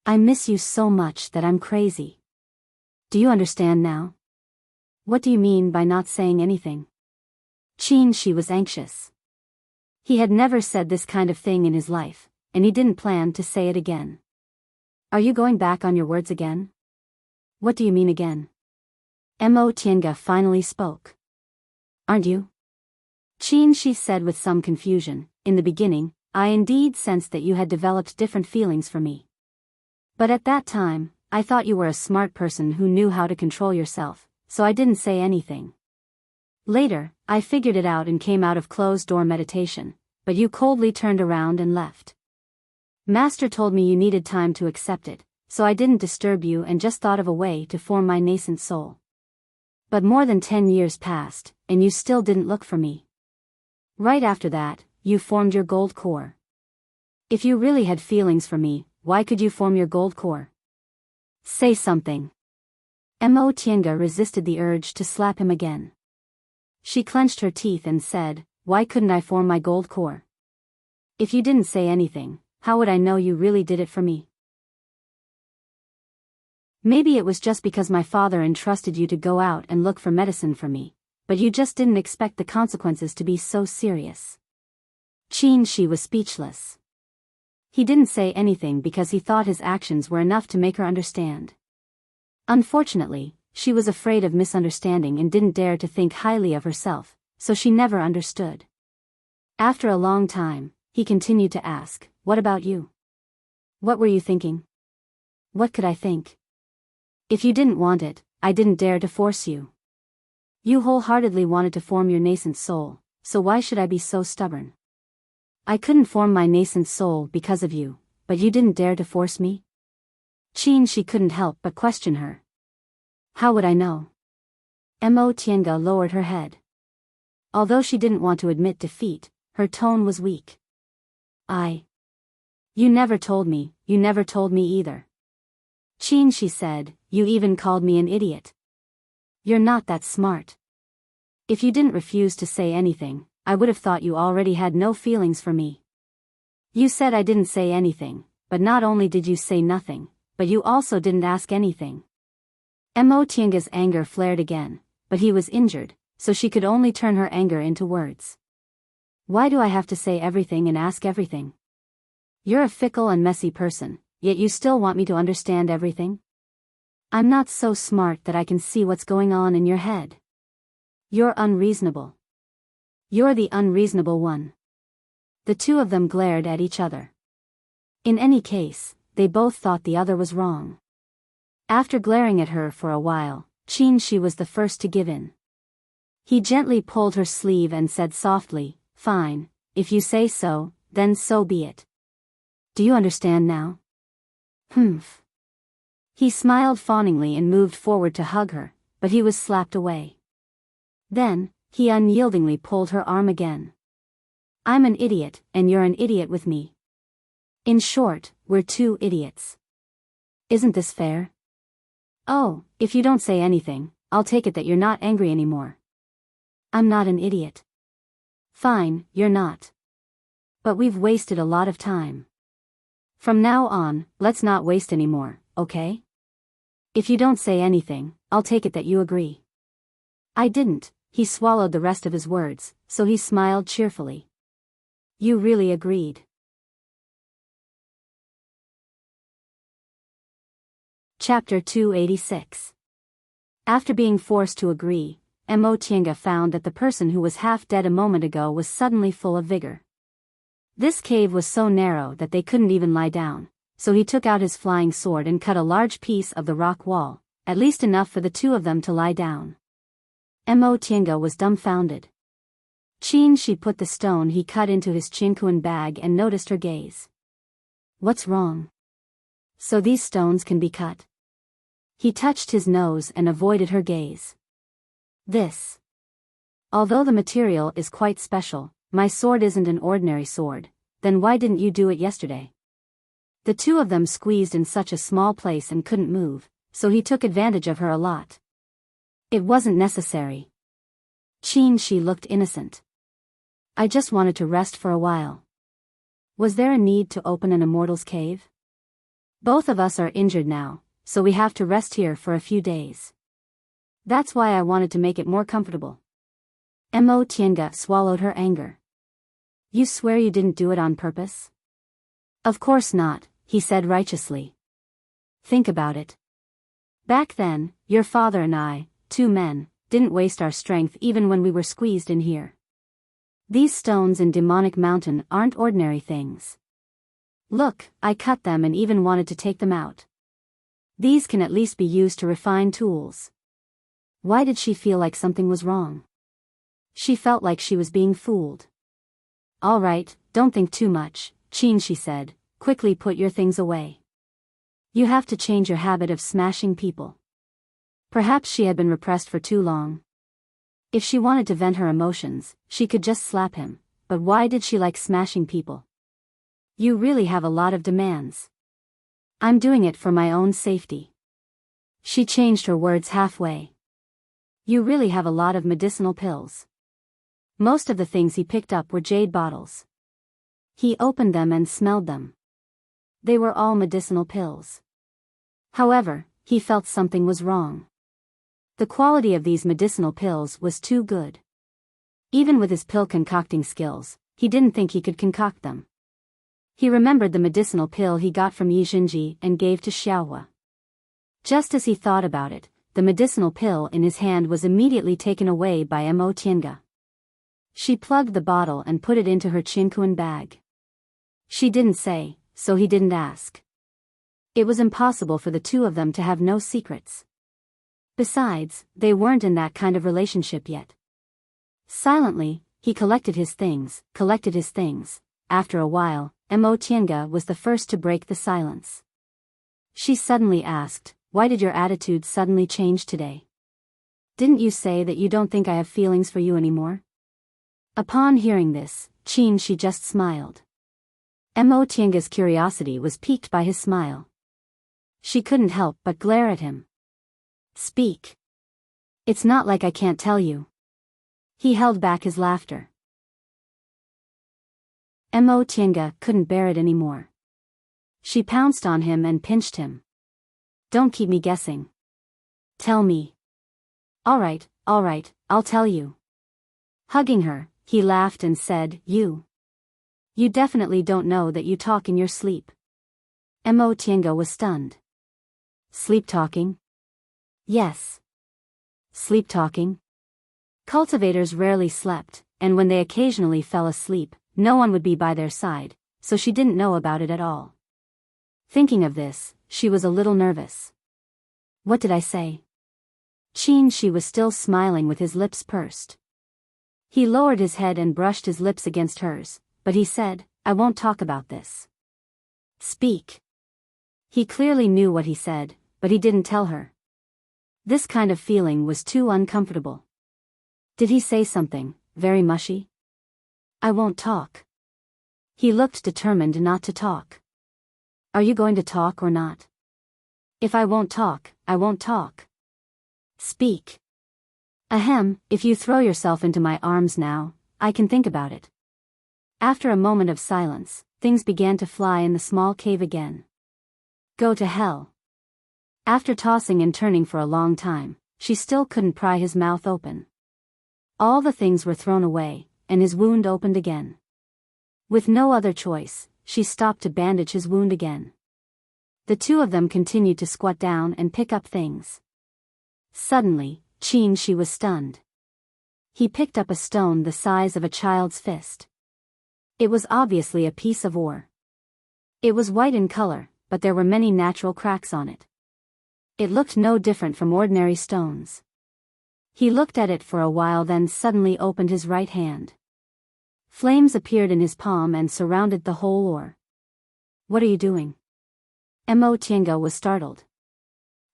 I miss you so much that I'm crazy. Do you understand now?" "What do you mean by not saying anything?" She was anxious. He had never said this kind of thing in his life, and he didn't plan to say it again. "Are you going back on your words again?" "What do you mean again?" Emotienga finally spoke. "Aren't you?" She said with some confusion. In the beginning, I indeed sensed that you had developed different feelings for me. But at that time, I thought you were a smart person who knew how to control yourself, so I didn't say anything. Later, I figured it out and came out of closed-door meditation, but you coldly turned around and left. Master told me you needed time to accept it, so I didn't disturb you and just thought of a way to form my nascent soul. But more than 10 years passed, and you still didn't look for me. Right after that, you formed your gold core. If you really had feelings for me, why could you form your gold core? Say something. Mo Tienga resisted the urge to slap him again. She clenched her teeth and said, why couldn't I form my gold core? If you didn't say anything, how would I know you really did it for me? Maybe it was just because my father entrusted you to go out and look for medicine for me, but you just didn't expect the consequences to be so serious. She was speechless. He didn't say anything because he thought his actions were enough to make her understand. Unfortunately, she was afraid of misunderstanding and didn't dare to think highly of herself, so she never understood. After a long time, he continued to ask, what about you? What were you thinking? What could I think? If you didn't want it, I didn't dare to force you. You wholeheartedly wanted to form your nascent soul, so why should I be so stubborn? I couldn't form my nascent soul because of you, but you didn't dare to force me? She couldn't help but question her. How would I know? Mo Tienga lowered her head. Although she didn't want to admit defeat, her tone was weak. You never told me either. She said, you even called me an idiot. You're not that smart. If you didn't refuse to say anything, I would have thought you already had no feelings for me. You said I didn't say anything, but not only did you say nothing, but you also didn't ask anything. Mo Tienga's anger flared again, but he was injured, so she could only turn her anger into words. Why do I have to say everything and ask everything? You're a fickle and messy person, yet you still want me to understand everything? I'm not so smart that I can see what's going on in your head. You're unreasonable. You're the unreasonable one. The two of them glared at each other. In any case, they both thought the other was wrong. After glaring at her for a while, she was the first to give in. He gently pulled her sleeve and said softly, fine, if you say so, then so be it. Do you understand now? Humph. He smiled fawningly and moved forward to hug her, but he was slapped away. Then, he unyieldingly pulled her arm again. I'm an idiot, and you're an idiot with me. In short, we're two idiots. Isn't this fair? Oh, if you don't say anything, I'll take it that you're not angry anymore. I'm not an idiot. Fine, you're not. But we've wasted a lot of time. From now on, let's not waste any more, okay? If you don't say anything, I'll take it that you agree. I didn't. He swallowed the rest of his words, so he smiled cheerfully. You really agreed. Chapter 286. After being forced to agree, Mo Tienga found that the person who was half dead a moment ago was suddenly full of vigor. This cave was so narrow that they couldn't even lie down, so he took out his flying sword and cut a large piece of the rock wall, at least enough for the two of them to lie down. Mo Tienga was dumbfounded. She put the stone he cut into his chinkuan bag and noticed her gaze. What's wrong? So these stones can be cut? He touched his nose and avoided her gaze. This. Although the material is quite special, my sword isn't an ordinary sword, then why didn't you do it yesterday? The two of them squeezed in such a small place and couldn't move, so he took advantage of her a lot. It wasn't necessary. She looked innocent. I just wanted to rest for a while. Was there a need to open an immortal's cave? Both of us are injured now, so we have to rest here for a few days. That's why I wanted to make it more comfortable. Mo Tienga swallowed her anger. You swear you didn't do it on purpose? Of course not, he said righteously. Think about it. Back then, your father and I, two men, didn't waste our strength even when we were squeezed in here. These stones in Demonic Mountain aren't ordinary things. Look, I cut them and even wanted to take them out. These can at least be used to refine tools. Why did she feel like something was wrong? She felt like she was being fooled. All right, don't think too much, Chin, she said, quickly put your things away. You have to change your habit of smashing people. Perhaps she had been repressed for too long. If she wanted to vent her emotions, she could just slap him, but why did she like smashing people? You really have a lot of demands. I'm doing it for my own safety. She changed her words halfway. You really have a lot of medicinal pills. Most of the things he picked up were jade bottles. He opened them and smelled them. They were all medicinal pills. However, he felt something was wrong. The quality of these medicinal pills was too good. Even with his pill concocting skills, he didn't think he could concoct them. He remembered the medicinal pill he got from Yi Xinji and gave to Xiaohua. Just as he thought about it, the medicinal pill in his hand was immediately taken away by Mo Tiange. She plugged the bottle and put it into her Qinquan bag. She didn't say, so he didn't ask. It was impossible for the two of them to have no secrets. Besides, they weren't in that kind of relationship yet. Silently, he collected his things. After a while, Mo Tiange was the first to break the silence. She suddenly asked, why did your attitude suddenly change today? Didn't you say that you don't think I have feelings for you anymore? Upon hearing this, she just smiled. Mo Tiange's curiosity was piqued by his smile. She couldn't help but glare at him. Speak. It's not like I can't tell you. He held back his laughter. Mo Tiange couldn't bear it anymore. She pounced on him and pinched him. Don't keep me guessing. Tell me. All right, I'll tell you. Hugging her, he laughed and said, You definitely don't know that you talk in your sleep. Mo Tiange was stunned. Sleep talking? Yes. Sleep talking? Cultivators rarely slept, and when they occasionally fell asleep, no one would be by their side, so she didn't know about it at all. Thinking of this, she was a little nervous. What did I say? She was still smiling with his lips pursed. He lowered his head and brushed his lips against hers, but he said, I won't talk about this. Speak. He clearly knew what he said, but he didn't tell her. This kind of feeling was too uncomfortable. Did he say something very mushy? I won't talk. He looked determined not to talk. Are you going to talk or not? If I won't talk, I won't talk. Speak. Ahem, if you throw yourself into my arms now, I can think about it. After a moment of silence, things began to fly in the small cave again. Go to hell. After tossing and turning for a long time, she still couldn't pry his mouth open. All the things were thrown away, and his wound opened again. With no other choice, she stopped to bandage his wound again. The two of them continued to squat down and pick up things. Suddenly, she was stunned. He picked up a stone the size of a child's fist. It was obviously a piece of ore. It was white in color, but there were many natural cracks on it. It looked no different from ordinary stones. He looked at it for a while, then suddenly opened his right hand. Flames appeared in his palm and surrounded the whole ore. What are you doing? Mo Tiange was startled.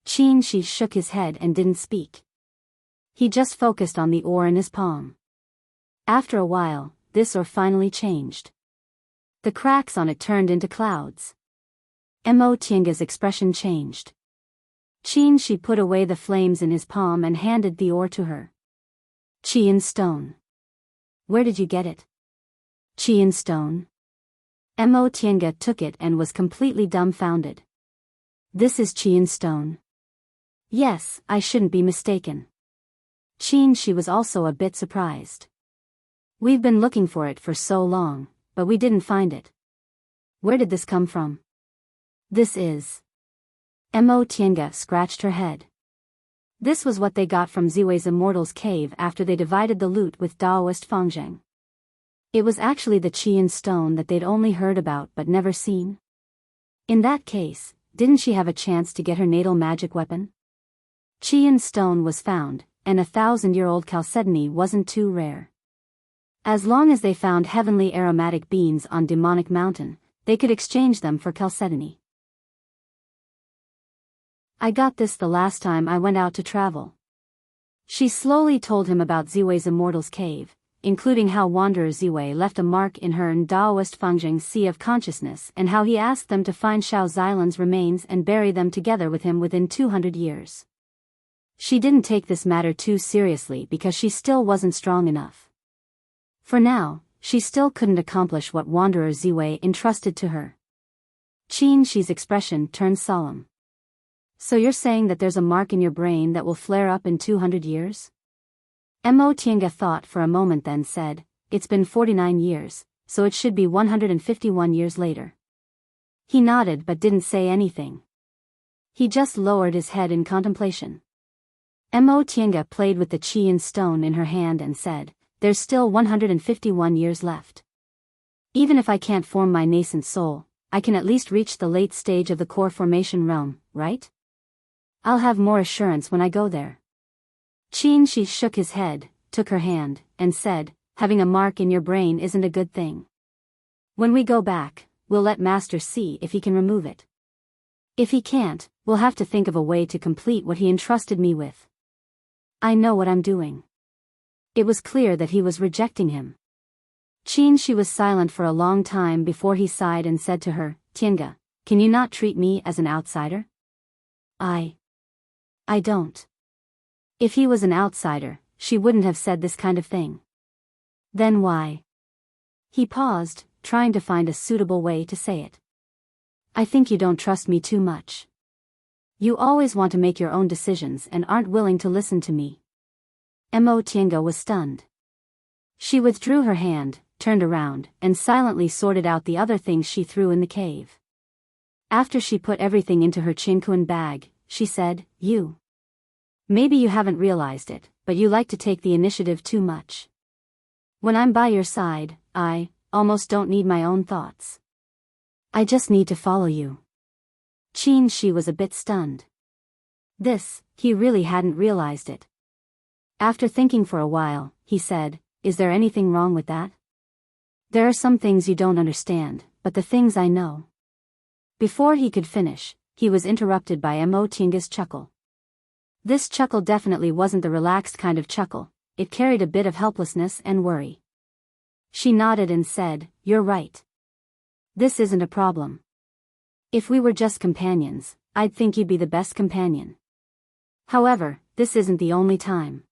She shook his head and didn't speak. He just focused on the ore in his palm. After a while, this ore finally changed. The cracks on it turned into clouds. Mo Tiange's expression changed. She put away the flames in his palm and handed the ore to her. Qian stone. Where did you get it? Qian stone? Mo Tiange took it and was completely dumbfounded. This is Qian stone. Yes, I shouldn't be mistaken. She was also a bit surprised. We've been looking for it for so long, but we didn't find it. Where did this come from? This is... Mo Tiange scratched her head. This was what they got from Ziwei's Immortal's cave after they divided the loot with Daoist Fangzheng. It was actually the Qian stone that they'd only heard about but never seen. In that case, didn't she have a chance to get her natal magic weapon? Qian stone was found, and 1,000-year-old chalcedony wasn't too rare. As long as they found heavenly aromatic beans on Demonic Mountain, they could exchange them for chalcedony. I got this the last time I went out to travel. She slowly told him about Ziwei's Immortal's Cave, including how Wanderer Ziwei left a mark in her and Taoist Fangjing's Sea of Consciousness and how he asked them to find Xiao Xilan's remains and bury them together with him within 200 years. She didn't take this matter too seriously because she still wasn't strong enough. For now, she still couldn't accomplish what Wanderer Ziwei entrusted to her. Qin Shi's expression turned solemn. So you're saying that there's a mark in your brain that will flare up in 200 years? Mo Tiange thought for a moment then said, it's been 49 years, so it should be 151 years later. He nodded but didn't say anything. He just lowered his head in contemplation. Mo Tiange played with the Qian stone in her hand and said, there's still 151 years left. Even if I can't form my nascent soul, I can at least reach the late stage of the core formation realm, right? I'll have more assurance when I go there. Qin Shi shook his head, took her hand, and said, having a mark in your brain isn't a good thing. When we go back, we'll let Master see if he can remove it. If he can't, we'll have to think of a way to complete what he entrusted me with. I know what I'm doing. It was clear that he was rejecting him. Qin Shi was silent for a long time before he sighed and said to her, Tiange, can you not treat me as an outsider? I don't. If he was an outsider, she wouldn't have said this kind of thing. Then why? He paused, trying to find a suitable way to say it. I think you don't trust me too much. You always want to make your own decisions and aren't willing to listen to me. Mo Tiange was stunned. She withdrew her hand, turned around, and silently sorted out the other things she threw in the cave. After she put everything into her Qinquan bag, she said, Maybe you haven't realized it, but you like to take the initiative too much. When I'm by your side, I almost don't need my own thoughts. I just need to follow you. Qin Shi was a bit stunned. He really hadn't realized it. After thinking for a while, he said, is there anything wrong with that? There are some things you don't understand, but the things I know. Before he could finish, he was interrupted by Mo Tiange's chuckle. This chuckle definitely wasn't the relaxed kind of chuckle, it carried a bit of helplessness and worry. She nodded and said, you're right. This isn't a problem. If we were just companions, I'd think you'd be the best companion. However, this isn't the only time.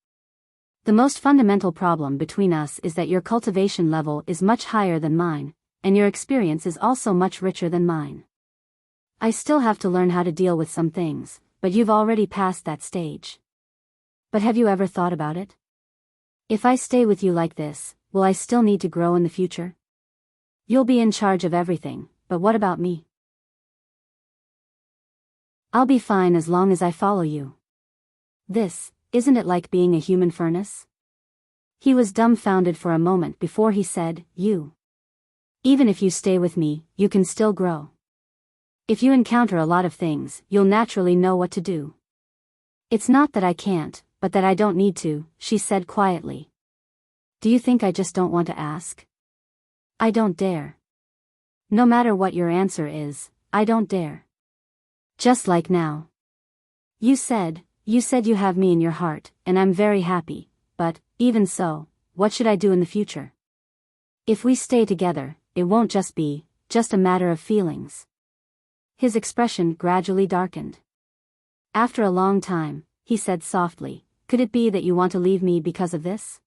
The most fundamental problem between us is that your cultivation level is much higher than mine, and your experience is also much richer than mine. I still have to learn how to deal with some things, but you've already passed that stage. But have you ever thought about it? If I stay with you like this, will I still need to grow in the future? You'll be in charge of everything, but what about me? I'll be fine as long as I follow you. Isn't it like being a human furnace? He was dumbfounded for a moment before he said, Even if you stay with me, you can still grow. If you encounter a lot of things, you'll naturally know what to do. It's not that I can't, but that I don't need to, she said quietly. Do you think I just don't want to ask? I don't dare. No matter what your answer is, I don't dare. Just like now. You said you have me in your heart, and I'm very happy, but, even so, what should I do in the future? If we stay together, it won't just be a matter of feelings. His expression gradually darkened. After a long time, he said softly, could it be that you want to leave me because of this?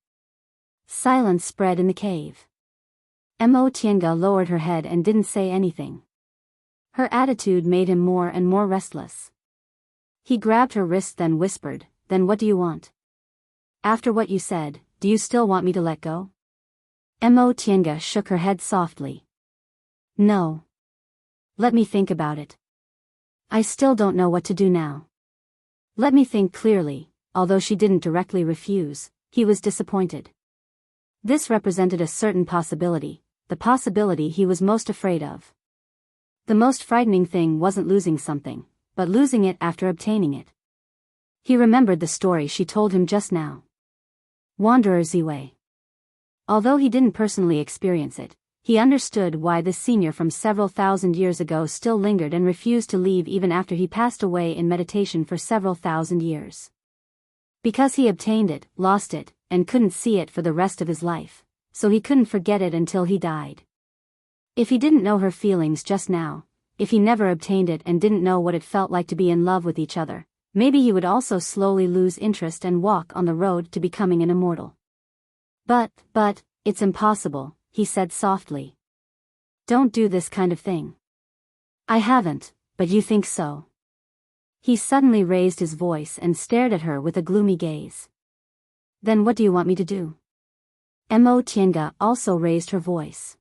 Silence spread in the cave. Mo Tiange lowered her head and didn't say anything. Her attitude made him more and more restless. He grabbed her wrist then whispered, then what do you want? After what you said, do you still want me to let go? Mo Tiange shook her head softly. No. Let me think about it. I still don't know what to do now. Let me think clearly. Although she didn't directly refuse, he was disappointed. This represented a certain possibility, the possibility he was most afraid of. The most frightening thing wasn't losing something, but losing it after obtaining it. He remembered the story she told him just now. Wanderer's Way. Although he didn't personally experience it, he understood why this senior from several thousand years ago still lingered and refused to leave even after he passed away in meditation for several thousand years. Because he obtained it, lost it, and couldn't see it for the rest of his life, so he couldn't forget it until he died. If he didn't know her feelings just now, if he never obtained it and didn't know what it felt like to be in love with each other, maybe he would also slowly lose interest and walk on the road to becoming an immortal. But, it's impossible, he said softly. Don't do this kind of thing. I haven't, but you think so. He suddenly raised his voice and stared at her with a gloomy gaze. Then what do you want me to do? Mo Tiange also raised her voice.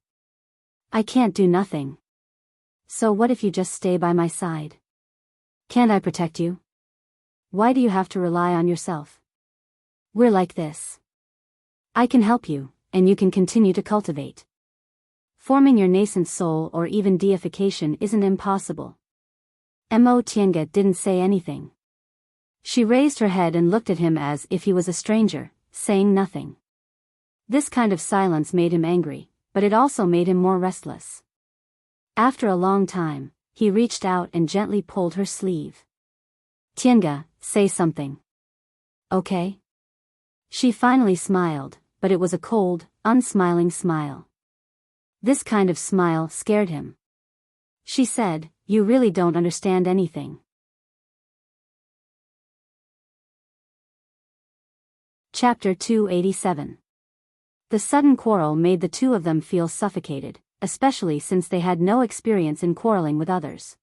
I can't do nothing. So what if you just stay by my side? Can't I protect you? Why do you have to rely on yourself? We're like this. I can help you, and you can continue to cultivate. Forming your nascent soul or even deification isn't impossible. Mo Tiange didn't say anything. She raised her head and looked at him as if he was a stranger, saying nothing. This kind of silence made him angry, but it also made him more restless. After a long time, he reached out and gently pulled her sleeve. Tiange, say something. Okay? She finally smiled, but it was a cold, unsmiling smile. This kind of smile scared him. She said, You really don't understand anything. Chapter 287. The sudden quarrel made the two of them feel suffocated, especially since they had no experience in quarreling with others.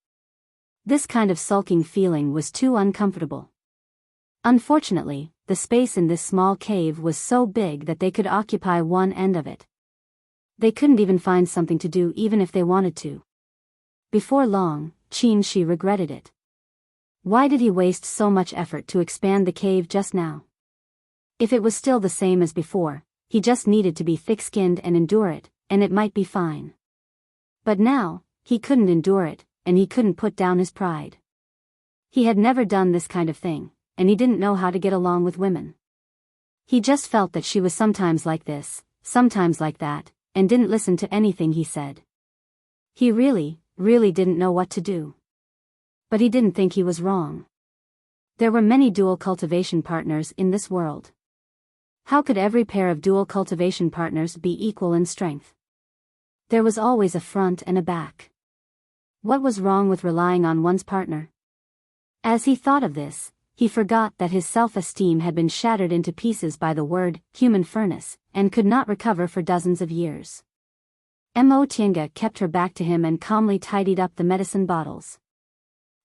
This kind of sulking feeling was too uncomfortable. Unfortunately, the space in this small cave was so big that they could occupy one end of it. They couldn't even find something to do even if they wanted to. Before long, Qin regretted it. Why did he waste so much effort to expand the cave just now? If it was still the same as before, he just needed to be thick-skinned and endure it, and it might be fine. But now, he couldn't endure it, and he couldn't put down his pride. He had never done this kind of thing, and he didn't know how to get along with women. He just felt that she was sometimes like this, sometimes like that, and didn't listen to anything he said. He really didn't know what to do. But he didn't think he was wrong. There were many dual cultivation partners in this world. How could every pair of dual cultivation partners be equal in strength? There was always a front and a back. What was wrong with relying on one's partner? As he thought of this, he forgot that his self-esteem had been shattered into pieces by the word, human furnace, and could not recover for dozens of years. Mo Tiange kept her back to him and calmly tidied up the medicine bottles.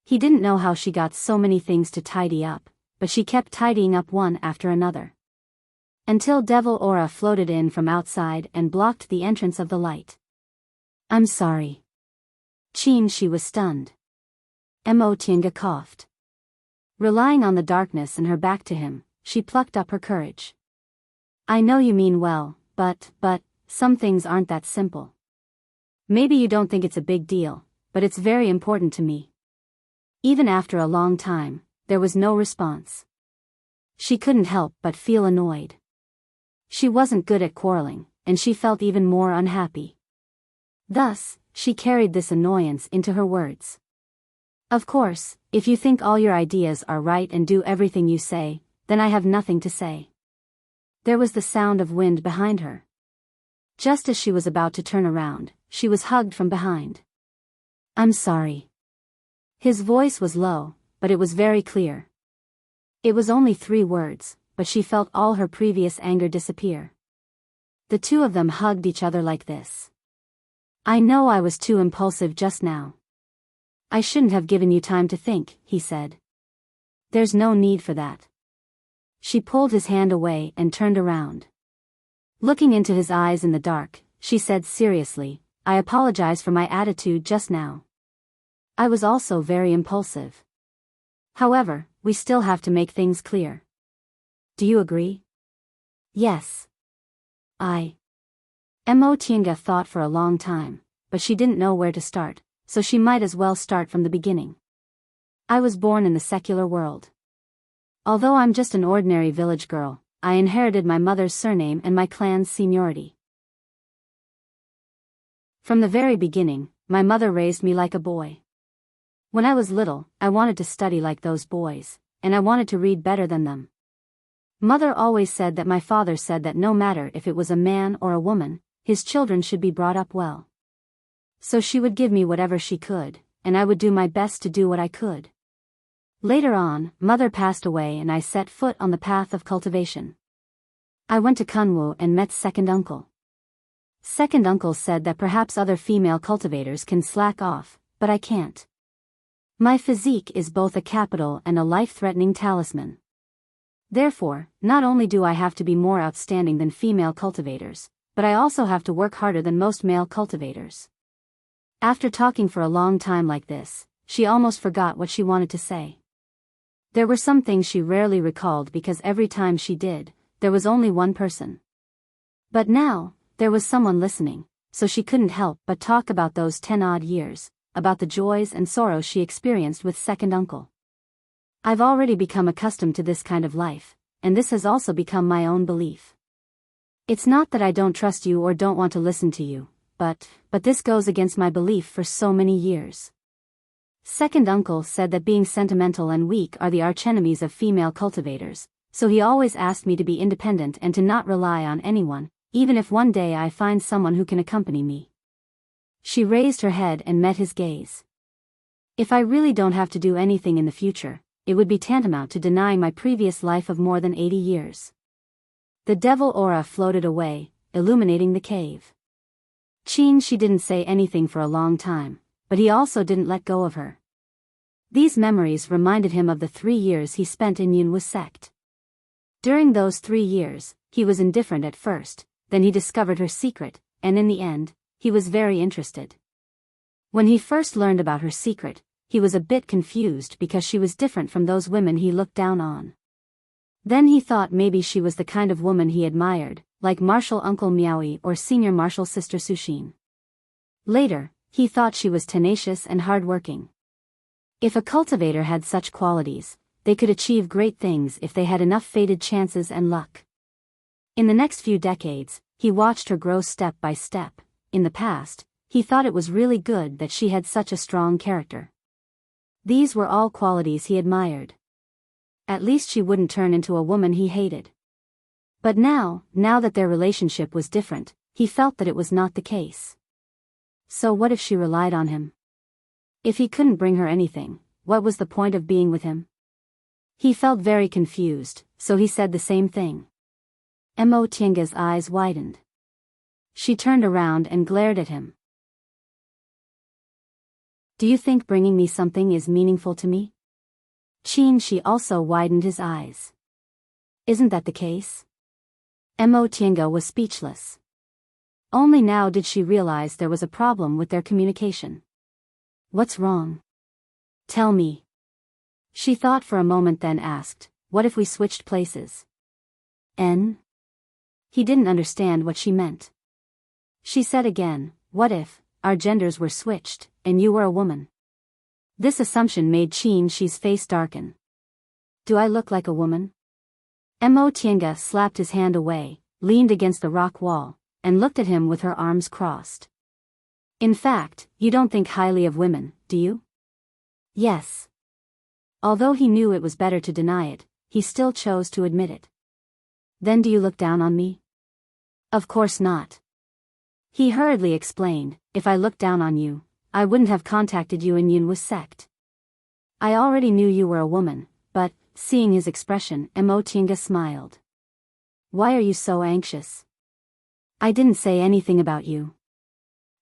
He didn't know how she got so many things to tidy up, but she kept tidying up one after another. Until devil aura floated in from outside and blocked the entrance of the light. I'm sorry. She was stunned. Mo Tiange coughed. Relying on the darkness and her back to him, she plucked up her courage. I know you mean well, but, some things aren't that simple. Maybe you don't think it's a big deal, but it's very important to me. Even after a long time, there was no response. She couldn't help but feel annoyed. She wasn't good at quarreling, and she felt even more unhappy. Thus, she carried this annoyance into her words. Of course, if you think all your ideas are right and do everything you say, then I have nothing to say. There was the sound of wind behind her. Just as she was about to turn around, she was hugged from behind. I'm sorry. His voice was low, but it was very clear. It was only 3 words, but she felt all her previous anger disappear. The two of them hugged each other like this. I know I was too impulsive just now. I shouldn't have given you time to think, he said. There's no need for that. She pulled his hand away and turned around. Looking into his eyes in the dark, she said seriously, I apologize for my attitude just now. I was also very impulsive. However, we still have to make things clear. Do you agree? Yes. Mo Tienga thought for a long time, but she didn't know where to start, so she might as well start from the beginning. I was born in the secular world. Although I'm just an ordinary village girl, I inherited my mother's surname and my clan's seniority. From the very beginning, my mother raised me like a boy. When I was little, I wanted to study like those boys, and I wanted to read better than them. Mother always said that my father said that no matter if it was a man or a woman, his children should be brought up well. So she would give me whatever she could, and I would do my best to do what I could. Later on, mother passed away and I set foot on the path of cultivation. I went to Kunwu and met second uncle. Second uncle said that perhaps other female cultivators can slack off, but I can't. My physique is both a capital and a life-threatening talisman. Therefore, not only do I have to be more outstanding than female cultivators, but I also have to work harder than most male cultivators. After talking for a long time like this, she almost forgot what she wanted to say. There were some things she rarely recalled because every time she did, there was only one person. But now, there was someone listening, so she couldn't help but talk about those 10-odd years, about the joys and sorrows she experienced with second uncle. I've already become accustomed to this kind of life, and this has also become my own belief. It's not that I don't trust you or don't want to listen to you, but this goes against my belief for so many years. Second uncle said that being sentimental and weak are the archenemies of female cultivators, so he always asked me to be independent and to not rely on anyone, even if one day I find someone who can accompany me. She raised her head and met his gaze. If I really don't have to do anything in the future, it would be tantamount to denying my previous life of more than 80 years. The devil aura floated away, illuminating the cave. She didn't say anything for a long time, but he also didn't let go of her. These memories reminded him of the 3 years he spent in Yunwu sect. During those 3 years, he was indifferent at first, then he discovered her secret, and in the end, he was very interested. When he first learned about her secret, he was a bit confused because she was different from those women he looked down on. Then he thought maybe she was the kind of woman he admired, like Martial Uncle Miaoi or Senior Martial Sister Sushin. Later, he thought she was tenacious and hardworking. If a cultivator had such qualities, they could achieve great things if they had enough fated chances and luck. In the next few decades, he watched her grow step by step. In the past, he thought it was really good that she had such a strong character. These were all qualities he admired. At least she wouldn't turn into a woman he hated. But now that their relationship was different, he felt that it was not the case. So what if she relied on him? If he couldn't bring her anything, what was the point of being with him? He felt very confused, so he said the same thing. Mo Tienga's eyes widened. She turned around and glared at him. Do you think bringing me something is meaningful to me? She also widened his eyes. Isn't that the case? Mo Tienga was speechless. Only now did she realize there was a problem with their communication. What's wrong? Tell me. She thought for a moment then asked, what if we switched places? He didn't understand what she meant. She said again, what if our genders were switched, and you were a woman? This assumption made She's face darken. Do I look like a woman? Mo Tienga slapped his hand away, leaned against the rock wall, and looked at him with her arms crossed. In fact, you don't think highly of women, do you? Yes. Although he knew it was better to deny it, he still chose to admit it. Then do you look down on me? Of course not. He hurriedly explained, if I looked down on you, I wouldn't have contacted you in Yunwu sect. I already knew you were a woman, but, seeing his expression, Mo Tienga smiled. Why are you so anxious? I didn't say anything about you.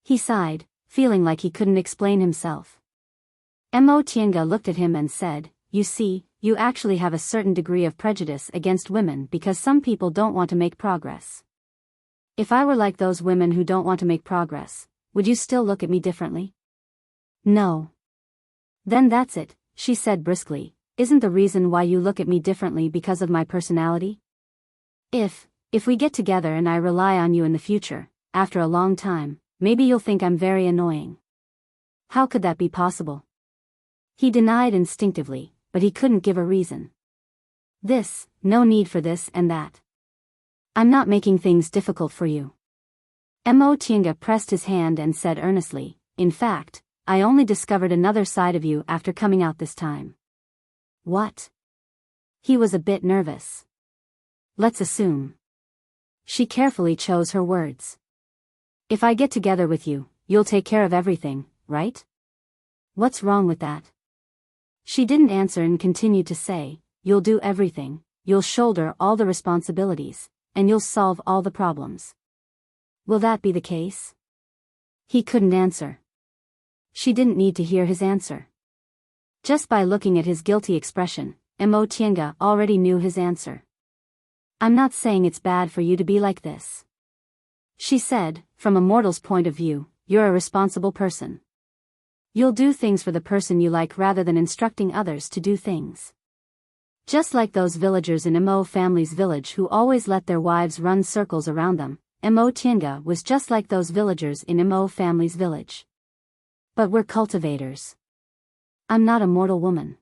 He sighed, feeling like he couldn't explain himself. Mo Tienga looked at him and said, you see, you actually have a certain degree of prejudice against women because some people don't want to make progress. If I were like those women who don't want to make progress, would you still look at me differently? No. Then that's it, she said briskly. Isn't the reason why you look at me differently because of my personality? If If we get together and I rely on you in the future, after a long time, maybe you'll think I'm very annoying. How could that be possible? He denied instinctively, but he couldn't give a reason. No need for this and that. I'm not making things difficult for you. Mo Tiange pressed his hand and said earnestly, in fact, I only discovered another side of you after coming out this time. What? He was a bit nervous. Let's assume. She carefully chose her words. If I get together with you, you'll take care of everything, right? What's wrong with that? She didn't answer and continued to say, you'll do everything, you'll shoulder all the responsibilities, and you'll solve all the problems. Will that be the case? He couldn't answer. She didn't need to hear his answer. Just by looking at his guilty expression, Mo Tiange already knew his answer. I'm not saying it's bad for you to be like this. She said, from a mortal's point of view, you're a responsible person. You'll do things for the person you like rather than instructing others to do things. Just like those villagers in Mo family's village who always let their wives run circles around them, Mo Tiange was just like those villagers in Mo family's village. But we're cultivators. I'm not a mortal woman.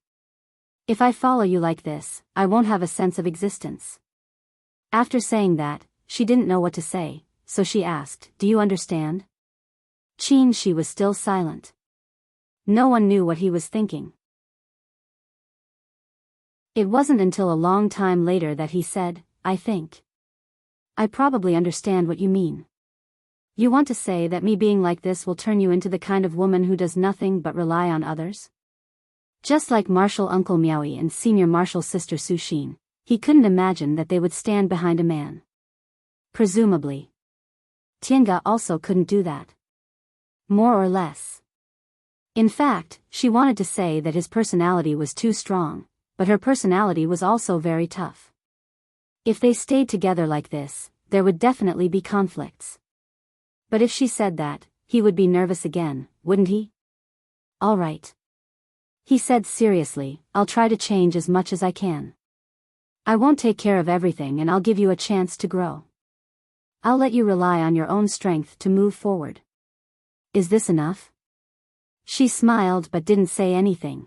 If I follow you like this, I won't have a sense of existence. After saying that, she didn't know what to say, so she asked, do you understand? She was still silent. No one knew what he was thinking. It wasn't until a long time later that he said, I think. I probably understand what you mean. You want to say that me being like this will turn you into the kind of woman who does nothing but rely on others? Just like Martial Uncle Miaoyi and Senior Martial Sister Su Xin, he couldn't imagine that they would stand behind a man. Presumably. Tiange also couldn't do that. More or less. In fact, she wanted to say that his personality was too strong, but her personality was also very tough. If they stayed together like this, there would definitely be conflicts. But if she said that, he would be nervous again, wouldn't he? All right. He said seriously, I'll try to change as much as I can. I won't take care of everything and I'll give you a chance to grow. I'll let you rely on your own strength to move forward. Is this enough? She smiled but didn't say anything.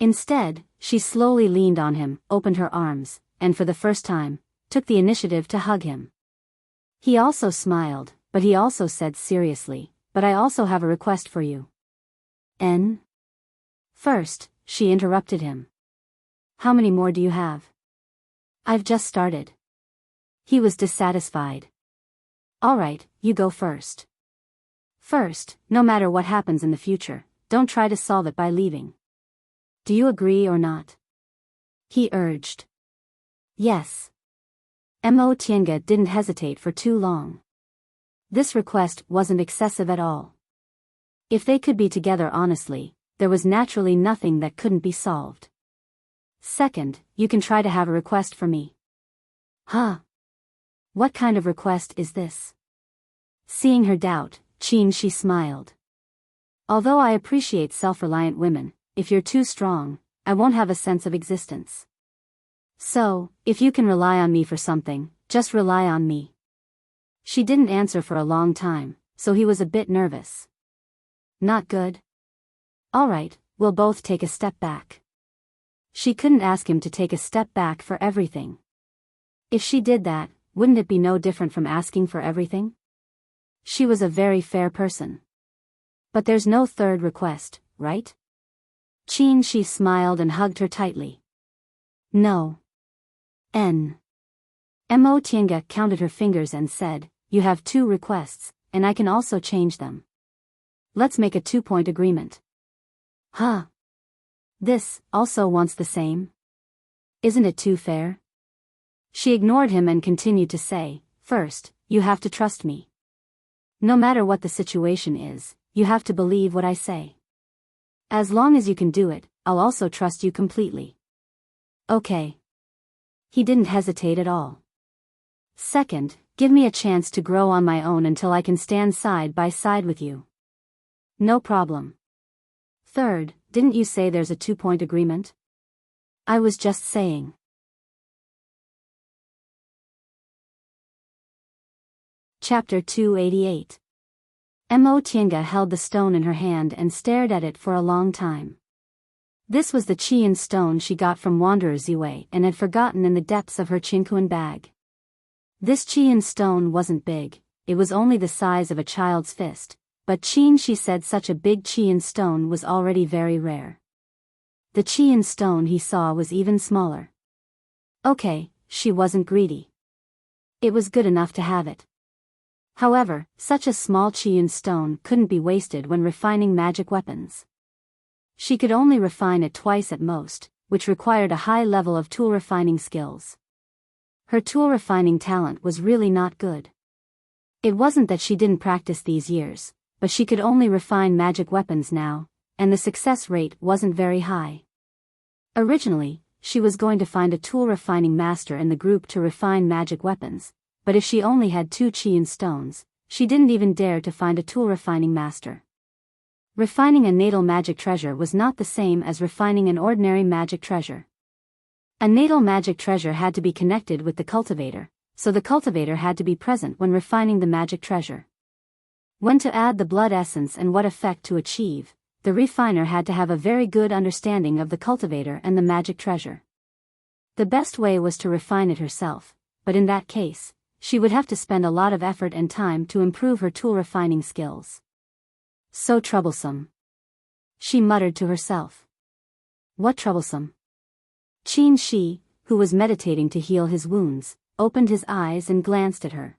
Instead, she slowly leaned on him, opened her arms, and for the first time, took the initiative to hug him. He also smiled, but he also said seriously, but I also have a request for you. First, she interrupted him. How many more do you have? I've just started. He was dissatisfied. All right, you go first. First, no matter what happens in the future, don't try to solve it by leaving. Do you agree or not? He urged. Yes. Mo Tiange didn't hesitate for too long. This request wasn't excessive at all. If they could be together honestly, there was naturally nothing that couldn't be solved. Second, you can try to have a request for me. Huh? What kind of request is this? Seeing her doubt, she smiled. Although I appreciate self-reliant women, if you're too strong, I won't have a sense of existence. So, if you can rely on me for something, just rely on me. She didn't answer for a long time, so he was a bit nervous. Not good? All right, we'll both take a step back. She couldn't ask him to take a step back for everything. If she did that, wouldn't it be no different from asking for everything? She was a very fair person. But there's no third request, right? She smiled and hugged her tightly. No. Mo Tiange counted her fingers and said, you have 2 requests, and I can also change them. Let's make a 2-point agreement. Huh? This also wants the same? Isn't it too fair? She ignored him and continued to say, first, you have to trust me. No matter what the situation is, you have to believe what I say. As long as you can do it, I'll also trust you completely. Okay. He didn't hesitate at all. Second, give me a chance to grow on my own until I can stand side by side with you. No problem. Third, didn't you say there's a 2-point agreement? I was just saying. Chapter 288. Mo Tiange held the stone in her hand and stared at it for a long time. This was the Qian stone she got from Wanderer Ziwei and had forgotten in the depths of her Qinquan bag. This Qian stone wasn't big, it was only the size of a child's fist, but Qin she said such a big Qian stone was already very rare. The Qian stone he saw was even smaller. Okay, she wasn't greedy. It was good enough to have it. However, such a small Qian stone couldn't be wasted when refining magic weapons. She could only refine it twice at most, which required a high level of tool refining skills. Her tool refining talent was really not good. It wasn't that she didn't practice these years, but she could only refine magic weapons now, and the success rate wasn't very high. Originally, she was going to find a tool refining master in the group to refine magic weapons, but if she only had 2 Qian stones, she didn't even dare to find a tool refining master. Refining a natal magic treasure was not the same as refining an ordinary magic treasure. A natal magic treasure had to be connected with the cultivator, so the cultivator had to be present when refining the magic treasure. When to add the blood essence and what effect to achieve, the refiner had to have a very good understanding of the cultivator and the magic treasure. The best way was to refine it herself, but in that case, she would have to spend a lot of effort and time to improve her tool refining skills. So troublesome. She muttered to herself. What troublesome? Qin Shi, who was meditating to heal his wounds, opened his eyes and glanced at her.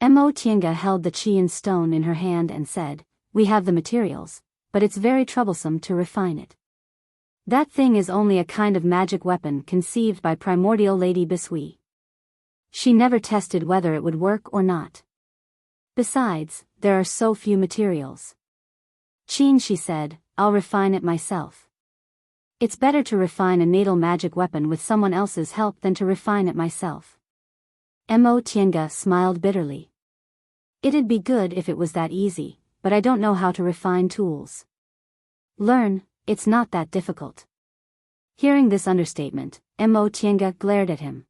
Mo Tiange held the Qian stone in her hand and said, "We have the materials, but it's very troublesome to refine it. That thing is only a kind of magic weapon conceived by primordial Lady Bisui. She never tested whether it would work or not. Besides, there are so few materials." Qin she said, "I'll refine it myself. It's better to refine a natal magic weapon with someone else's help than to refine it myself." Mo Tiange smiled bitterly. "It'd be good if it was that easy, but I don't know how to refine tools." "Learn, it's not that difficult." Hearing this understatement, Mo Tiange glared at him.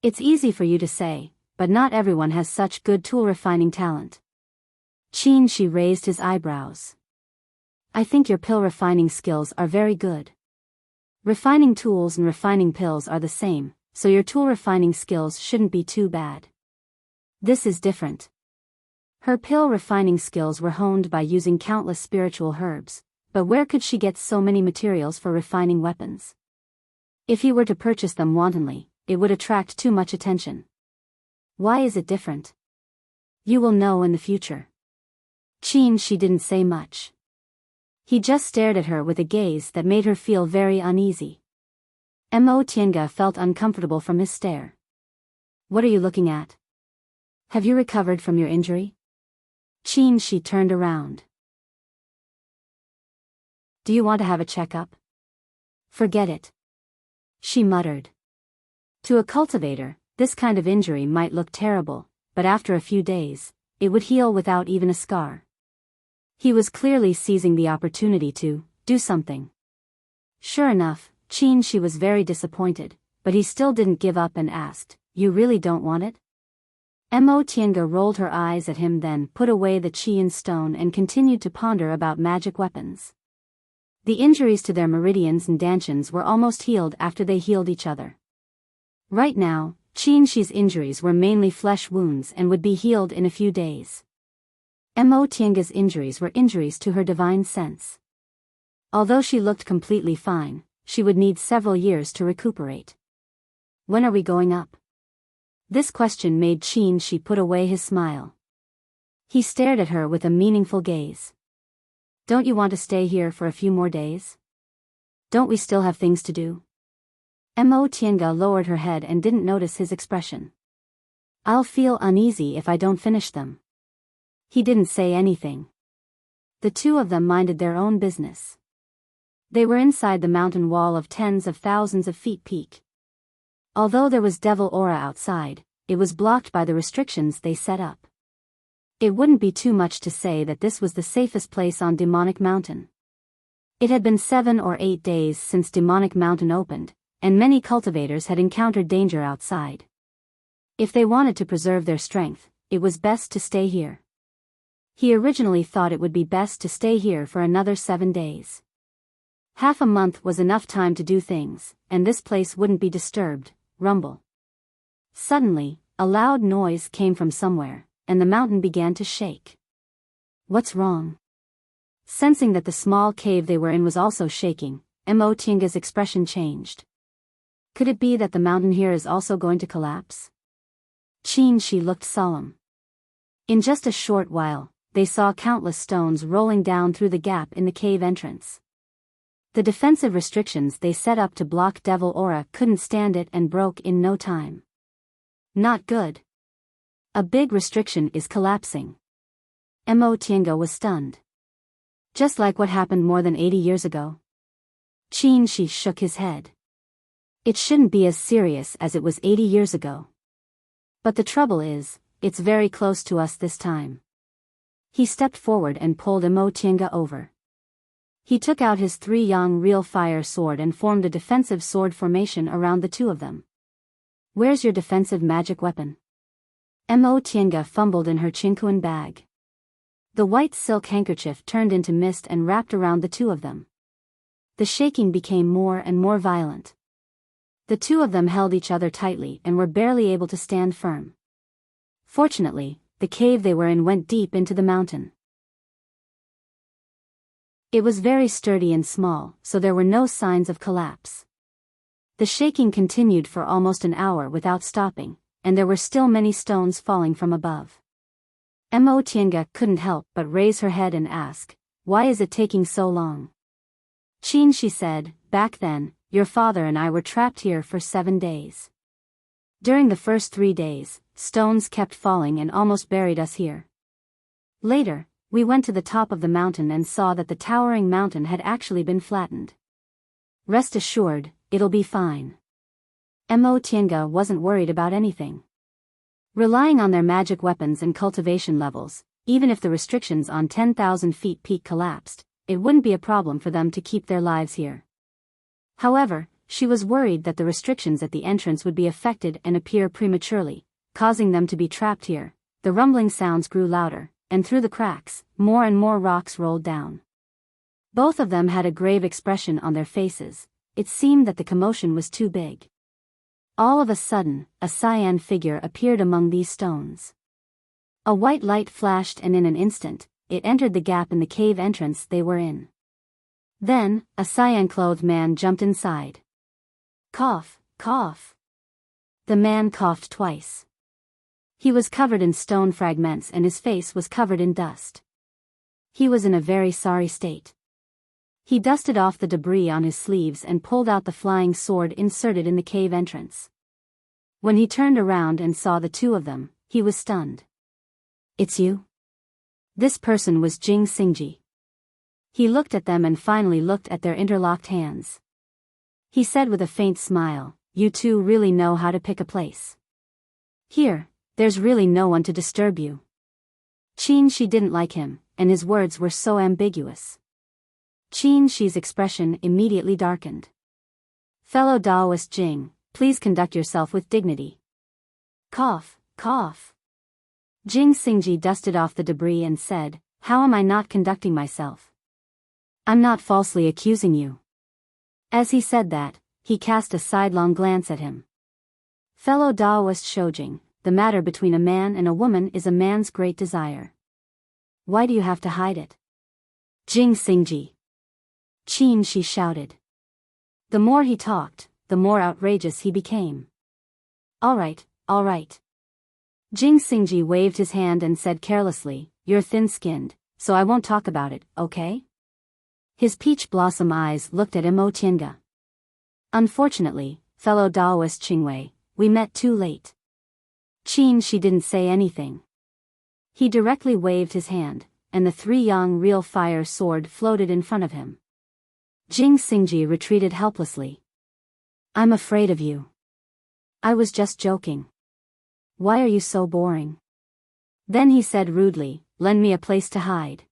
"It's easy for you to say, but not everyone has such good tool refining talent." Qin she raised his eyebrows. "I think your pill refining skills are very good. Refining tools and refining pills are the same, so your tool refining skills shouldn't be too bad. This is different." Her pill refining skills were honed by using countless spiritual herbs, but where could she get so many materials for refining weapons? If he were to purchase them wantonly, it would attract too much attention. Why is it different? You will know in the future. Qin she didn't say much. He just stared at her with a gaze that made her feel very uneasy. Mo Tiange felt uncomfortable from his stare. "What are you looking at? Have you recovered from your injury?" Qin she turned around. "Do you want to have a checkup?" "Forget it," she muttered. To a cultivator, this kind of injury might look terrible, but after a few days, it would heal without even a scar. He was clearly seizing the opportunity to do something. Sure enough, Qin she was very disappointed, but he still didn't give up and asked, "You really don't want it?" Mo Tiange rolled her eyes at him, then put away the Qian stone and continued to ponder about magic weapons. The injuries to their meridians and dantians were almost healed after they healed each other. Right now, Qin Shi's injuries were mainly flesh wounds and would be healed in a few days. Mo Tiange's injuries were injuries to her divine sense. Although she looked completely fine, she would need several years to recuperate. "When are we going up?" This question made Qin Shi put away his smile. He stared at her with a meaningful gaze. "Don't you want to stay here for a few more days? Don't we still have things to do?" Mo Tiange lowered her head and didn't notice his expression. "I'll feel uneasy if I don't finish them." He didn't say anything. The two of them minded their own business. They were inside the mountain wall of tens of thousands of feet peak. Although there was devil aura outside, it was blocked by the restrictions they set up. It wouldn't be too much to say that this was the safest place on Demonic Mountain. It had been 7 or 8 days since Demonic Mountain opened, and many cultivators had encountered danger outside. If they wanted to preserve their strength, it was best to stay here. He originally thought it would be best to stay here for another 7 days. Half a month was enough time to do things, and this place wouldn't be disturbed. Rumble. Suddenly, a loud noise came from somewhere, and the mountain began to shake. What's wrong? Sensing that the small cave they were in was also shaking, Enchanting's expression changed. Could it be that the mountain here is also going to collapse? She looked solemn. In just a short while, they saw countless stones rolling down through the gap in the cave entrance. The defensive restrictions they set up to block devil aura couldn't stand it and broke in no time. Not good. A big restriction is collapsing. Enchanting was stunned. Just like what happened more than 80 years ago. She shook his head. It shouldn't be as serious as it was 80 years ago. But the trouble is, it's very close to us this time. He stepped forward and pulled Enchanting over. He took out his 3-yang real fire sword and formed a defensive sword formation around the two of them. Where's your defensive magic weapon? Enchanting fumbled in her chinkuan bag. The white silk handkerchief turned into mist and wrapped around the two of them. The shaking became more and more violent. The two of them held each other tightly and were barely able to stand firm. Fortunately, the cave they were in went deep into the mountain. It was very sturdy and small, so there were no signs of collapse. The shaking continued for almost an hour without stopping, and there were still many stones falling from above. Enchanting couldn't help but raise her head and ask, "Why is it taking so long?" She said, "Back then, your father and I were trapped here for 7 days. During the first 3 days, stones kept falling and almost buried us here. Later, we went to the top of the mountain and saw that the towering mountain had actually been flattened. Rest assured, it'll be fine." Enchanting wasn't worried about anything. Relying on their magic weapons and cultivation levels, even if the restrictions on 10,000 feet peak collapsed, it wouldn't be a problem for them to keep their lives here. However, she was worried that the restrictions at the entrance would be affected and appear prematurely, causing them to be trapped here. The rumbling sounds grew louder, and through the cracks, more and more rocks rolled down. Both of them had a grave expression on their faces. It seemed that the commotion was too big. All of a sudden, a cyan figure appeared among these stones. A white light flashed and in an instant, it entered the gap in the cave entrance they were in. Then, a cyan-clothed man jumped inside. Cough, cough. The man coughed twice. He was covered in stone fragments and his face was covered in dust. He was in a very sorry state. He dusted off the debris on his sleeves and pulled out the flying sword inserted in the cave entrance. When he turned around and saw the two of them, he was stunned. "It's you?" This person was Jing Xingji. He looked at them and finally looked at their interlocked hands. He said with a faint smile, "You two really know how to pick a place. Here, there's really no one to disturb you." She didn't like him, and his words were so ambiguous. She's expression immediately darkened. "Fellow Daoist Jing, please conduct yourself with dignity." Cough, cough. Jing Xingji dusted off the debris and said, "How am I not conducting myself? I'm not falsely accusing you." As he said that, he cast a sidelong glance at him. "Fellow Daoist Shojing, the matter between a man and a woman is a man's great desire. Why do you have to hide it?" "Jing Xingji!" She shouted. The more he talked, the more outrageous he became. All right. Jing Xingji waved his hand and said carelessly, "You're thin-skinned, so I won't talk about it, okay?" His peach blossom eyes looked at Enchanting. "Unfortunately, fellow Daoist Qingwei, we met too late." She didn't say anything. He directly waved his hand, and the 3-yang real fire sword floated in front of him. Jing Xingji retreated helplessly. "I'm afraid of you. I was just joking. Why are you so boring?" Then he said rudely, "Lend me a place to hide."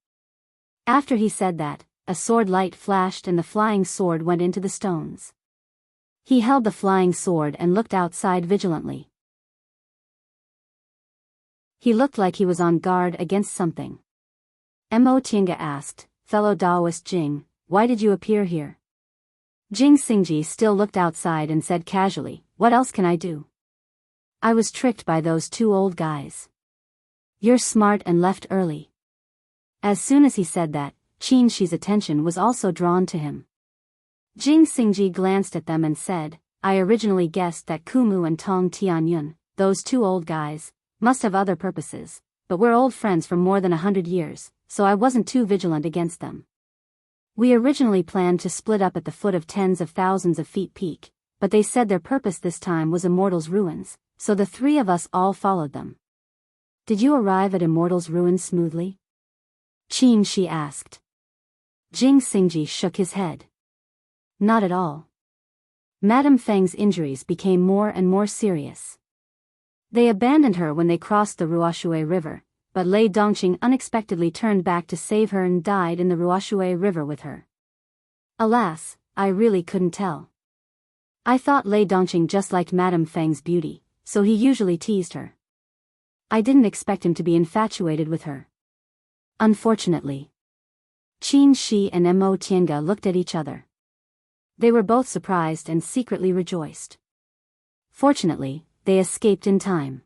After he said that, a sword light flashed and the flying sword went into the stones. He held the flying sword and looked outside vigilantly. He looked like he was on guard against something. Mo Tiange asked, "Fellow Daoist Jing, why did you appear here?" Jing Xingji still looked outside and said casually, "What else can I do? I was tricked by those two old guys." "You're smart and left early." As soon as he said that, Qin Shi's attention was also drawn to him. Jing Xingji glanced at them and said, "I originally guessed that Kumu and Tong Tianyun, those two old guys, must have other purposes, but we're old friends for more than 100 years, so I wasn't too vigilant against them. We originally planned to split up at the foot of tens of thousands of feet peak, but they said their purpose this time was Immortal's ruins, so the three of us all followed them." "Did you arrive at Immortal's ruins smoothly?" Qin Shi asked. Jing Xingji shook his head. "Not at all. Madame Feng's injuries became more and more serious. They abandoned her when they crossed the Ruoshui River, but Lei Dongqing unexpectedly turned back to save her and died in the Ruoshui River with her. Alas, I really couldn't tell. I thought Lei Dongqing just liked Madame Feng's beauty, so he usually teased her. I didn't expect him to be infatuated with her. Unfortunately." Qin Shi and Mo Tiange looked at each other. They were both surprised and secretly rejoiced. Fortunately, they escaped in time.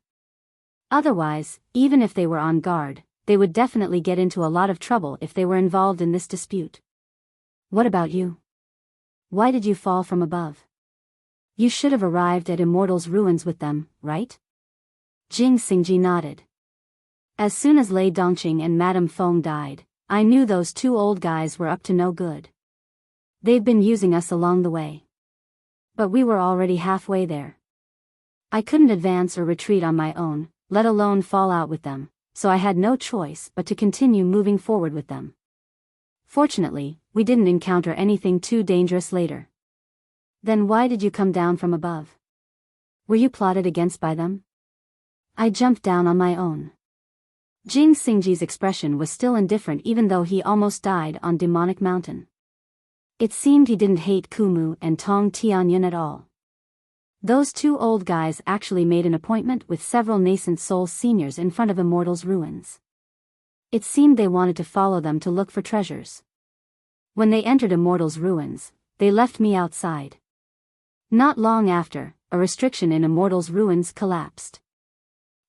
Otherwise, even if they were on guard, they would definitely get into a lot of trouble if they were involved in this dispute. "What about you? Why did you fall from above? You should have arrived at Immortal's ruins with them, right?" Jing Xingji nodded. "As soon as Lei Dongqing and Madame Feng died, I knew those two old guys were up to no good. They've been using us along the way. But we were already halfway there. I couldn't advance or retreat on my own, let alone fall out with them, so I had no choice but to continue moving forward with them. Fortunately, we didn't encounter anything too dangerous later." "Then why did you come down from above? Were you plotted against by them?" "I jumped down on my own." Jing Xingji's expression was still indifferent even though he almost died on Demonic Mountain. It seemed he didn't hate Kumu and Tong Tianyun at all. Those two old guys actually made an appointment with several nascent soul seniors in front of Immortal's ruins. It seemed they wanted to follow them to look for treasures. When they entered Immortal's ruins, they left me outside. Not long after, a restriction in Immortal's ruins collapsed.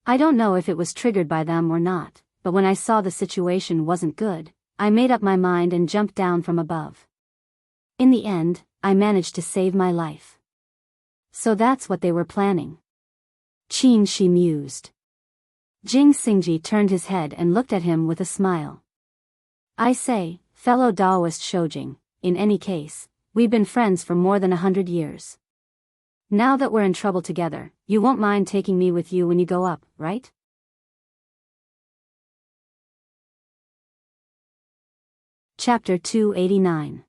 I don't know if it was triggered by them or not, but when I saw the situation wasn't good, I made up my mind and jumped down from above. In the end, I managed to save my life. So that's what they were planning. Qin Shi mused. Jing Xingji turned his head and looked at him with a smile. "I say, fellow Daoist Shoujing, in any case, we've been friends for more than 100 years. Now that we're in trouble together, you won't mind taking me with you when you go up, right?" Chapter 289.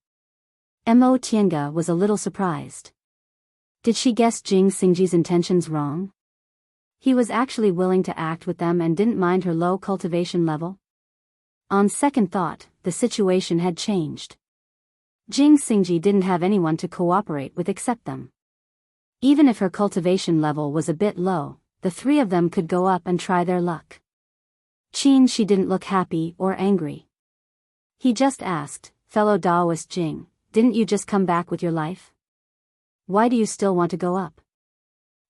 Mo Tiange was a little surprised. Did she guess Jing Xingji's intentions wrong? He was actually willing to act with them and didn't mind her low cultivation level? On second thought, the situation had changed. Jing Xingji didn't have anyone to cooperate with except them. Even if her cultivation level was a bit low, the three of them could go up and try their luck. Qin Shi didn't look happy or angry. He just asked, "Fellow Daoist Jing, didn't you just come back with your life? Why do you still want to go up?"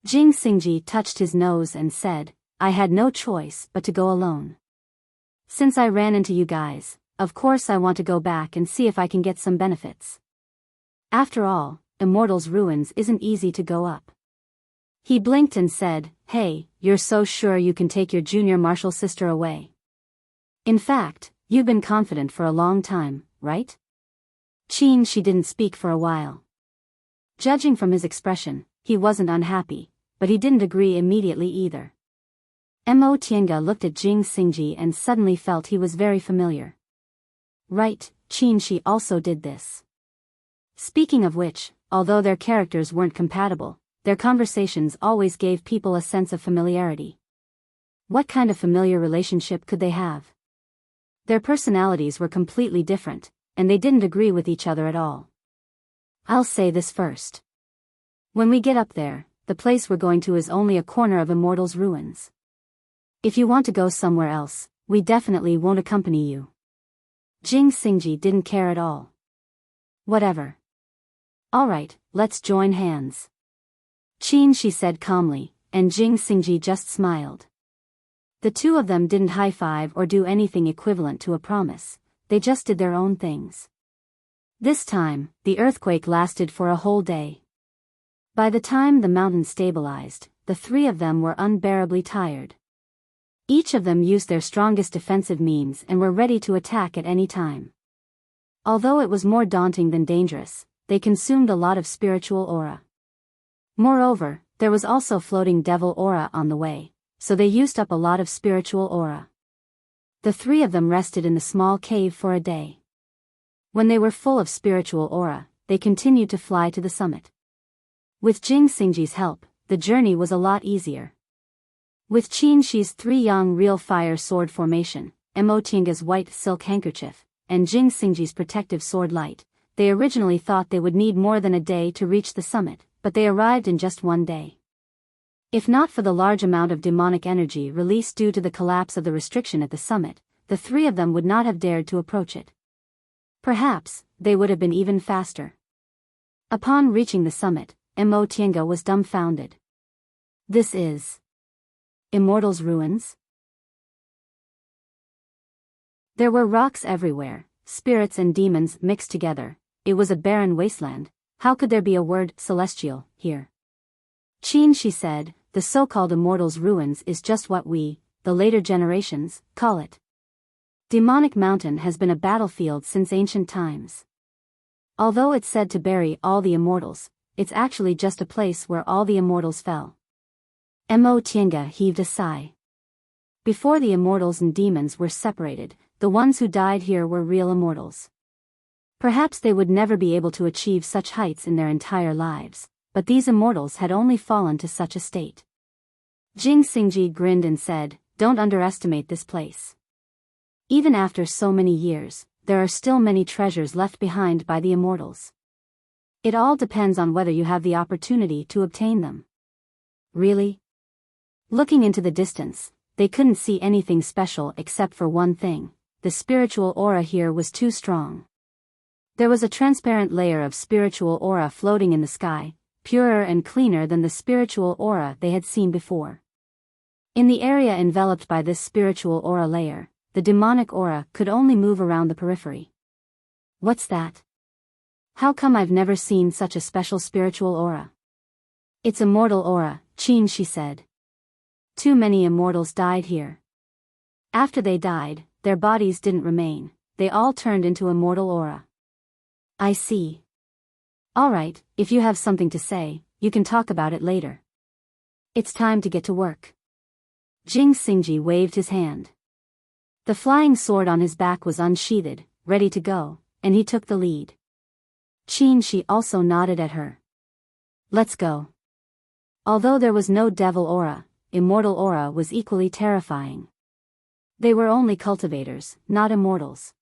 Jing Xingji touched his nose and said, "I had no choice but to go alone. Since I ran into you guys, of course I want to go back and see if I can get some benefits. After all, Immortal's ruins isn't easy to go up." He blinked and said, "Hey, you're so sure you can take your junior martial sister away? In fact, you've been confident for a long time, right?" Qin Shi didn't speak for a while. Judging from his expression, he wasn't unhappy, but he didn't agree immediately either. Mo Tiange looked at Jing Xingji and suddenly felt he was very familiar. Right, Qin Shi also did this. Speaking of which, although their characters weren't compatible, their conversations always gave people a sense of familiarity. What kind of familiar relationship could they have? Their personalities were completely different, and they didn't agree with each other at all. I'll say this first. When we get up there, the place we're going to is only a corner of Immortal's ruins. If you want to go somewhere else, we definitely won't accompany you. Jing Xingji didn't care at all. Whatever. Alright, let's join hands. Qin she said calmly, and Jing Xingji just smiled. The two of them didn't high-five or do anything equivalent to a promise, they just did their own things. This time, the earthquake lasted for a whole day. By the time the mountain stabilized, the three of them were unbearably tired. Each of them used their strongest defensive means and were ready to attack at any time. Although it was more daunting than dangerous, they consumed a lot of spiritual aura. Moreover, there was also floating devil aura on the way, so they used up a lot of spiritual aura. The three of them rested in the small cave for a day. When they were full of spiritual aura, they continued to fly to the summit. With Jing Xingji's help, the journey was a lot easier. With Qin Shi's three yang real fire sword formation, Mo Tianga's white silk handkerchief, and Jing Xingji's protective sword light, they originally thought they would need more than a day to reach the summit, but they arrived in just one day. If not for the large amount of demonic energy released due to the collapse of the restriction at the summit, the three of them would not have dared to approach it. Perhaps, they would have been even faster. Upon reaching the summit, Mo Tianga was dumbfounded. This is Immortals' ruins? There were rocks everywhere, spirits and demons mixed together. It was a barren wasteland. How could there be a word celestial here? Qin she said, the so-called Immortals' ruins is just what we, the later generations, call it. Demonic Mountain has been a battlefield since ancient times. Although it's said to bury all the immortals, it's actually just a place where all the immortals fell. Mo Tianga heaved a sigh. Before the immortals and demons were separated, the ones who died here were real immortals. Perhaps they would never be able to achieve such heights in their entire lives, but these immortals had only fallen to such a state. Jing Xingji grinned and said, don't underestimate this place. Even after so many years, there are still many treasures left behind by the immortals. It all depends on whether you have the opportunity to obtain them. Really? Looking into the distance, they couldn't see anything special except for one thing: the spiritual aura here was too strong. There was a transparent layer of spiritual aura floating in the sky, purer and cleaner than the spiritual aura they had seen before. In the area enveloped by this spiritual aura layer, the demonic aura could only move around the periphery. What's that? How come I've never seen such a special spiritual aura? It's immortal aura, Qin she said. Too many immortals died here. After they died, their bodies didn't remain, they all turned into immortal aura. I see. Alright, if you have something to say, you can talk about it later. It's time to get to work. Jing Xingji waved his hand. The flying sword on his back was unsheathed, ready to go, and he took the lead. Qin Shi also nodded at her. Let's go. Although there was no devil aura, immortal aura was equally terrifying. They were only cultivators, not immortals.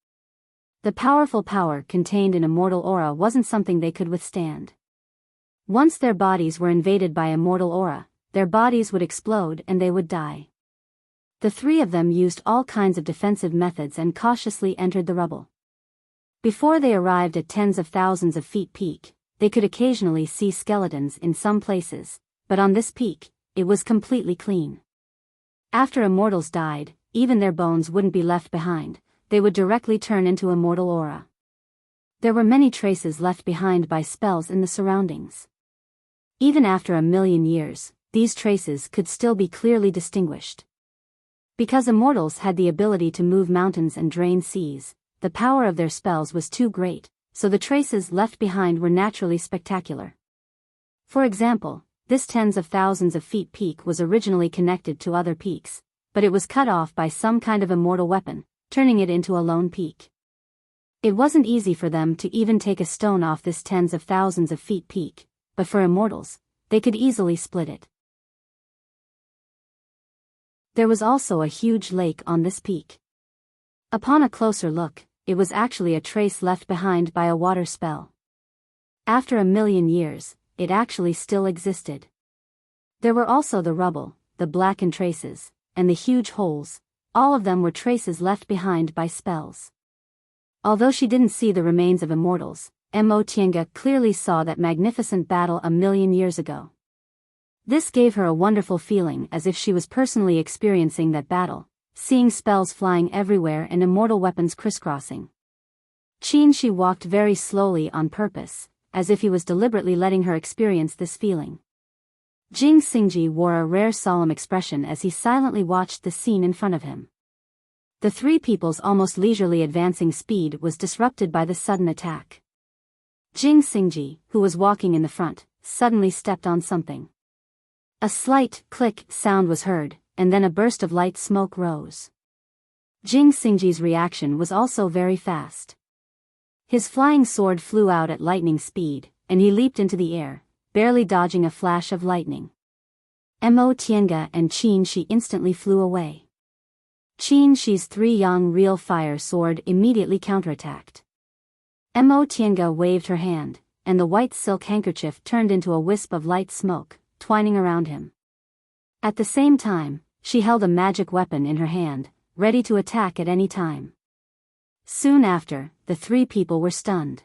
The powerful power contained in immortal aura wasn't something they could withstand. Once their bodies were invaded by immortal aura, their bodies would explode and they would die. The three of them used all kinds of defensive methods and cautiously entered the rubble. Before they arrived at tens of thousands of feet peak, they could occasionally see skeletons in some places, but on this peak, it was completely clean. After immortals died, even their bones wouldn't be left behind, they would directly turn into immortal aura. There were many traces left behind by spells in the surroundings. Even after 1,000,000 years, these traces could still be clearly distinguished. Because immortals had the ability to move mountains and drain seas, the power of their spells was too great, so the traces left behind were naturally spectacular. For example, this tens of thousands of feet peak was originally connected to other peaks, but it was cut off by some kind of immortal weapon, turning it into a lone peak. It wasn't easy for them to even take a stone off this tens of thousands of feet peak, but for immortals, they could easily split it. There was also a huge lake on this peak. Upon a closer look, it was actually a trace left behind by a water spell. After 1,000,000 years, it actually still existed. There were also the rubble, the blackened traces, and the huge holes, all of them were traces left behind by spells. Although she didn't see the remains of immortals, Mo Tiange clearly saw that magnificent battle 1,000,000 years ago. This gave her a wonderful feeling, as if she was personally experiencing that battle, seeing spells flying everywhere and immortal weapons crisscrossing. Qin Shi walked very slowly on purpose, as if he was deliberately letting her experience this feeling. Jing Xingji wore a rare solemn expression as he silently watched the scene in front of him. The three people's almost leisurely advancing speed was disrupted by the sudden attack. Jing Xingji, who was walking in the front, suddenly stepped on something. A slight click sound was heard, and then a burst of light smoke rose. Jing Xingji's reaction was also very fast. His flying sword flew out at lightning speed, and he leaped into the air, barely dodging a flash of lightning. Mo Tiange and Qin Shi instantly flew away. Qin Shi's three-yang real fire sword immediately counterattacked. Mo Tiange waved her hand, and the white silk handkerchief turned into a wisp of light smoke, twining around him. At the same time, she held a magic weapon in her hand, ready to attack at any time. Soon after, the three people were stunned.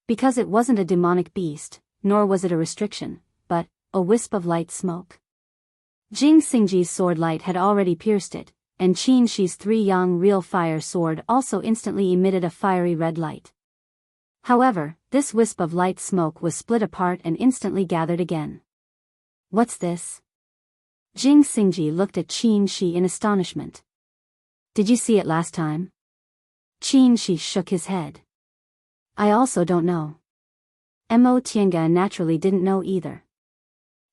Because it wasn't a demonic beast, nor was it a restriction, but a wisp of light smoke. Jing Xingji's sword light had already pierced it, and Qin Shi's three-yang real fire sword also instantly emitted a fiery red light. However, this wisp of light smoke was split apart and instantly gathered again. What's this? Jing Xingji looked at Qin Shi in astonishment. Did you see it last time? Qin Shi shook his head. I also don't know. Mo Tiange naturally didn't know either.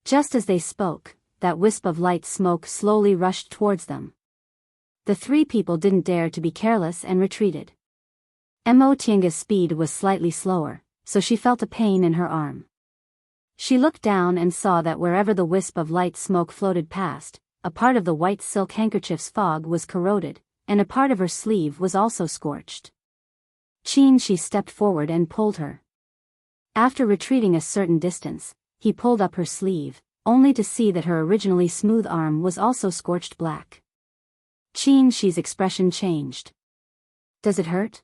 Just as they spoke, that wisp of light smoke slowly rushed towards them. The three people didn't dare to be careless and retreated. Mo Tiange's speed was slightly slower, so she felt a pain in her arm. She looked down and saw that wherever the wisp of light smoke floated past, a part of the white silk handkerchief's fog was corroded, and a part of her sleeve was also scorched. Qin Shi stepped forward and pulled her. After retreating a certain distance, he pulled up her sleeve, only to see that her originally smooth arm was also scorched black. Qin Shi's expression changed. Does it hurt?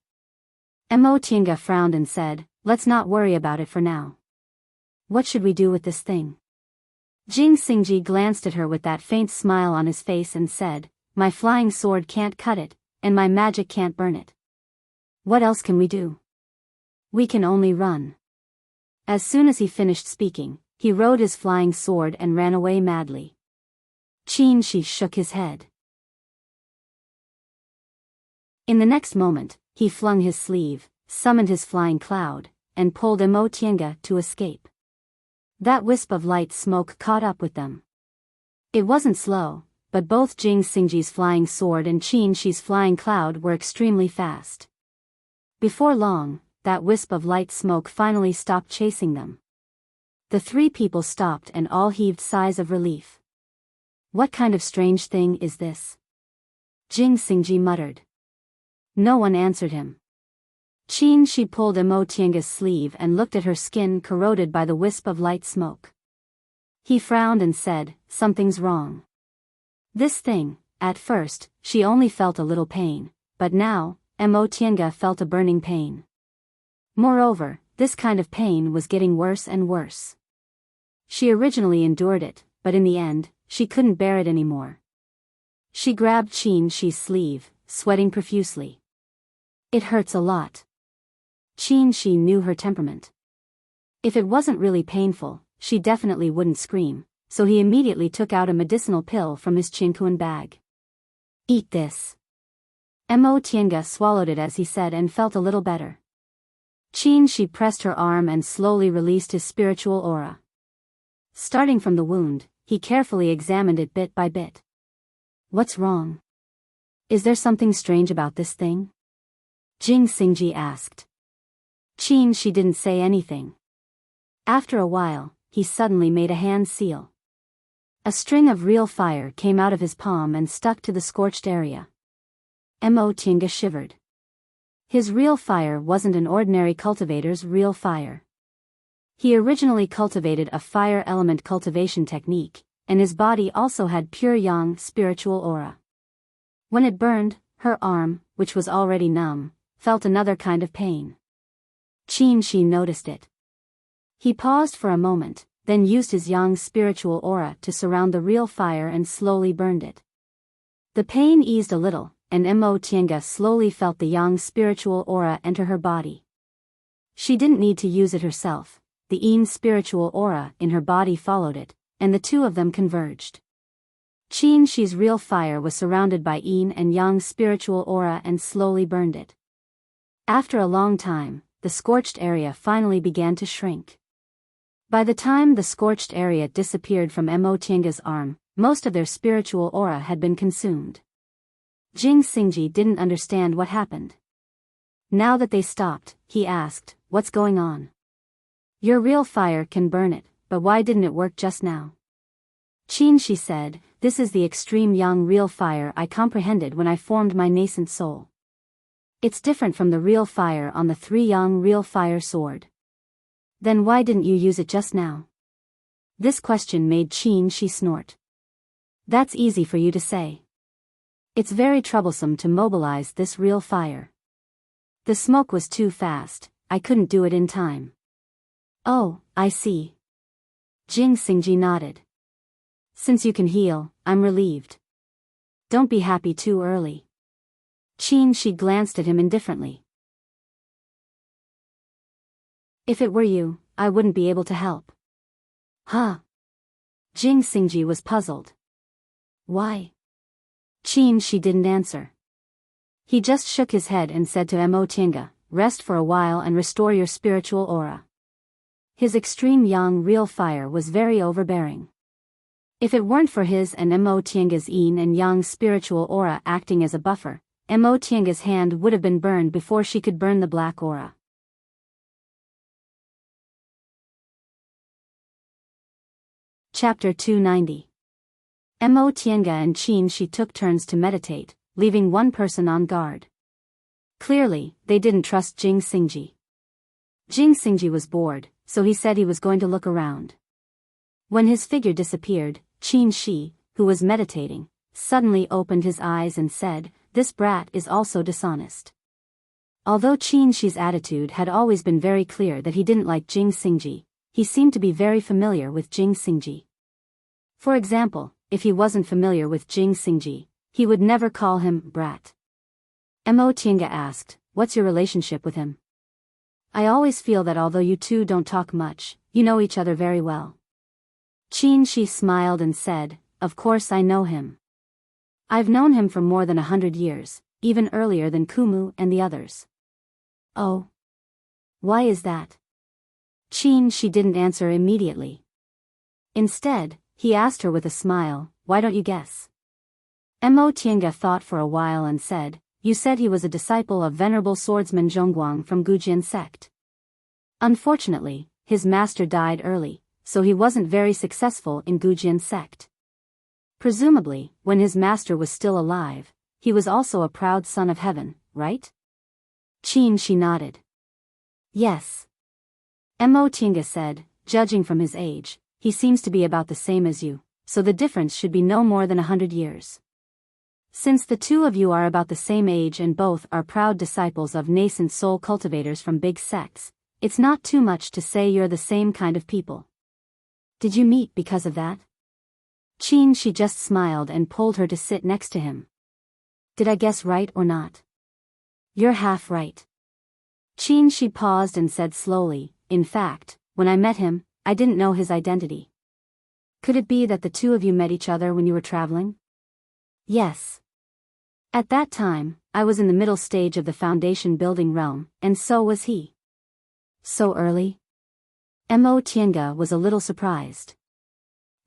Mo Tiange frowned and said, let's not worry about it for now. What should we do with this thing? Jing Xingji glanced at her with that faint smile on his face and said, my flying sword can't cut it, and my magic can't burn it. What else can we do? We can only run. As soon as he finished speaking, he rode his flying sword and ran away madly. Qin Shi shook his head. In the next moment, he flung his sleeve, summoned his flying cloud, and pulled Mo Tiange to escape. That wisp of light smoke caught up with them. It wasn't slow, but both Jing Xingji's flying sword and Qin Shi's flying cloud were extremely fast. Before long, that wisp of light smoke finally stopped chasing them. The three people stopped and all heaved sighs of relief. What kind of strange thing is this? Jing Xingji muttered. No one answered him. Qin Shi pulled Mo Tiange's sleeve and looked at her skin corroded by the wisp of light smoke. He frowned and said, something's wrong. This thing, at first, she only felt a little pain, but now, Mo Tiange felt a burning pain. Moreover, this kind of pain was getting worse and worse. She originally endured it, but in the end, she couldn't bear it anymore. She grabbed Qin Shi's sleeve, sweating profusely. It hurts a lot. Qin Shi knew her temperament. If it wasn't really painful, she definitely wouldn't scream, so he immediately took out a medicinal pill from his chinkuan bag. Eat this. Mo Tiange swallowed it as he said and felt a little better. Qin Shi pressed her arm and slowly released his spiritual aura. Starting from the wound, he carefully examined it bit by bit. What's wrong? Is there something strange about this thing? Jing Xingji asked. Qin Shi didn't say anything. After a while, he suddenly made a hand seal. A string of real fire came out of his palm and stuck to the scorched area. Mo Tiange shivered. His real fire wasn't an ordinary cultivator's real fire. He originally cultivated a fire element cultivation technique, and his body also had pure yang spiritual aura. When it burned, her arm, which was already numb, felt another kind of pain. Qin Shi noticed it. He paused for a moment, then used his yang spiritual aura to surround the real fire and slowly burned it. The pain eased a little, and Mo Tiange slowly felt the yang spiritual aura enter her body. She didn't need to use it herself, the Yin spiritual aura in her body followed it, and the two of them converged. Qin Shi's real fire was surrounded by Yin and Yang spiritual aura and slowly burned it. After a long time, the scorched area finally began to shrink. By the time the scorched area disappeared from Mo Tiange's arm, most of their spiritual aura had been consumed. Jing Xingji didn't understand what happened. Now that they stopped, he asked, "What's going on? Your real fire can burn it, but why didn't it work just now?" Qin Shi said, "This is the extreme yang real fire I comprehended when I formed my nascent soul. It's different from the real fire on the 3 yang real fire sword." "Then why didn't you use it just now?" This question made Qin Shi snort. "That's easy for you to say. It's very troublesome to mobilize this real fire. The smoke was too fast, I couldn't do it in time." "Oh, I see." Jing Xingji nodded. "Since you can heal, I'm relieved. Don't be happy too early." Qin Shi glanced at him indifferently. "If it were you, I wouldn't be able to help." "Huh?" Jing Xingji was puzzled. "Why?" Qin Shi didn't answer. He just shook his head and said to Mo Tiange, "Rest for a while and restore your spiritual aura." His extreme yang real fire was very overbearing. If it weren't for his and Mo Tiange's yin and yang spiritual aura acting as a buffer, Mo Tiange's hand would have been burned before she could burn the black aura. Chapter 290. Mo Tiange and Qin Shi took turns to meditate, leaving one person on guard. Clearly, they didn't trust Jing Xingji. Jing Xingji was bored, so he said he was going to look around. When his figure disappeared, Qin Shi, who was meditating, suddenly opened his eyes and said, "This brat is also dishonest." Although Qin Shi's attitude had always been very clear that he didn't like Jing Xingji, he seemed to be very familiar with Jing Xingji. For example, if he wasn't familiar with Jing Xingji, he would never call him brat. Mo Tiange asked, "What's your relationship with him?" "I always feel that although you two don't talk much, you know each other very well." Qin Shi smiled and said, "Of course I know him. I've known him for more than 100 years, even earlier than Kumu and the others." "Oh? Why is that?" Qin Shi didn't answer immediately. Instead, he asked her with a smile, "Why don't you guess?" Mo Tiange thought for a while and said, "You said he was a disciple of Venerable Swordsman Zhongguang from Gujian sect. Unfortunately, his master died early, so he wasn't very successful in Gujian sect. Presumably, when his master was still alive, he was also a proud son of heaven, right?" Qin Shi nodded. "Yes." Mo Tiange said, "Judging from his age, he seems to be about the same as you, so the difference should be no more than 100 years. Since the two of you are about the same age and both are proud disciples of nascent soul cultivators from big sects, it's not too much to say you're the same kind of people. Did you meet because of that?" Qin Shi just smiled and pulled her to sit next to him. "Did I guess right or not?" "You're half right." Qin Shi paused and said slowly, "In fact, when I met him, I didn't know his identity." "Could it be that the two of you met each other when you were traveling?" "Yes. At that time, I was in the middle stage of the foundation building realm, and so was he." "So early?" Mo Tiange was a little surprised.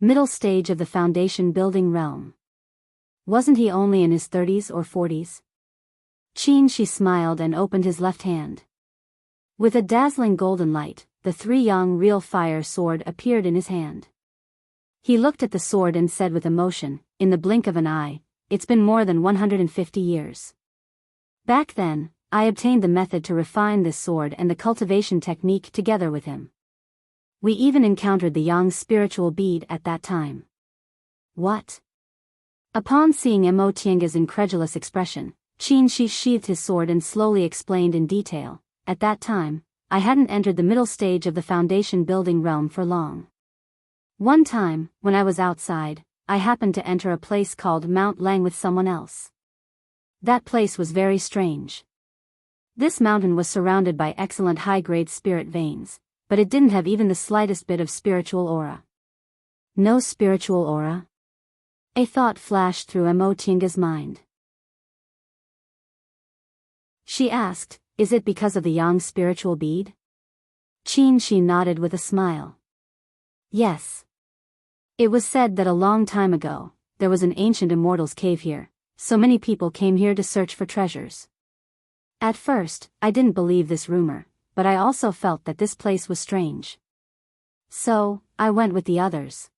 Middle stage of the foundation building realm. Wasn't he only in his 30s or 40s? Qin Shi smiled and opened his left hand. With a dazzling golden light, the 3 yang real fire sword appeared in his hand. He looked at the sword and said with emotion, "In the blink of an eye, it's been more than 150 years. Back then, I obtained the method to refine this sword and the cultivation technique together with him. We even encountered the yang spiritual bead at that time. What? Upon seeing Mo Tianga's incredulous expression, Qin Shi sheathed his sword and slowly explained in detail. At that time, I hadn't entered the middle stage of the foundation building realm for long. One time, when I was outside, I happened to enter a place called Mount Lang with someone else. That place was very strange. This mountain was surrounded by excellent high-grade spirit veins, but it didn't have even the slightest bit of spiritual aura. No spiritual aura? A thought flashed through Mo Tianga's mind. She asked, "Is it because of the Yang spiritual bead?" Qin Shi nodded with a smile. Yes. It was said that a long time ago, there was an ancient immortal's cave here, so many people came here to search for treasures. At first, I didn't believe this rumor, but I also felt that this place was strange. So, I went with the others.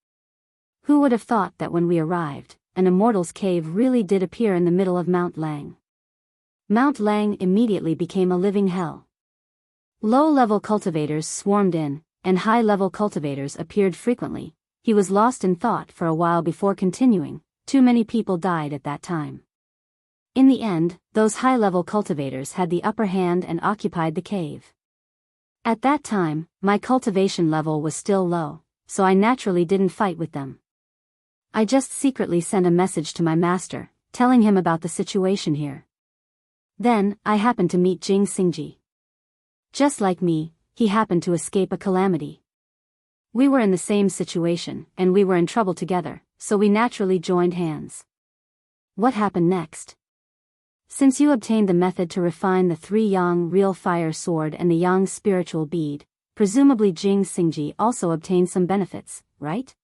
Who would have thought that when we arrived, an immortal's cave really did appear in the middle of Mount Lang? Mount Lang immediately became a living hell. Low-level cultivators swarmed in, and high-level cultivators appeared frequently. He was lost in thought for a while before continuing. Too many people died at that time. In the end, those high-level cultivators had the upper hand and occupied the cave. At that time, my cultivation level was still low, so I naturally didn't fight with them. I just secretly sent a message to my master, telling him about the situation here. Then, I happened to meet Jing Xingji. Just like me, he happened to escape a calamity. We were in the same situation, and we were in trouble together, so we naturally joined hands. What happened next? Since you obtained the method to refine the 3 Yang real fire sword and the Yang spiritual bead, presumably Jing Xingji also obtained some benefits, right?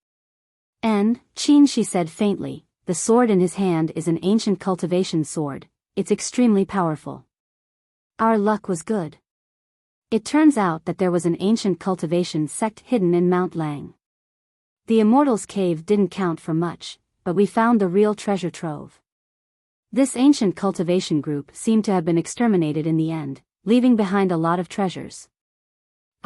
And, Qin Shi said faintly, the sword in his hand is an ancient cultivation sword. It's extremely powerful. Our luck was good. It turns out that there was an ancient cultivation sect hidden in Mount Lang. The Immortal's Cave didn't count for much, but we found the real treasure trove. This ancient cultivation group seemed to have been exterminated in the end, leaving behind a lot of treasures.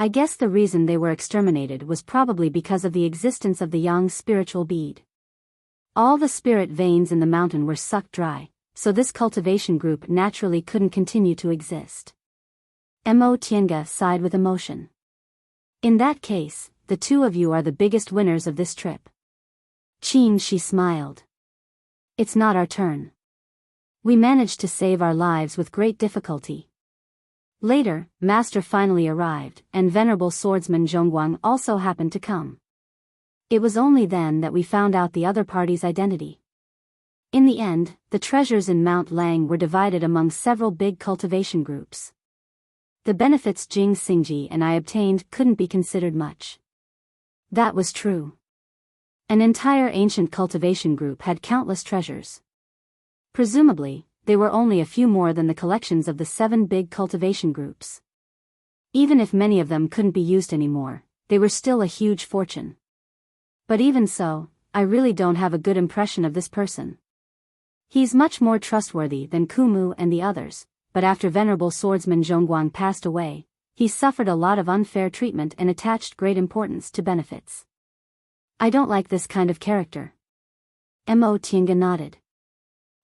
I guess the reason they were exterminated was probably because of the existence of the Yang spiritual bead. All the spirit veins in the mountain were sucked dry, so this cultivation group naturally couldn't continue to exist. Mo Tianga sighed with emotion. In that case, the two of you are the biggest winners of this trip. Qin Shi smiled. It's not our turn. We managed to save our lives with great difficulty. Later, Master finally arrived, and Venerable Swordsman Zhongguang also happened to come. It was only then that we found out the other party's identity. In the end, the treasures in Mount Lang were divided among several big cultivation groups. The benefits Jing Xingji and I obtained couldn't be considered much. That was true. An entire ancient cultivation group had countless treasures. Presumably, they were only a few more than the collections of the 7 big cultivation groups. Even if many of them couldn't be used anymore, they were still a huge fortune. But even so, I really don't have a good impression of this person. He's much more trustworthy than Kumu and the others, but after Venerable Swordsman Zhongguang passed away, he suffered a lot of unfair treatment and attached great importance to benefits. I don't like this kind of character. Mo Tianga nodded.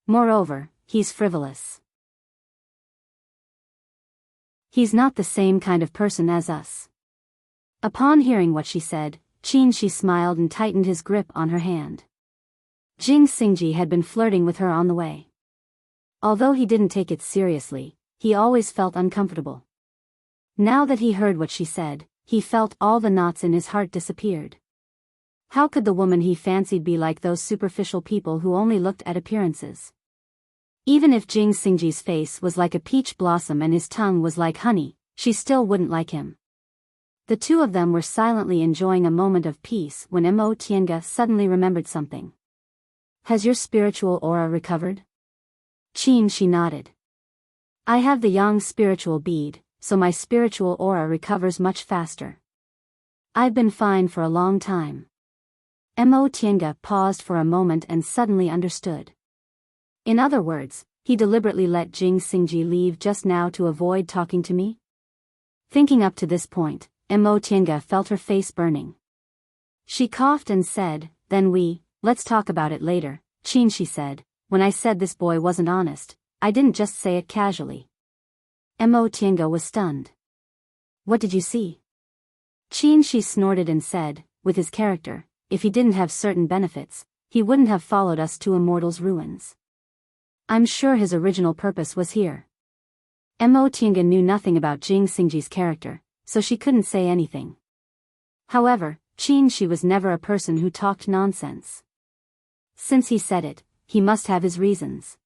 Moreover, he's frivolous. He's not the same kind of person as us. Upon hearing what she said, Qin Shi smiled and tightened his grip on her hand. Jing Xingji had been flirting with her on the way. Although he didn't take it seriously, he always felt uncomfortable. Now that he heard what she said, he felt all the knots in his heart disappeared. How could the woman he fancied be like those superficial people who only looked at appearances? Even if Jing Xingji's face was like a peach blossom and his tongue was like honey, she still wouldn't like him. The two of them were silently enjoying a moment of peace when Mo Tianga suddenly remembered something. Has your spiritual aura recovered? Qin Shi nodded. I have the Yang spiritual bead, so my spiritual aura recovers much faster. I've been fine for a long time. Mo Tianga paused for a moment and suddenly understood. In other words, he deliberately let Jing Xingji leave just now to avoid talking to me? Thinking up to this point, Mo Tianga felt her face burning. She coughed and said, then we let's talk about it later, Qin, she said. When I said this boy wasn't honest, I didn't just say it casually. Mo Tiange was stunned. What did you see? Qin, she snorted and said, with his character, if he didn't have certain benefits, he wouldn't have followed us to Immortal's ruins. I'm sure his original purpose was here. Mo Tiange knew nothing about Jing Xingji's character, so she couldn't say anything. However, Qin, she was never a person who talked nonsense. Since he said it, he must have his reasons.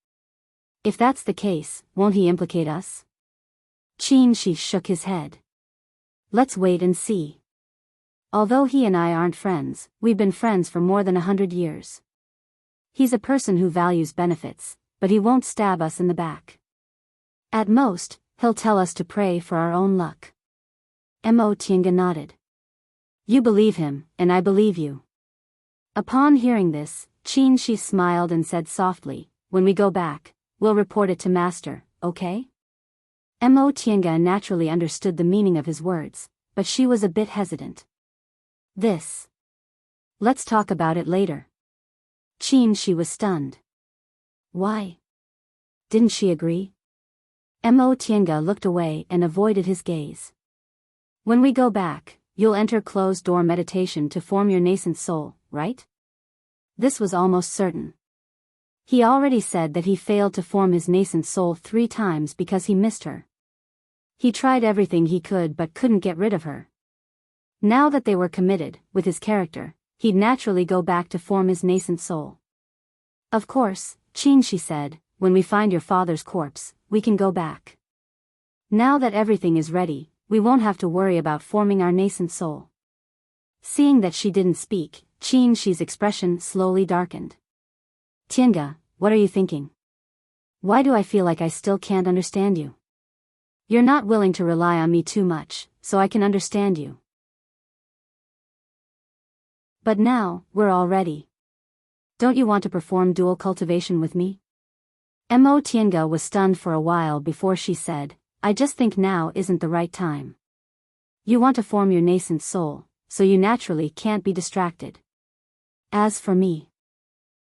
If that's the case, won't he implicate us? Qin, she shook his head. Let's wait and see. Although he and I aren't friends, we've been friends for more than 100 years. He's a person who values benefits, but he won't stab us in the back. At most, he'll tell us to pray for our own luck. Mo Tiange nodded. You believe him, and I believe you. Upon hearing this, Qin, she smiled and said softly, when we go back, we'll report it to Master, okay? Mo Tiange naturally understood the meaning of his words, but she was a bit hesitant. Let's talk about it later. Qin, she was stunned. Why? Didn't she agree? Mo Tiange looked away and avoided his gaze. When we go back, you'll enter closed-door meditation to form your nascent soul, right? This was almost certain. He already said that he failed to form his nascent soul 3 times because he missed her. He tried everything he could but couldn't get rid of her. Now that they were committed, with his character, he'd naturally go back to form his nascent soul. Of course, Qin, she said, when we find your father's corpse, we can go back. Now that everything is ready, we won't have to worry about forming our nascent soul. Seeing that she didn't speak, Qin, she's expression slowly darkened. Tiange, what are you thinking? Why do I feel like I still can't understand you? You're not willing to rely on me too much, so I can understand you. But now, we're all ready. Don't you want to perform dual cultivation with me? Mo Tiange was stunned for a while before she said, I just think now isn't the right time. You want to form your nascent soul, so you naturally can't be distracted. As for me,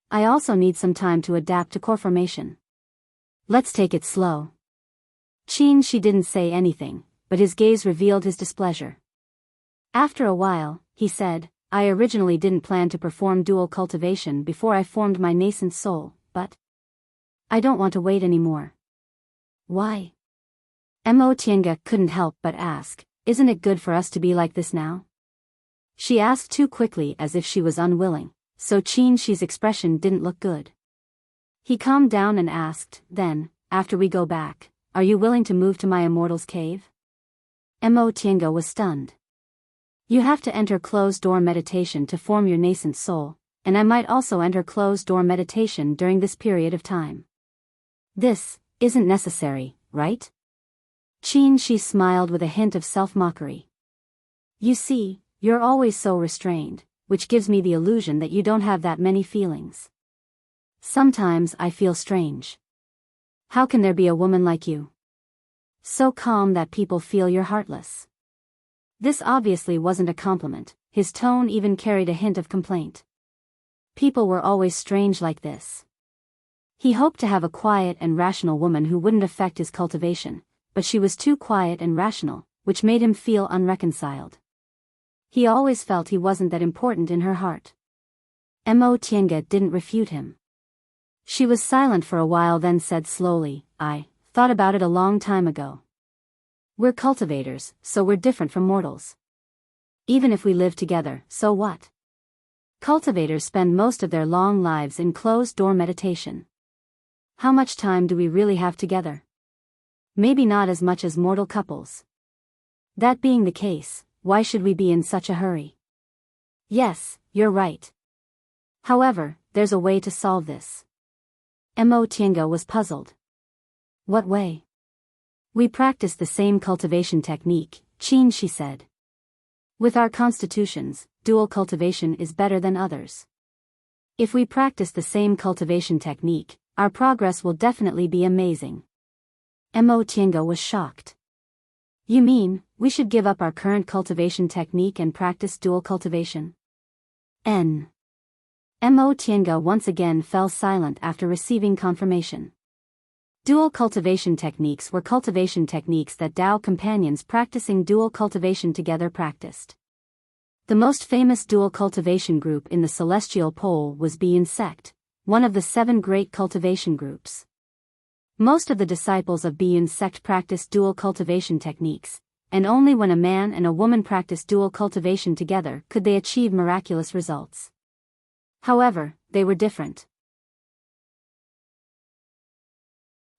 I also need some time to adapt to core formation. Let's take it slow. Qin, she didn't say anything, but his gaze revealed his displeasure. After a while, he said, I originally didn't plan to perform dual cultivation before I formed my nascent soul, but I don't want to wait anymore. Why? Mo Tiange couldn't help but ask, isn't it good for us to be like this now? She asked too quickly as if she was unwilling, so Qin, she's expression didn't look good. He calmed down and asked, then, after we go back, are you willing to move to my immortal's cave? Mo Tiange was stunned. You have to enter closed-door meditation to form your nascent soul, and I might also enter closed-door meditation during this period of time. This isn't necessary, right? Qin, she smiled with a hint of self-mockery. You see, you're always so restrained, which gives me the illusion that you don't have that many feelings. Sometimes I feel strange. How can there be a woman like you? So calm that people feel you're heartless. This obviously wasn't a compliment, his tone even carried a hint of complaint. People were always strange like this. He hoped to have a quiet and rational woman who wouldn't affect his cultivation, but she was too quiet and rational, which made him feel unreconciled. He always felt he wasn't that important in her heart. Mo Tiange didn't refute him. She was silent for a while, then said slowly, I thought about it a long time ago. We're cultivators, so we're different from mortals. Even if we live together, so what? Cultivators spend most of their long lives in closed-door meditation. How much time do we really have together? Maybe not as much as mortal couples. That being the case, why should we be in such a hurry? Yes, you're right. However, there's a way to solve this. Mo Tiange was puzzled. What way? We practice the same cultivation technique, Qin, she said. With our constitutions, dual cultivation is better than others. If we practice the same cultivation technique, our progress will definitely be amazing. Mo Tiange was shocked. You mean, we should give up our current cultivation technique and practice dual cultivation? Mo Tiange once again fell silent after receiving confirmation. Dual cultivation techniques were cultivation techniques that Dao companions practicing dual cultivation together practiced. The most famous dual cultivation group in the celestial pole was Bian sect, one of the 7 great cultivation groups. Most of the disciples of Bian sect practiced dual cultivation techniques, and only when a man and a woman practiced dual cultivation together could they achieve miraculous results. However, they were different.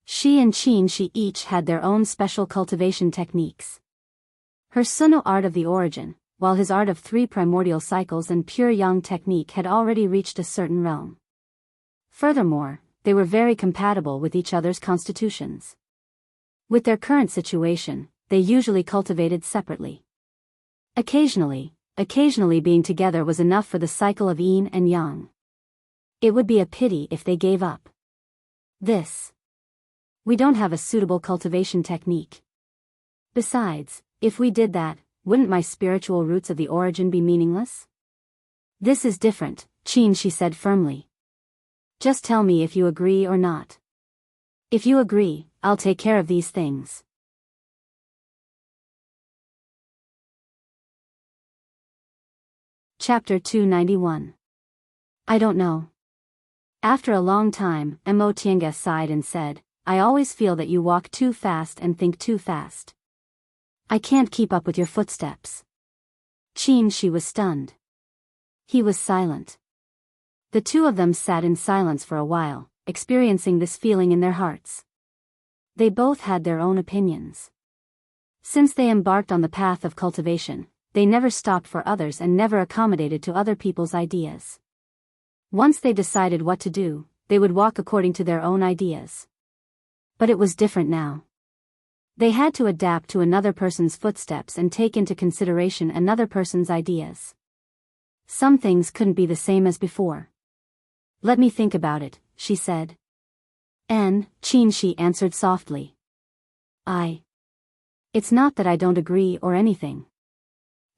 She and Qin Shi each had their own special cultivation techniques. Her Suno art of the origin, while his art of 3 primordial cycles and pure yang technique had already reached a certain realm. Furthermore, they were very compatible with each other's constitutions. With their current situation, they usually cultivated separately. Occasionally being together was enough for the cycle of yin and yang. It would be a pity if they gave up this. We don't have a suitable cultivation technique. Besides, if we did that, wouldn't my spiritual roots of the origin be meaningless? This is different, Qin Shi said firmly. Just tell me if you agree or not. If you agree, I'll take care of these things. Chapter 291. I don't know. After a long time, Mo Tiange sighed and said, I always feel that you walk too fast and think too fast. I can't keep up with your footsteps. Qin Shi was stunned. He was silent. The two of them sat in silence for a while, experiencing this feeling in their hearts. They both had their own opinions. Since they embarked on the path of cultivation, they never stopped for others and never accommodated to other people's ideas. Once they decided what to do, they would walk according to their own ideas. But it was different now. They had to adapt to another person's footsteps and take into consideration another person's ideas. Some things couldn't be the same as before. Let me think about it, she said. Qin Shi answered softly. It's not that I don't agree or anything.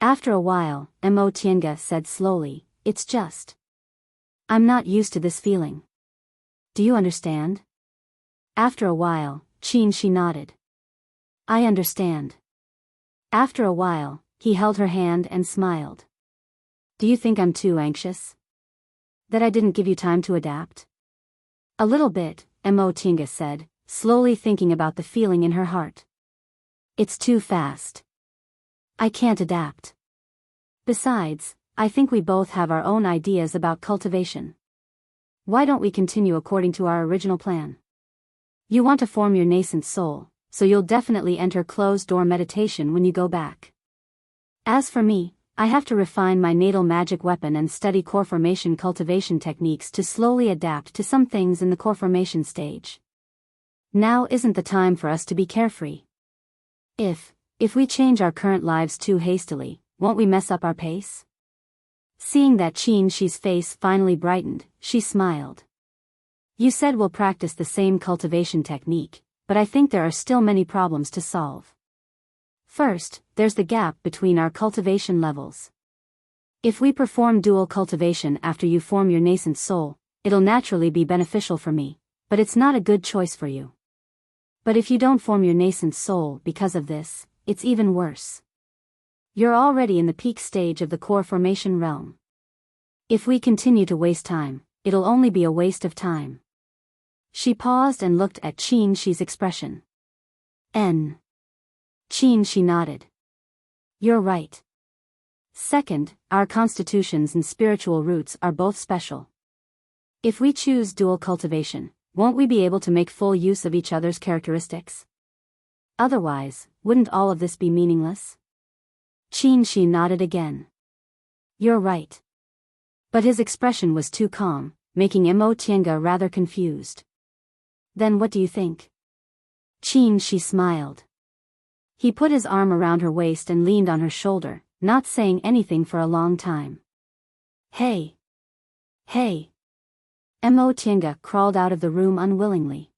After a while, Mo Tiange said slowly, it's just. I'm not used to this feeling. Do you understand? After a while, Qin Shi nodded. I understand. After a while, he held her hand and smiled. Do you think I'm too anxious? That I didn't give you time to adapt? A little bit, Mo Tiange said, slowly thinking about the feeling in her heart. It's too fast. I can't adapt. Besides, I think we both have our own ideas about cultivation. Why don't we continue according to our original plan? You want to form your nascent soul, so you'll definitely enter closed-door meditation when you go back. As for me, I have to refine my natal magic weapon and study core formation cultivation techniques to slowly adapt to some things in the core formation stage. Now isn't the time for us to be carefree. If we change our current lives too hastily, won't we mess up our pace? Seeing that Qin Shi's face finally brightened, she smiled. You said we'll practice the same cultivation technique, but I think there are still many problems to solve. First, there's the gap between our cultivation levels. If we perform dual cultivation after you form your nascent soul, it'll naturally be beneficial for me, but it's not a good choice for you. But if you don't form your nascent soul because of this, it's even worse. You're already in the peak stage of the core formation realm. If we continue to waste time, it'll only be a waste of time. She paused and looked at Qin Shi's expression. Qin Shi nodded. You're right. Second, our constitutions and spiritual roots are both special. If we choose dual cultivation, won't we be able to make full use of each other's characteristics? Otherwise, wouldn't all of this be meaningless? Qin Shi nodded again. You're right. But his expression was too calm, making Mo Tiange rather confused. Then what do you think? Qin Shi smiled. He put his arm around her waist and leaned on her shoulder, not saying anything for a long time. Hey! Mo Tiange crawled out of the room unwillingly.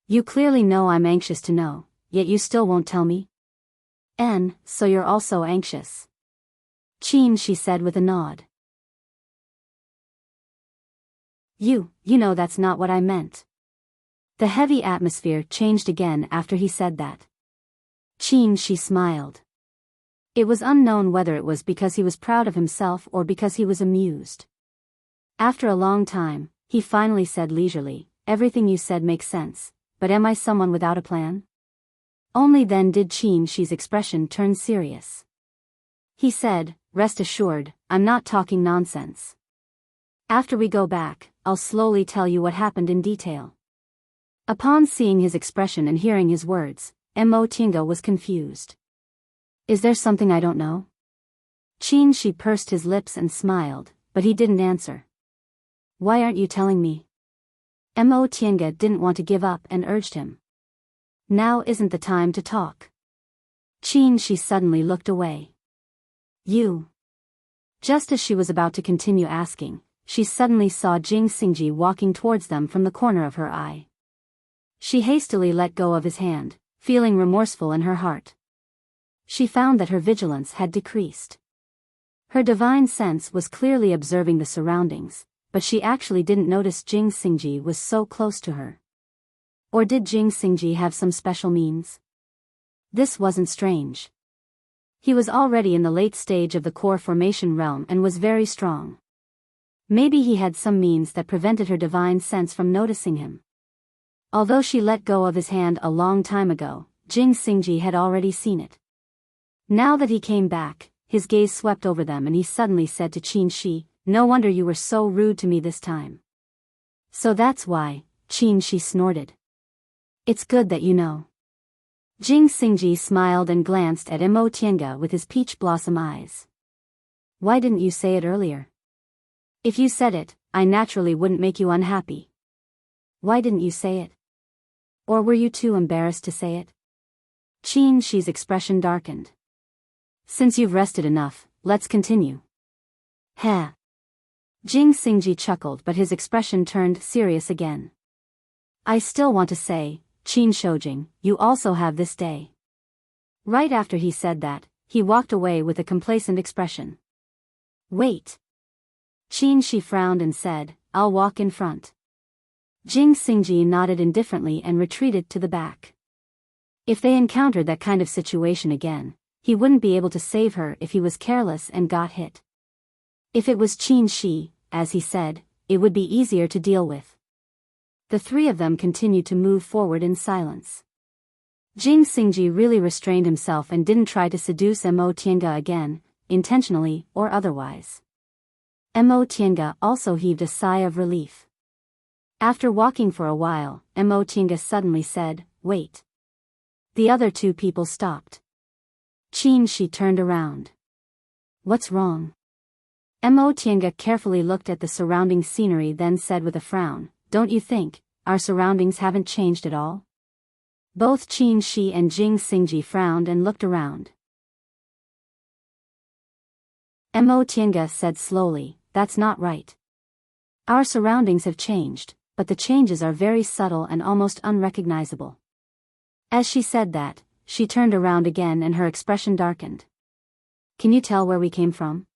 You clearly know I'm anxious to know, yet you still won't tell me? So you're also anxious. Qin Shi said with a nod. You know that's not what I meant. The heavy atmosphere changed again after he said that. She smiled. It was unknown whether it was because he was proud of himself or because he was amused. After a long time, he finally said leisurely, everything you said makes sense, but am I someone without a plan? Only then did Shi's expression turn serious. He said, rest assured, I'm not talking nonsense. After we go back, I'll slowly tell you what happened in detail. Upon seeing his expression and hearing his words, Enchanting was confused. Is there something I don't know? She pursed his lips and smiled, but he didn't answer. Why aren't you telling me? Enchanting didn't want to give up and urged him. Now isn't the time to talk. She suddenly looked away. You. Just as she was about to continue asking, she suddenly saw Xingji walking towards them from the corner of her eye. She hastily let go of his hand, feeling remorseful in her heart. She found that her vigilance had decreased. Her divine sense was clearly observing the surroundings, but she actually didn't notice Xingji was so close to her. Or did Xingji have some special means? This wasn't strange. He was already in the late stage of the core formation realm and was very strong. Maybe he had some means that prevented her divine sense from noticing him. Although she let go of his hand a long time ago, Xingji had already seen it. Now that he came back, his gaze swept over them and he suddenly said to Shi, no wonder you were so rude to me this time. So that's why, Shi snorted. It's good that you know. Xingji smiled and glanced at Enchanting with his peach blossom eyes. Why didn't you say it earlier? If you said it, I naturally wouldn't make you unhappy. Why didn't you say it? Or were you too embarrassed to say it? Shi's expression darkened. Since you've rested enough, let's continue. Heh. Xingji chuckled but his expression turned serious again. I still want to say, Qin Shoujing, you also have this day. Right after he said that, he walked away with a complacent expression. Wait. Shi frowned and said, I'll walk in front. Xingji nodded indifferently and retreated to the back. If they encountered that kind of situation again, he wouldn't be able to save her if he was careless and got hit. If it was Shi, as he said, it would be easier to deal with. The three of them continued to move forward in silence. Xingji really restrained himself and didn't try to seduce Enchanting again, intentionally or otherwise. Enchanting also heaved a sigh of relief. After walking for a while, Enchanting suddenly said, wait. The other two people stopped. Shi turned around. What's wrong? Enchanting carefully looked at the surrounding scenery then said with a frown, don't you think, our surroundings haven't changed at all? Both Shi and Xingji frowned and looked around. Enchanting said slowly, that's not right. Our surroundings have changed, but the changes are very subtle and almost unrecognizable. As she said that, she turned around again and her expression darkened. Can you tell where we came from?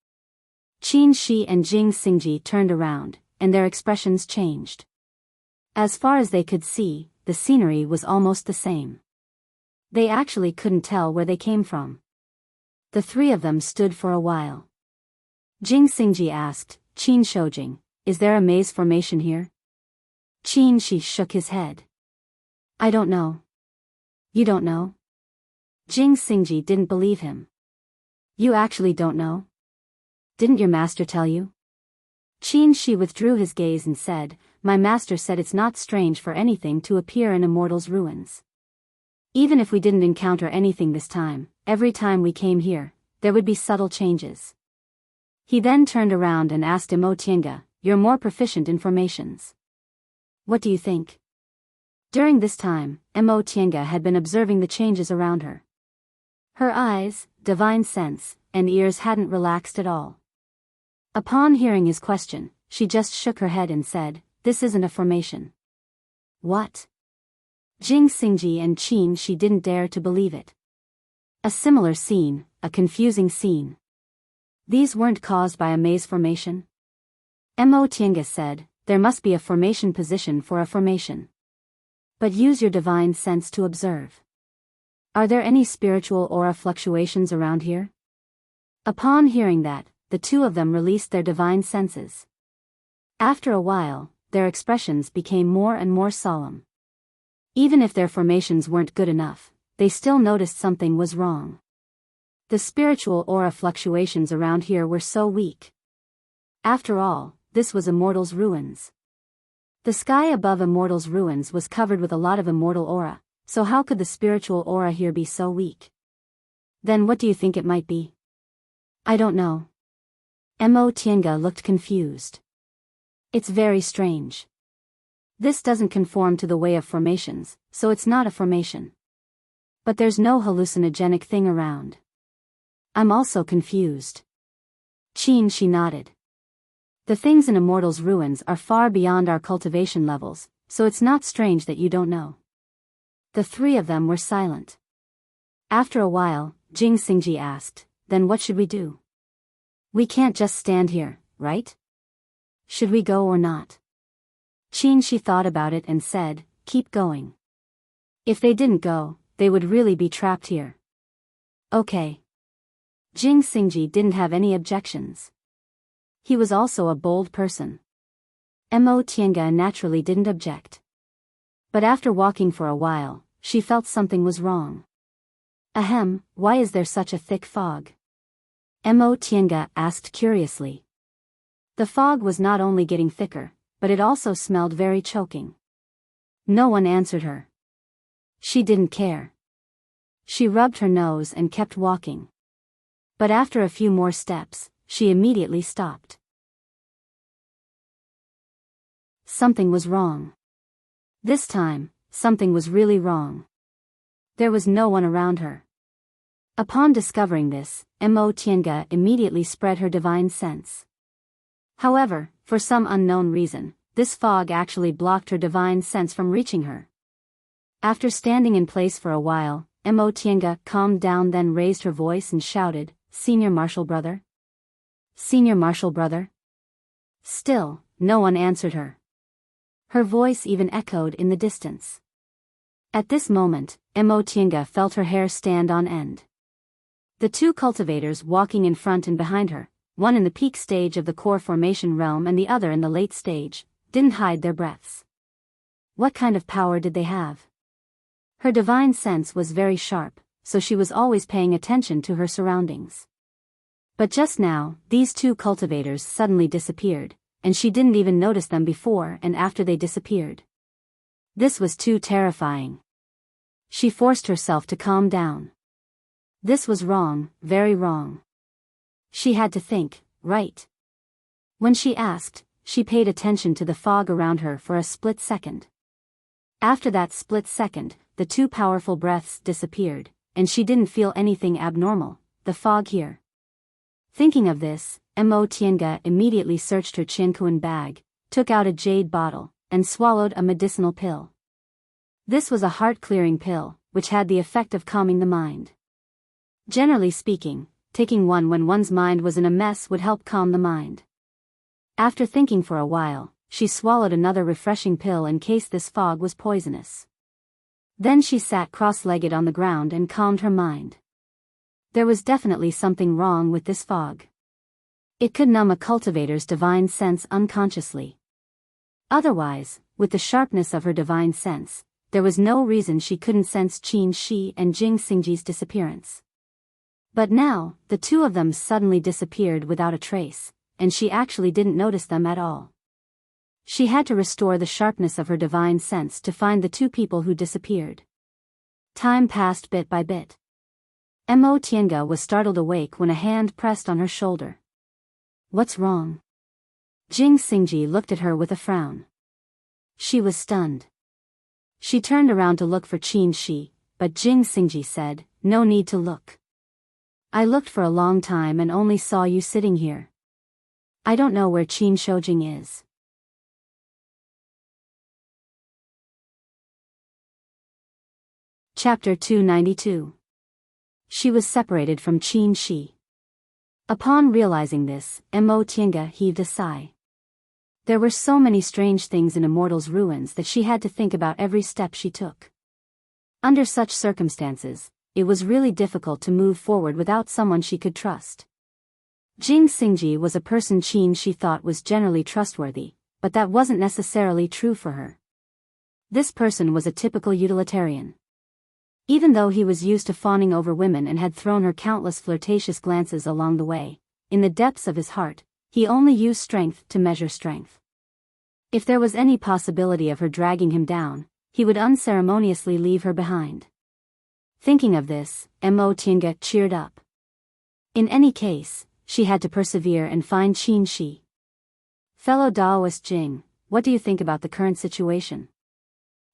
Shi and Xingji turned around, and their expressions changed. As far as they could see, the scenery was almost the same. They actually couldn't tell where they came from. The three of them stood for a while. Xingji asked, Qin Shoujing, is there a maze formation here? Shi shook his head. I don't know. You don't know? Xingji didn't believe him. You actually don't know? Didn't your master tell you? Shi withdrew his gaze and said, my master said it's not strange for anything to appear in a mortal's ruins. Even if we didn't encounter anything this time, every time we came here, there would be subtle changes. He then turned around and asked Enchanting, you're more proficient in formations. What do you think? During this time, Enchanting had been observing the changes around her. Her eyes, divine sense, and ears hadn't relaxed at all. Upon hearing his question, she just shook her head and said, this isn't a formation. What? Xingji and Shi didn't dare to believe it. A similar scene, a confusing scene. These weren't caused by a maze formation? Enchanting said, there must be a formation position for a formation. But use your divine sense to observe. Are there any spiritual aura fluctuations around here? Upon hearing that, the two of them released their divine senses. After a while, their expressions became more and more solemn. Even if their formations weren't good enough, they still noticed something was wrong. The spiritual aura fluctuations around here were so weak. After all, this was Immortal's ruins. The sky above Immortal's ruins was covered with a lot of immortal aura, so how could the spiritual aura here be so weak? Then what do you think it might be? I don't know. Mo Tiange looked confused. It's very strange. This doesn't conform to the way of formations, so it's not a formation. But there's no hallucinogenic thing around. I'm also confused. Qin Shi nodded. The things in Immortal's ruins are far beyond our cultivation levels, so it's not strange that you don't know. The three of them were silent. After a while, Jing Xingji asked, then what should we do? We can't just stand here, right? Should we go or not? Qin Shi thought about it and said, keep going. If they didn't go, they would really be trapped here. Okay. Jing Xingji didn't have any objections. He was also a bold person. Mo Tiange naturally didn't object. But after walking for a while, she felt something was wrong. Ahem, why is there such a thick fog? Mo Tiange asked curiously. The fog was not only getting thicker, but it also smelled very choking. No one answered her. She didn't care. She rubbed her nose and kept walking. But after a few more steps, she immediately stopped. Something was wrong. This time, something was really wrong. There was no one around her. Upon discovering this, Mo Tiange immediately spread her divine sense. However, for some unknown reason, this fog actually blocked her divine sense from reaching her. After standing in place for a while, Mo Tiange calmed down, then raised her voice and shouted, Senior Marshal Brother? Senior Marshal Brother? Still, no one answered her. Her voice even echoed in the distance. At this moment, Mo Tiange felt her hair stand on end. The two cultivators walking in front and behind her, one in the peak stage of the core formation realm and the other in the late stage, didn't hide their breaths. What kind of power did they have? Her divine sense was very sharp, so she was always paying attention to her surroundings. But just now, these two cultivators suddenly disappeared, and she didn't even notice them before and after they disappeared. This was too terrifying. She forced herself to calm down. This was wrong, very wrong. She had to think, right? When she asked, she paid attention to the fog around her for a split second. After that split second, the two powerful breaths disappeared, and she didn't feel anything abnormal, the fog here. Thinking of this, Mo Tiange immediately searched her Qinkuan bag, took out a jade bottle, and swallowed a medicinal pill. This was a heart-clearing pill, which had the effect of calming the mind. Generally speaking, taking one when one's mind was in a mess would help calm the mind. After thinking for a while, she swallowed another refreshing pill in case this fog was poisonous. Then she sat cross-legged on the ground and calmed her mind. There was definitely something wrong with this fog. It could numb a cultivator's divine sense unconsciously. Otherwise, with the sharpness of her divine sense, there was no reason she couldn't sense Qin Shi and Jing Xingji's disappearance. But now, the two of them suddenly disappeared without a trace, and she actually didn't notice them at all. She had to restore the sharpness of her divine sense to find the two people who disappeared. Time passed bit by bit. Mo Tiange was startled awake when a hand pressed on her shoulder. What's wrong? Jing Xingji looked at her with a frown. She was stunned. She turned around to look for Qin Shi, but Jing Xingji said, no need to look. I looked for a long time and only saw you sitting here. I don't know where Qin Shoujing is. Chapter 292. She was separated from Qin Shi. Upon realizing this, Mo Tiange heaved a sigh. There were so many strange things in Immortal's ruins that she had to think about every step she took. Under such circumstances, it was really difficult to move forward without someone she could trust. Jing Xingji was a person Qin she thought was generally trustworthy, but that wasn't necessarily true for her. This person was a typical utilitarian. Even though he was used to fawning over women and had thrown her countless flirtatious glances along the way, in the depths of his heart, he only used strength to measure strength. If there was any possibility of her dragging him down, he would unceremoniously leave her behind. Thinking of this, Mo Tiange cheered up. In any case, she had to persevere and find Qin Shi. Fellow Daoist Jing, what do you think about the current situation?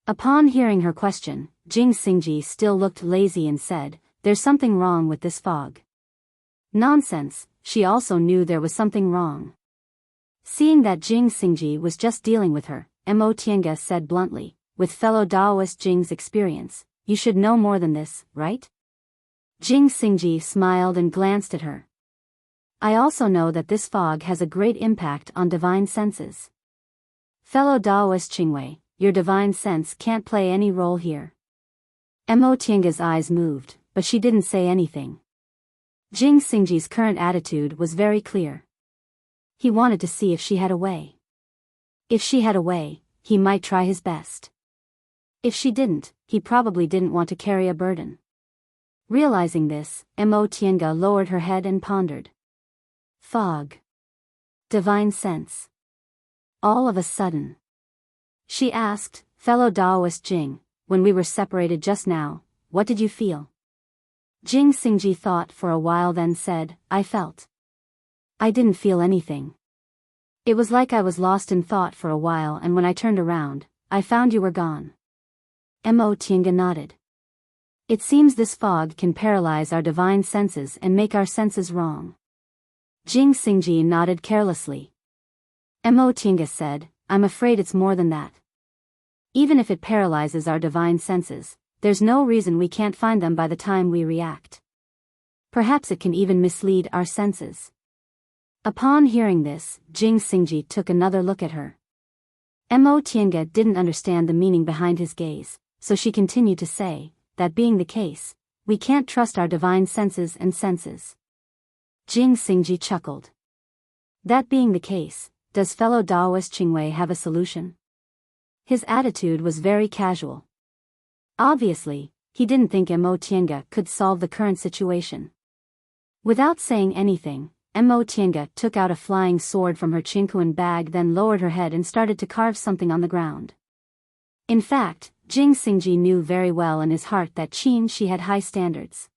Upon hearing her question, Jing Xingji still looked lazy and said, "There's something wrong with this fog." Nonsense, she also knew there was something wrong. Seeing that Jing Xingji was just dealing with her, Mo Tiange said bluntly, "With fellow Daoist Jing's experience, you should know more than this, right?" Jing Xingji smiled and glanced at her. "I also know that this fog has a great impact on divine senses. Fellow Daoist Qingwei, your divine sense can't play any role here." Mo Tiange's eyes moved, but she didn't say anything. Jing Xingji's current attitude was very clear. He wanted to see if she had a way. If she had a way, he might try his best. If she didn't, he probably didn't want to carry a burden. Realizing this, Mo Tiange lowered her head and pondered. Fog. Divine sense. All of a sudden. She asked, "Fellow Daoist Jing, when we were separated just now, what did you feel?" Jing Xingji thought for a while then said, "I felt. I didn't feel anything. It was like I was lost in thought for a while, and when I turned around, I found you were gone." Mo Tiange nodded. "It seems this fog can paralyze our divine senses and make our senses wrong." Jing Xingji nodded carelessly. Mo Tiange said, "I'm afraid it's more than that. Even if it paralyzes our divine senses, there's no reason we can't find them by the time we react. Perhaps it can even mislead our senses." Upon hearing this, Jing Xingji took another look at her. Mo Tiange didn't understand the meaning behind his gaze, so she continued to say, "That being the case, we can't trust our divine senses and senses." Jing Xingji chuckled. "That being the case, does fellow Daoist Qingwei have a solution?" His attitude was very casual. Obviously, he didn't think Mo Tiange could solve the current situation. Without saying anything, Mo Tiange took out a flying sword from her Qingquan bag, then lowered her head and started to carve something on the ground. In fact, Jing Xingji knew very well in his heart that Qin Shi had high standards.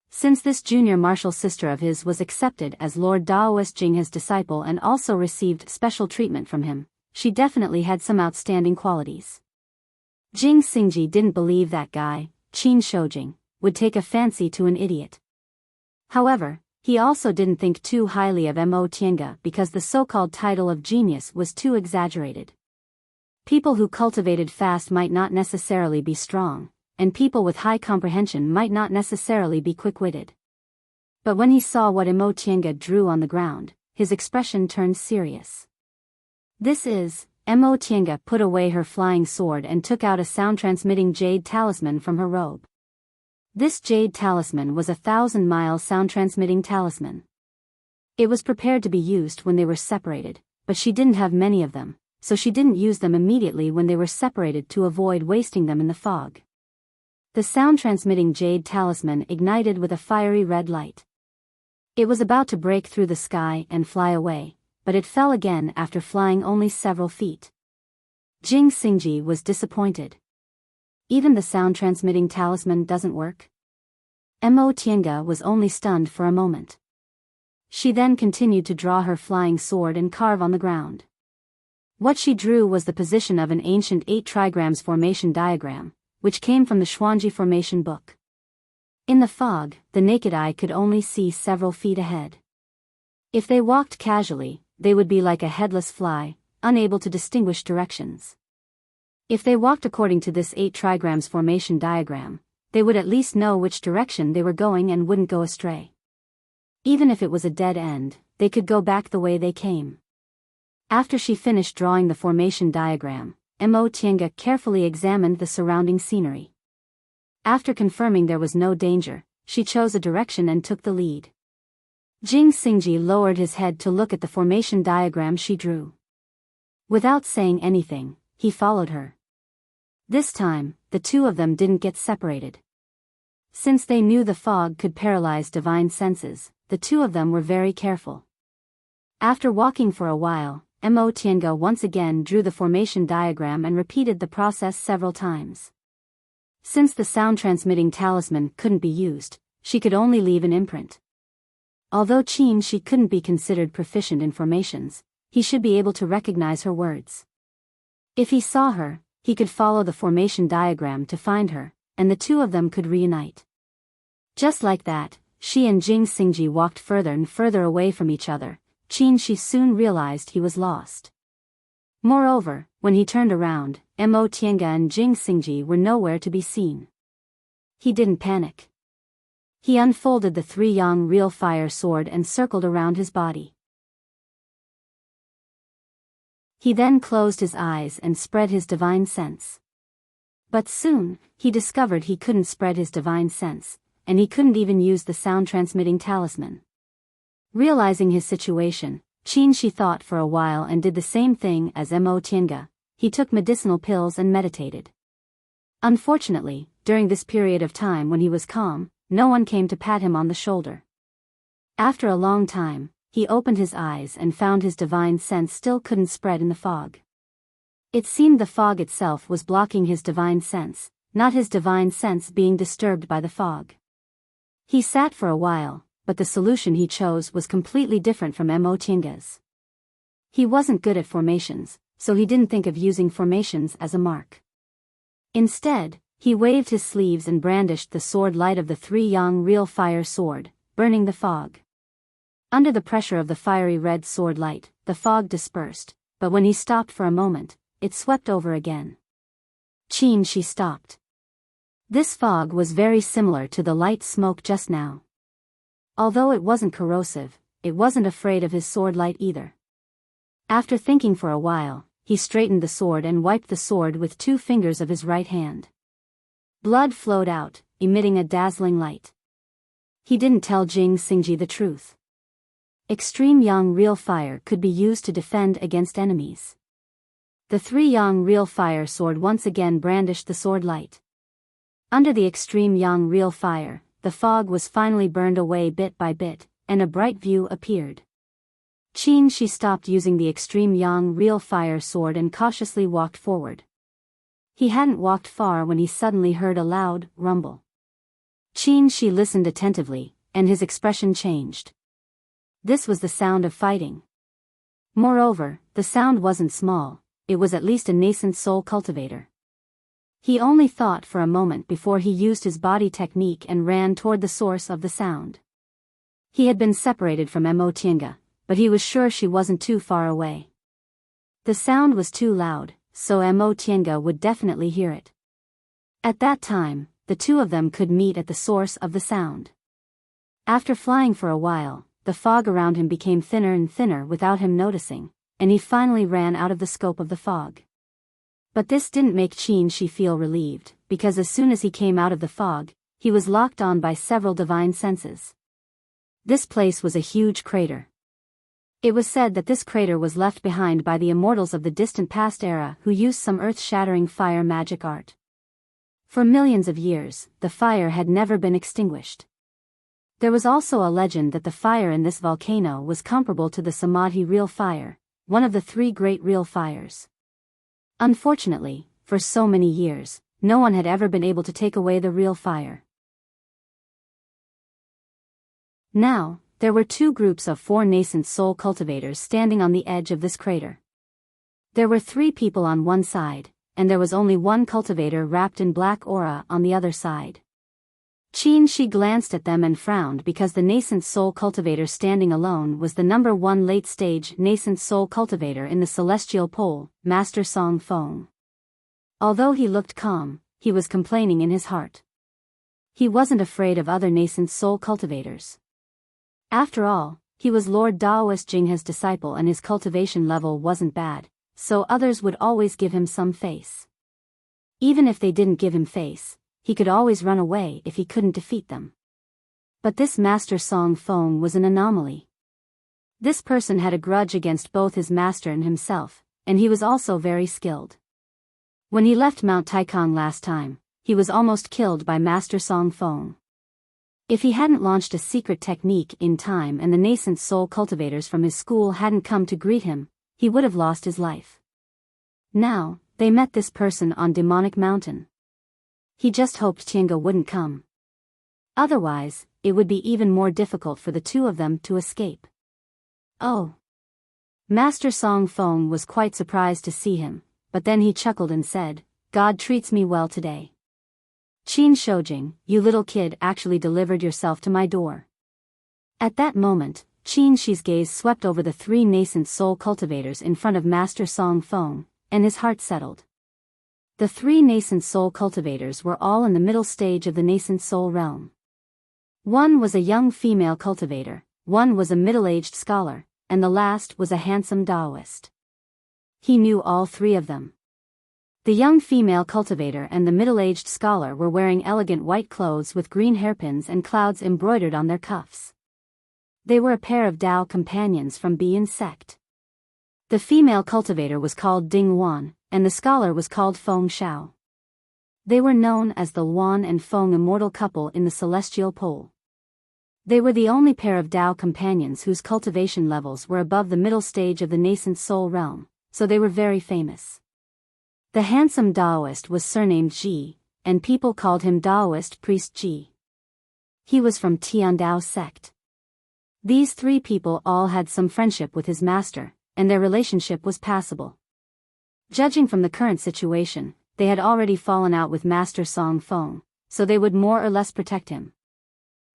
Since this junior martial sister of his was accepted as Lord Daoist Jing his disciple and also received special treatment from him, she definitely had some outstanding qualities. Jing Xingji didn't believe that guy, Qin Shoujing, would take a fancy to an idiot. However, he also didn't think too highly of Mo Tiange because the so-called title of genius was too exaggerated. People who cultivated fast might not necessarily be strong, and people with high comprehension might not necessarily be quick-witted. But when he saw what Mo Tiange drew on the ground, his expression turned serious. Mo Tiange put away her flying sword and took out a sound-transmitting jade talisman from her robe. This jade talisman was a 1,000-mile sound-transmitting talisman. It was prepared to be used when they were separated, but she didn't have many of them, so she didn't use them immediately when they were separated to avoid wasting them in the fog. The sound-transmitting jade talisman ignited with a fiery red light. It was about to break through the sky and fly away, but it fell again after flying only several feet. Jing Xingji was disappointed. Even the sound-transmitting talisman doesn't work? Mo Tiange was only stunned for a moment. She then continued to draw her flying sword and carve on the ground. What she drew was the position of an ancient 8 trigrams formation diagram, which came from the Xuanji formation book. In the fog, the naked eye could only see several feet ahead. If they walked casually, they would be like a headless fly, unable to distinguish directions. If they walked according to this 8 trigrams formation diagram, they would at least know which direction they were going and wouldn't go astray. Even if it was a dead end, they could go back the way they came. After she finished drawing the formation diagram, Mo Tiange carefully examined the surrounding scenery. After confirming there was no danger, she chose a direction and took the lead. Jing Xingji lowered his head to look at the formation diagram she drew. Without saying anything, he followed her. This time, the two of them didn't get separated. Since they knew the fog could paralyze divine senses, the two of them were very careful. After walking for a while, Mo Tiange once again drew the formation diagram and repeated the process several times. Since the sound-transmitting talisman couldn't be used, she could only leave an imprint. Although she couldn't be considered proficient in formations, he should be able to recognize her words. If he saw her, he could follow the formation diagram to find her, and the two of them could reunite. Just like that, she and Jing Xingji walked further and further away from each other. She soon realized he was lost. Moreover, when he turned around, Mo Tiange and Jing Xingji were nowhere to be seen. He didn't panic. He unfolded the three-yang real fire sword and circled around his body. He then closed his eyes and spread his divine sense. But soon, he discovered he couldn't spread his divine sense, and he couldn't even use the sound-transmitting talisman. Realizing his situation, she thought for a while and did the same thing as Mo Tiange. He took medicinal pills and meditated. Unfortunately, during this period of time when he was calm, no one came to pat him on the shoulder. After a long time, he opened his eyes and found his divine sense still couldn't spread in the fog. It seemed the fog itself was blocking his divine sense, not his divine sense being disturbed by the fog. He sat for a while, but the solution he chose was completely different from Mo Tiange's. He wasn't good at formations, so he didn't think of using formations as a mark. Instead, he waved his sleeves and brandished the sword light of the three-yang real fire sword, burning the fog. Under the pressure of the fiery red sword light, the fog dispersed, but when he stopped for a moment, it swept over again. She stopped. This fog was very similar to the light smoke just now. Although it wasn't corrosive, it wasn't afraid of his sword light either. After thinking for a while, he straightened the sword and wiped the sword with 2 fingers of his right hand. Blood flowed out, emitting a dazzling light. He didn't tell Jing Xingji the truth. Extreme yang real fire could be used to defend against enemies. The three-yang real fire sword once again brandished the sword light. Under the extreme yang real fire, the fog was finally burned away bit by bit, and a bright view appeared. She stopped using the extreme yang real fire sword and cautiously walked forward. He hadn't walked far when he suddenly heard a loud rumble. She listened attentively, and his expression changed. This was the sound of fighting. Moreover, the sound wasn't small, it was at least a nascent soul cultivator. He only thought for a moment before he used his body technique and ran toward the source of the sound. He had been separated from Mo Tiange, but he was sure she wasn't too far away. The sound was too loud, so Mo Tiange would definitely hear it. At that time, the two of them could meet at the source of the sound. After flying for a while, the fog around him became thinner and thinner without him noticing, and he finally ran out of the scope of the fog. But this didn't make she feel relieved, because as soon as he came out of the fog, he was locked on by several divine senses. This place was a huge crater. It was said that this crater was left behind by the immortals of the distant past era who used some earth-shattering fire magic art. For millions of years, the fire had never been extinguished. There was also a legend that the fire in this volcano was comparable to the Samadhi real fire, one of the 3 great real fires. Unfortunately, for so many years, no one had ever been able to take away the real fire. Now, there were 2 groups of 4 nascent soul cultivators standing on the edge of this crater. There were 3 people on one side, and there was only 1 cultivator wrapped in black aura on the other side. She glanced at them and frowned because the nascent soul cultivator standing alone was the number 1 late-stage nascent soul cultivator in the celestial pole, Master Song Feng. Although he looked calm, he was complaining in his heart. He wasn't afraid of other nascent soul cultivators. After all, he was Lord Daoist Jinghe's disciple and his cultivation level wasn't bad, so others would always give him some face. Even if they didn't give him face, he could always run away if he couldn't defeat them. But this Master Song Feng was an anomaly. This person had a grudge against both his master and himself, and he was also very skilled. When he left Mount Taikang last time, he was almost killed by Master Song Feng. If he hadn't launched a secret technique in time and the nascent soul cultivators from his school hadn't come to greet him, he would have lost his life. Now, they met this person on Demonic Mountain. He just hoped Tiange wouldn't come. Otherwise, it would be even more difficult for the two of them to escape. Oh. Master Song Feng was quite surprised to see him, but then he chuckled and said, "God treats me well today. Qin Shoujing, you little kid actually delivered yourself to my door." At that moment, Qin Shi's gaze swept over the three nascent soul cultivators in front of Master Song Feng, and his heart settled. The three nascent soul cultivators were all in the middle stage of the nascent soul realm. One was a young female cultivator, one was a middle-aged scholar, and the last was a handsome Taoist. He knew all three of them. The young female cultivator and the middle-aged scholar were wearing elegant white clothes with green hairpins and clouds embroidered on their cuffs. They were a pair of Tao companions from Bian sect. The female cultivator was called Ding Wan, and the scholar was called Feng Shao. They were known as the Wan and Feng immortal couple in the celestial pole. They were the only pair of Tao companions whose cultivation levels were above the middle stage of the nascent soul realm, so they were very famous. The handsome Taoist was surnamed Ji, and people called him Taoist Priest Ji. He was from Tiandao sect. These three people all had some friendship with his master, and their relationship was passable. Judging from the current situation, they had already fallen out with Master Song Feng, so they would more or less protect him.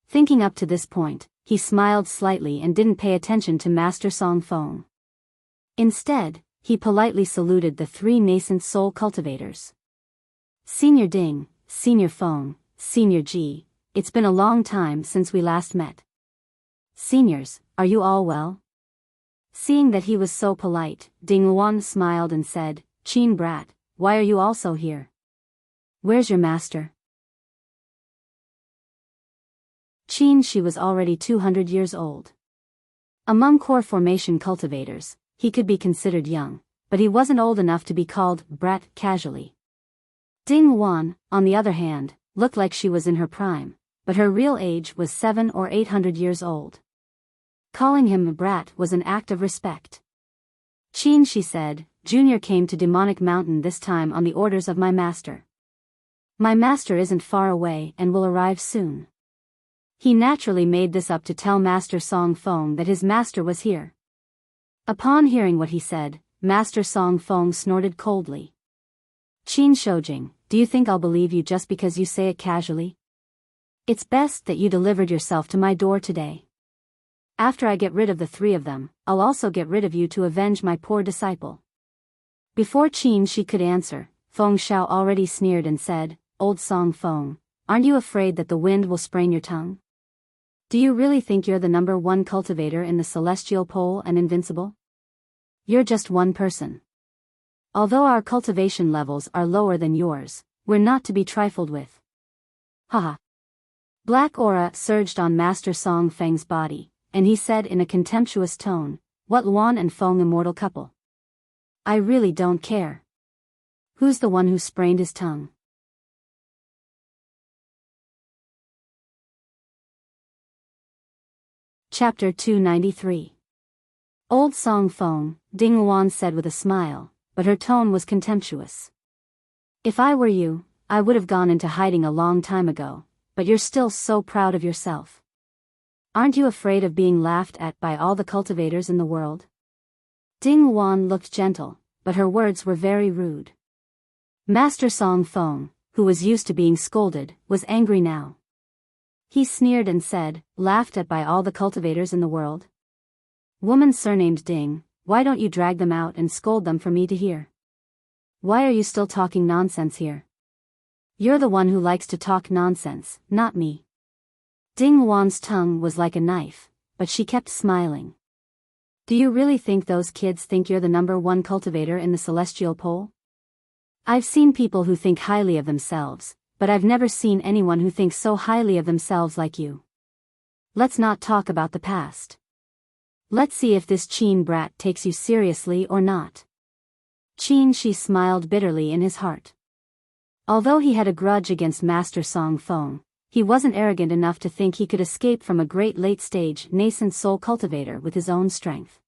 Thinking up to this point, he smiled slightly and didn't pay attention to Master Song Feng. Instead, he politely saluted the three nascent soul cultivators. "Senior Ding, Senior Feng, Senior Ji, it's been a long time since we last met. Seniors, are you all well?" Seeing that he was so polite, Ding Wan smiled and said, "Qin brat, why are you also here? Where's your master?" Qin Shi was already 200 years old. Among core formation cultivators, he could be considered young, but he wasn't old enough to be called brat casually. Ding Wan, on the other hand, looked like she was in her prime, but her real age was 700 or 800 years old. Calling him a brat was an act of respect. "Qin," she said, "Junior came to Demonic Mountain this time on the orders of my master. My master isn't far away and will arrive soon." He naturally made this up to tell Master Song Feng that his master was here. Upon hearing what he said, Master Song Feng snorted coldly. "Qin Shoujing, do you think I'll believe you just because you say it casually? It's best that you delivered yourself to my door today. After I get rid of the three of them, I'll also get rid of you to avenge my poor disciple." Before Qin Shi could answer, Feng Shao already sneered and said, "Old Song Feng, aren't you afraid that the wind will sprain your tongue? Do you really think you're the number one cultivator in the celestial pole and invincible? You're just one person. Although our cultivation levels are lower than yours, we're not to be trifled with." Haha. Black aura surged on Master Song Feng's body, and he said in a contemptuous tone, "What Luan and Feng immortal couple? I really don't care. Who's the one who sprained his tongue?" Chapter 293. Old Song Feng, Ding Wan said with a smile, but her tone was contemptuous. "If I were you, I would have gone into hiding a long time ago, but you're still so proud of yourself. Aren't you afraid of being laughed at by all the cultivators in the world?" Ding Wan looked gentle, but her words were very rude. Master Song Feng, who was used to being scolded, was angry now. He sneered and said, "Laughed at by all the cultivators in the world? Woman surnamed Ding, why don't you drag them out and scold them for me to hear? Why are you still talking nonsense here? You're the one who likes to talk nonsense, not me." Ding Wan's tongue was like a knife, but she kept smiling. Do you really think those kids think you're the #1 cultivator in the celestial pole? I've seen people who think highly of themselves, but I've never seen anyone who thinks so highly of themselves like you. Let's not talk about the past. Let's see if this Qin brat takes you seriously or not. Qin Shi smiled bitterly in his heart. Although he had a grudge against Master Song Feng, he wasn't arrogant enough to think he could escape from a great late-stage nascent soul cultivator with his own strength.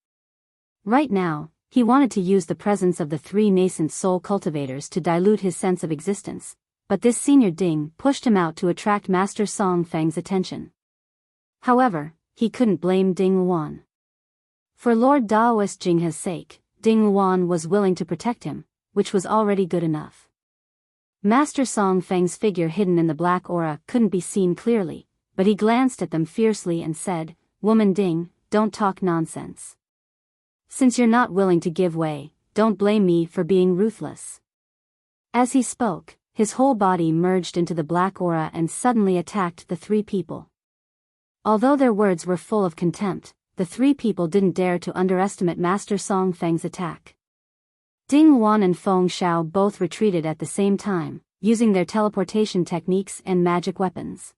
Right now, he wanted to use the presence of the 3 nascent soul cultivators to dilute his sense of existence, but this senior Ding pushed him out to attract Master Song Feng's attention. However, he couldn't blame Ding Luan. For Lord Daoist Jinghe's sake, Ding Luan was willing to protect him, which was already good enough. Master Song Feng's figure hidden in the black aura couldn't be seen clearly, but he glanced at them fiercely and said, "Woman Ding, don't talk nonsense. Since you're not willing to give way, don't blame me for being ruthless." As he spoke, his whole body merged into the black aura and suddenly attacked the 3 people. Although their words were full of contempt, the 3 people didn't dare to underestimate Master Song Feng's attack. Ding Luan and Feng Xiao both retreated at the same time, using their teleportation techniques and magic weapons.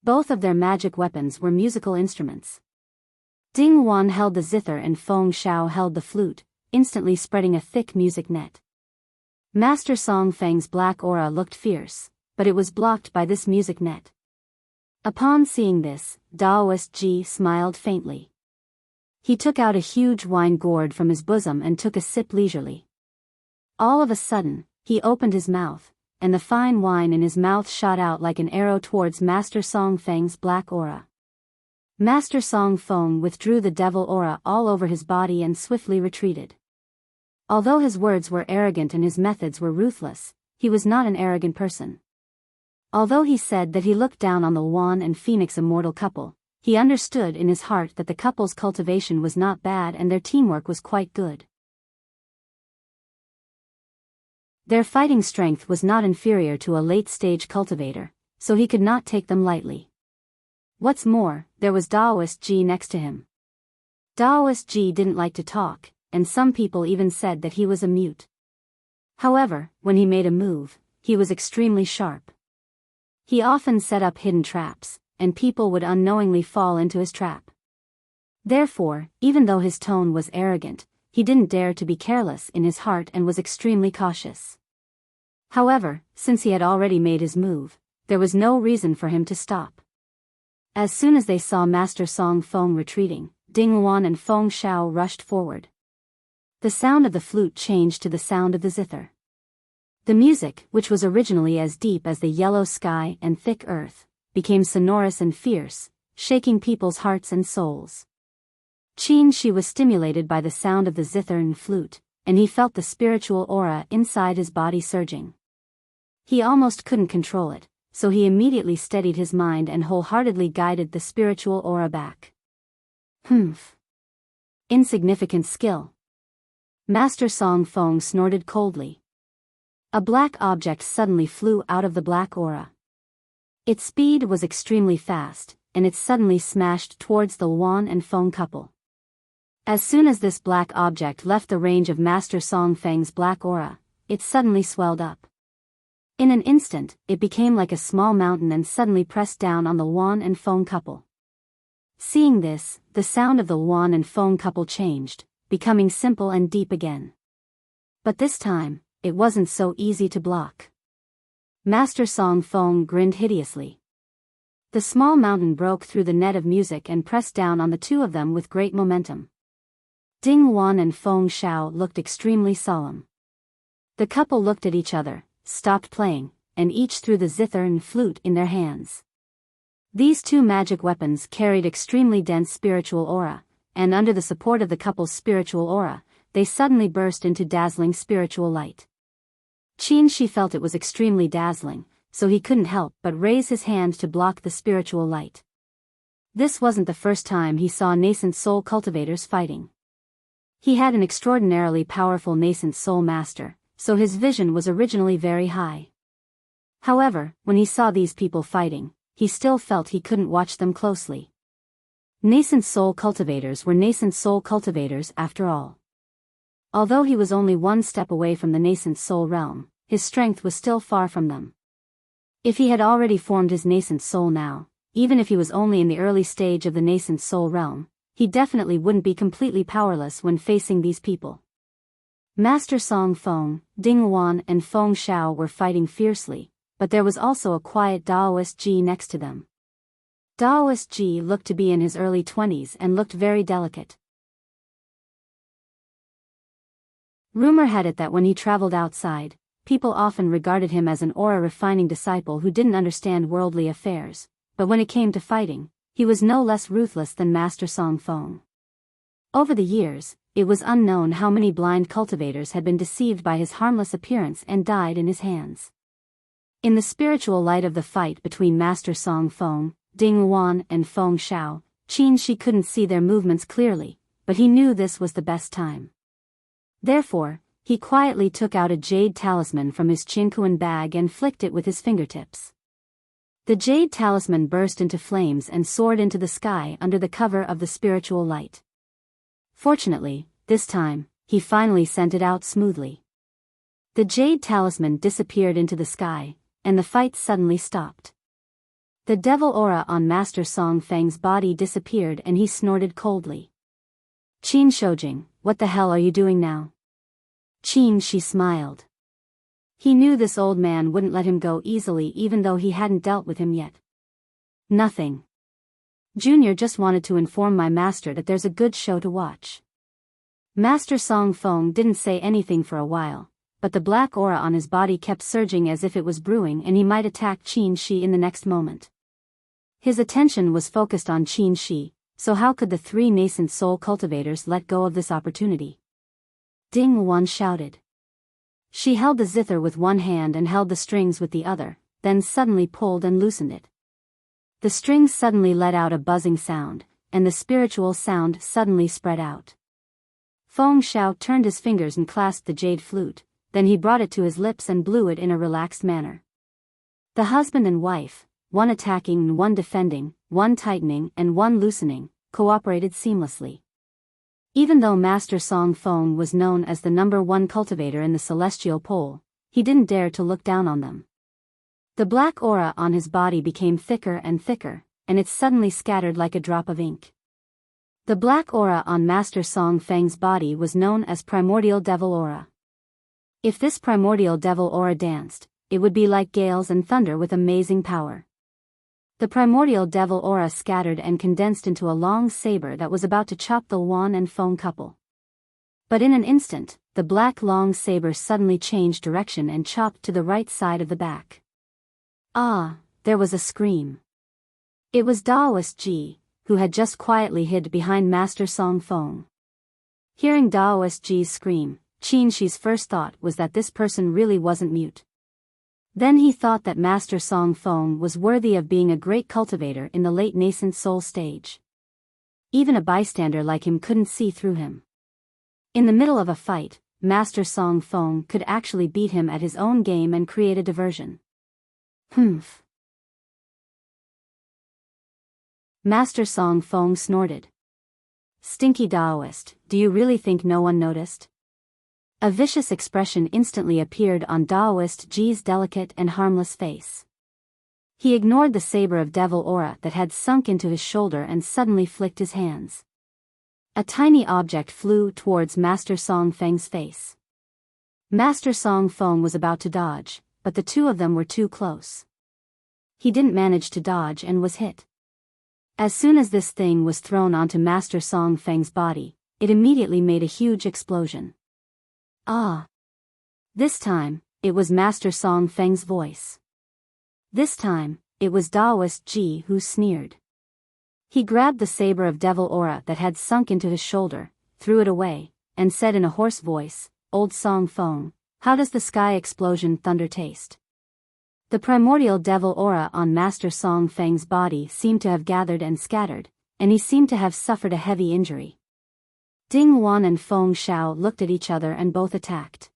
Both of their magic weapons were musical instruments. Ding Luan held the zither and Feng Xiao held the flute, instantly spreading a thick music net. Master Song Feng's black aura looked fierce, but it was blocked by this music net. Upon seeing this, Daoist Ji smiled faintly. He took out a huge wine gourd from his bosom and took a sip leisurely. All of a sudden, he opened his mouth, and the fine wine in his mouth shot out like an arrow towards Master Song Feng's black aura. Master Song Feng withdrew the devil aura all over his body and swiftly retreated. Although his words were arrogant and his methods were ruthless, he was not an arrogant person. Although he said that he looked down on the Luan and Phoenix immortal couple, he understood in his heart that the couple's cultivation was not bad and their teamwork was quite good. Their fighting strength was not inferior to a late-stage cultivator, so he could not take them lightly. What's more, there was Daoist Ji next to him. Daoist Ji didn't like to talk, and some people even said that he was a mute. However, when he made a move, he was extremely sharp. He often set up hidden traps, and people would unknowingly fall into his trap. Therefore, even though his tone was arrogant, he didn't dare to be careless in his heart and was extremely cautious. However, since he had already made his move, there was no reason for him to stop. As soon as they saw Master Song Feng retreating, Ding Luan and Feng Xiao rushed forward. The sound of the flute changed to the sound of the zither. The music, which was originally as deep as the yellow sky and thick earth, became sonorous and fierce, shaking people's hearts and souls. Qin Shi was stimulated by the sound of the zither and flute, and he felt the spiritual aura inside his body surging. He almost couldn't control it, so he immediately steadied his mind and wholeheartedly guided the spiritual aura back. Humph. Insignificant skill. Master Song Feng snorted coldly. A black object suddenly flew out of the black aura. Its speed was extremely fast, and it suddenly smashed towards the Luan and Feng couple. As soon as this black object left the range of Master Song Feng's black aura, it suddenly swelled up. In an instant, it became like a small mountain and suddenly pressed down on the Luan and Feng couple. Seeing this, the sound of the Luan and Feng couple changed, becoming simple and deep again. But this time, it wasn't so easy to block. Master Song Feng grinned hideously. The small mountain broke through the net of music and pressed down on the 2 of them with great momentum. Ding Luan and Feng Xiao looked extremely solemn. The couple looked at each other, stopped playing, and each threw the zither and flute in their hands. These 2 magic weapons carried extremely dense spiritual aura, and under the support of the couple's spiritual aura, they suddenly burst into dazzling spiritual light. Qin Shi felt it was extremely dazzling, so he couldn't help but raise his hand to block the spiritual light. This wasn't the first time he saw nascent soul cultivators fighting. He had an extraordinarily powerful nascent soul master, so his vision was originally very high. However, when he saw these people fighting, he still felt he couldn't watch them closely. Nascent soul cultivators were nascent soul cultivators after all. Although he was only one step away from the nascent soul realm, his strength was still far from them. If he had already formed his nascent soul now, even if he was only in the early stage of the nascent soul realm, he definitely wouldn't be completely powerless when facing these people. Master Song Feng, Ding Wan and Feng Xiao were fighting fiercely, but there was also a quiet Daoist Ji next to them. Daoist Ji looked to be in his early 20s and looked very delicate. Rumor had it that when he traveled outside, people often regarded him as an aura-refining disciple who didn't understand worldly affairs, but when it came to fighting, he was no less ruthless than Master Song Feng. Over the years, it was unknown how many blind cultivators had been deceived by his harmless appearance and died in his hands. In the spiritual light of the fight between Master Song Feng, Ding Wan and Feng Xiao, Qin Shi couldn't see their movements clearly, but he knew this was the best time. Therefore, he quietly took out a jade talisman from his Qinkuan bag and flicked it with his fingertips. The jade talisman burst into flames and soared into the sky under the cover of the spiritual light. Fortunately, this time, he finally sent it out smoothly. The jade talisman disappeared into the sky, and the fight suddenly stopped. The devil aura on Master Song Feng's body disappeared and he snorted coldly. Qin Shoujing, what the hell are you doing now? Qin Shi smiled. He knew this old man wouldn't let him go easily even though he hadn't dealt with him yet. Nothing. Junior just wanted to inform my master that there's a good show to watch. Master Song Feng didn't say anything for a while, but the black aura on his body kept surging as if it was brewing and he might attack Qin Shi in the next moment. His attention was focused on Qin Shi, so how could the three nascent soul cultivators let go of this opportunity? Ding Wan shouted. She held the zither with one hand and held the strings with the other, then suddenly pulled and loosened it. The strings suddenly let out a buzzing sound, and the spiritual sound suddenly spread out. Feng Xiao turned his fingers and clasped the jade flute, then he brought it to his lips and blew it in a relaxed manner. The husband and wife, one attacking and one defending, one tightening and one loosening, cooperated seamlessly. Even though Master Song Feng was known as the #1 cultivator in the celestial pole, he didn't dare to look down on them. The black aura on his body became thicker and thicker, and it suddenly scattered like a drop of ink. The black aura on Master Song Feng's body was known as Primordial Devil Aura. If this Primordial Devil Aura danced, it would be like gales and thunder with amazing power. The Primordial Devil Aura scattered and condensed into a long saber that was about to chop the Wan and Feng couple. But in an instant, the black long saber suddenly changed direction and chopped to the right side of the back. Ah, there was a scream. It was Daoist Ji, who had just quietly hid behind Master Song Feng. Hearing Daoist Ji's scream, Qin Shi's first thought was that this person really wasn't mute. Then he thought that Master Song Feng was worthy of being a great cultivator in the late nascent soul stage. Even a bystander like him couldn't see through him. In the middle of a fight, Master Song Feng could actually beat him at his own game and create a diversion. Humph. Master Song Feng snorted. Stinky Daoist, do you really think no one noticed? A vicious expression instantly appeared on Daoist Ji's delicate and harmless face. He ignored the saber of devil aura that had sunk into his shoulder and suddenly flicked his hands. A tiny object flew towards Master Song Feng's face. Master Song Feng was about to dodge, but the two of them were too close. He didn't manage to dodge and was hit. As soon as this thing was thrown onto Master Song Feng's body, it immediately made a huge explosion. Ah! This time, it was Master Song Feng's voice. This time, it was Daoist Ji who sneered. He grabbed the saber of devil aura that had sunk into his shoulder, threw it away, and said in a hoarse voice, "Old Song Feng, how does the sky explosion thunder taste?" The primordial devil aura on Master Song Feng's body seemed to have gathered and scattered, and he seemed to have suffered a heavy injury. Ding Wan and Feng Xiao looked at each other and both attacked.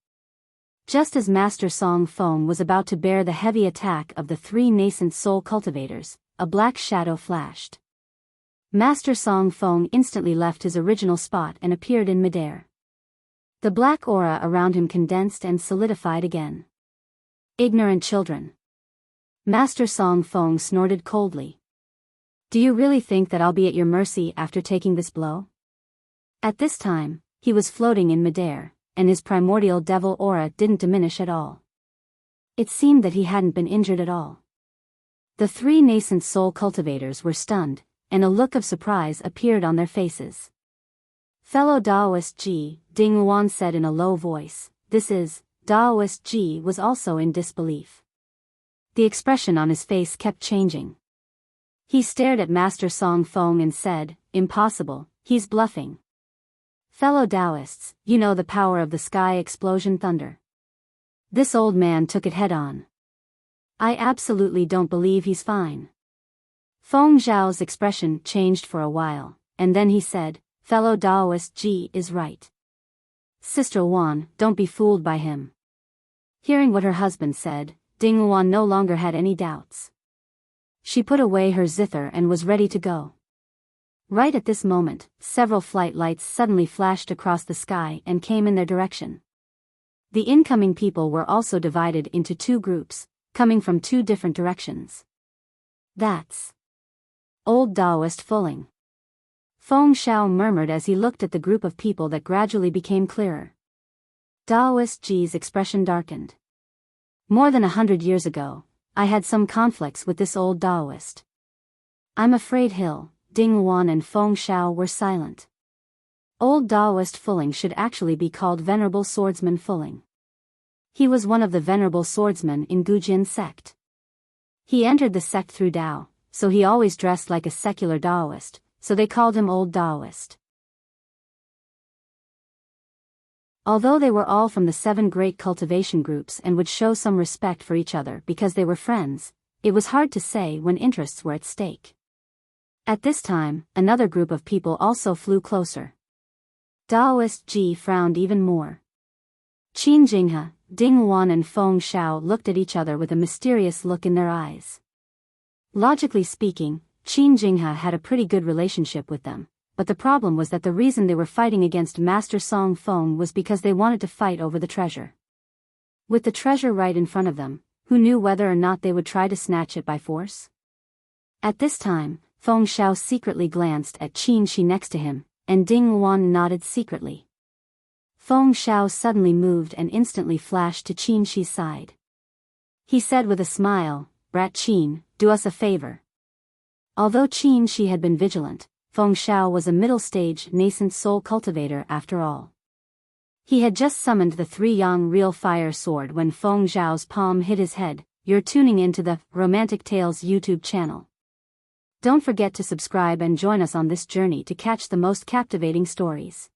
Just as Master Song Feng was about to bear the heavy attack of the three nascent soul cultivators, a black shadow flashed. Master Song Feng instantly left his original spot and appeared in midair. The black aura around him condensed and solidified again. Ignorant children. Master Song Feng snorted coldly. Do you really think that I'll be at your mercy after taking this blow? At this time, he was floating in midair, and his primordial devil aura didn't diminish at all. It seemed that he hadn't been injured at all. The three nascent soul cultivators were stunned, and a look of surprise appeared on their faces. Fellow Daoist Ji, Ding Yuan said in a low voice. This is, Daoist Ji was also in disbelief. The expression on his face kept changing. He stared at Master Song Feng and said, impossible, he's bluffing. Fellow Taoists, you know the power of the sky explosion thunder. This old man took it head on. I absolutely don't believe he's fine. Feng Zhao's expression changed for a while, and then he said, fellow Daoist Ji is right. Sister Wan, don't be fooled by him. Hearing what her husband said, Ding Yuan no longer had any doubts. She put away her zither and was ready to go. Right at this moment, several flight lights suddenly flashed across the sky and came in their direction. The incoming people were also divided into two groups, coming from two different directions. That's Old Daoist fooling. Feng Zhao murmured as he looked at the group of people that gradually became clearer. Daoist Ji's expression darkened. More than 100 years ago, I had some conflicts with this old Daoist. I'm afraid Ding Yuan and Feng Zhao were silent. Old Daoist fooling should actually be called Venerable Swordsman fooling. He was one of the Venerable Swordsmen in Gujin sect. He entered the sect through Dao, so he always dressed like a secular Daoist, so they called him Old Daoist. Although they were all from the 7 great cultivation groups and would show some respect for each other because they were friends, it was hard to say when interests were at stake. At this time, another group of people also flew closer. Daoist Ji frowned even more. Qin Jinghe, Ding Yuan and Feng Zhao looked at each other with a mysterious look in their eyes. Logically speaking, Qin Jinghe had a pretty good relationship with them, but the problem was that the reason they were fighting against Master Song Feng was because they wanted to fight over the treasure. With the treasure right in front of them, who knew whether or not they would try to snatch it by force? At this time, Feng Zhao secretly glanced at Qin Shi next to him, and Ding Yuan nodded secretly. Feng Zhao suddenly moved and instantly flashed to Qin Shi's side. He said with a smile, Brat Qin, do us a favor. Although Qin Shi had been vigilant, Feng Zhao was a middle-stage nascent soul cultivator after all. He had just summoned the 3-yang real fire sword when Feng Zhao's palm hit his head. You're tuning into the Romantic Tales YouTube channel. Don't forget to subscribe and join us on this journey to catch the most captivating stories.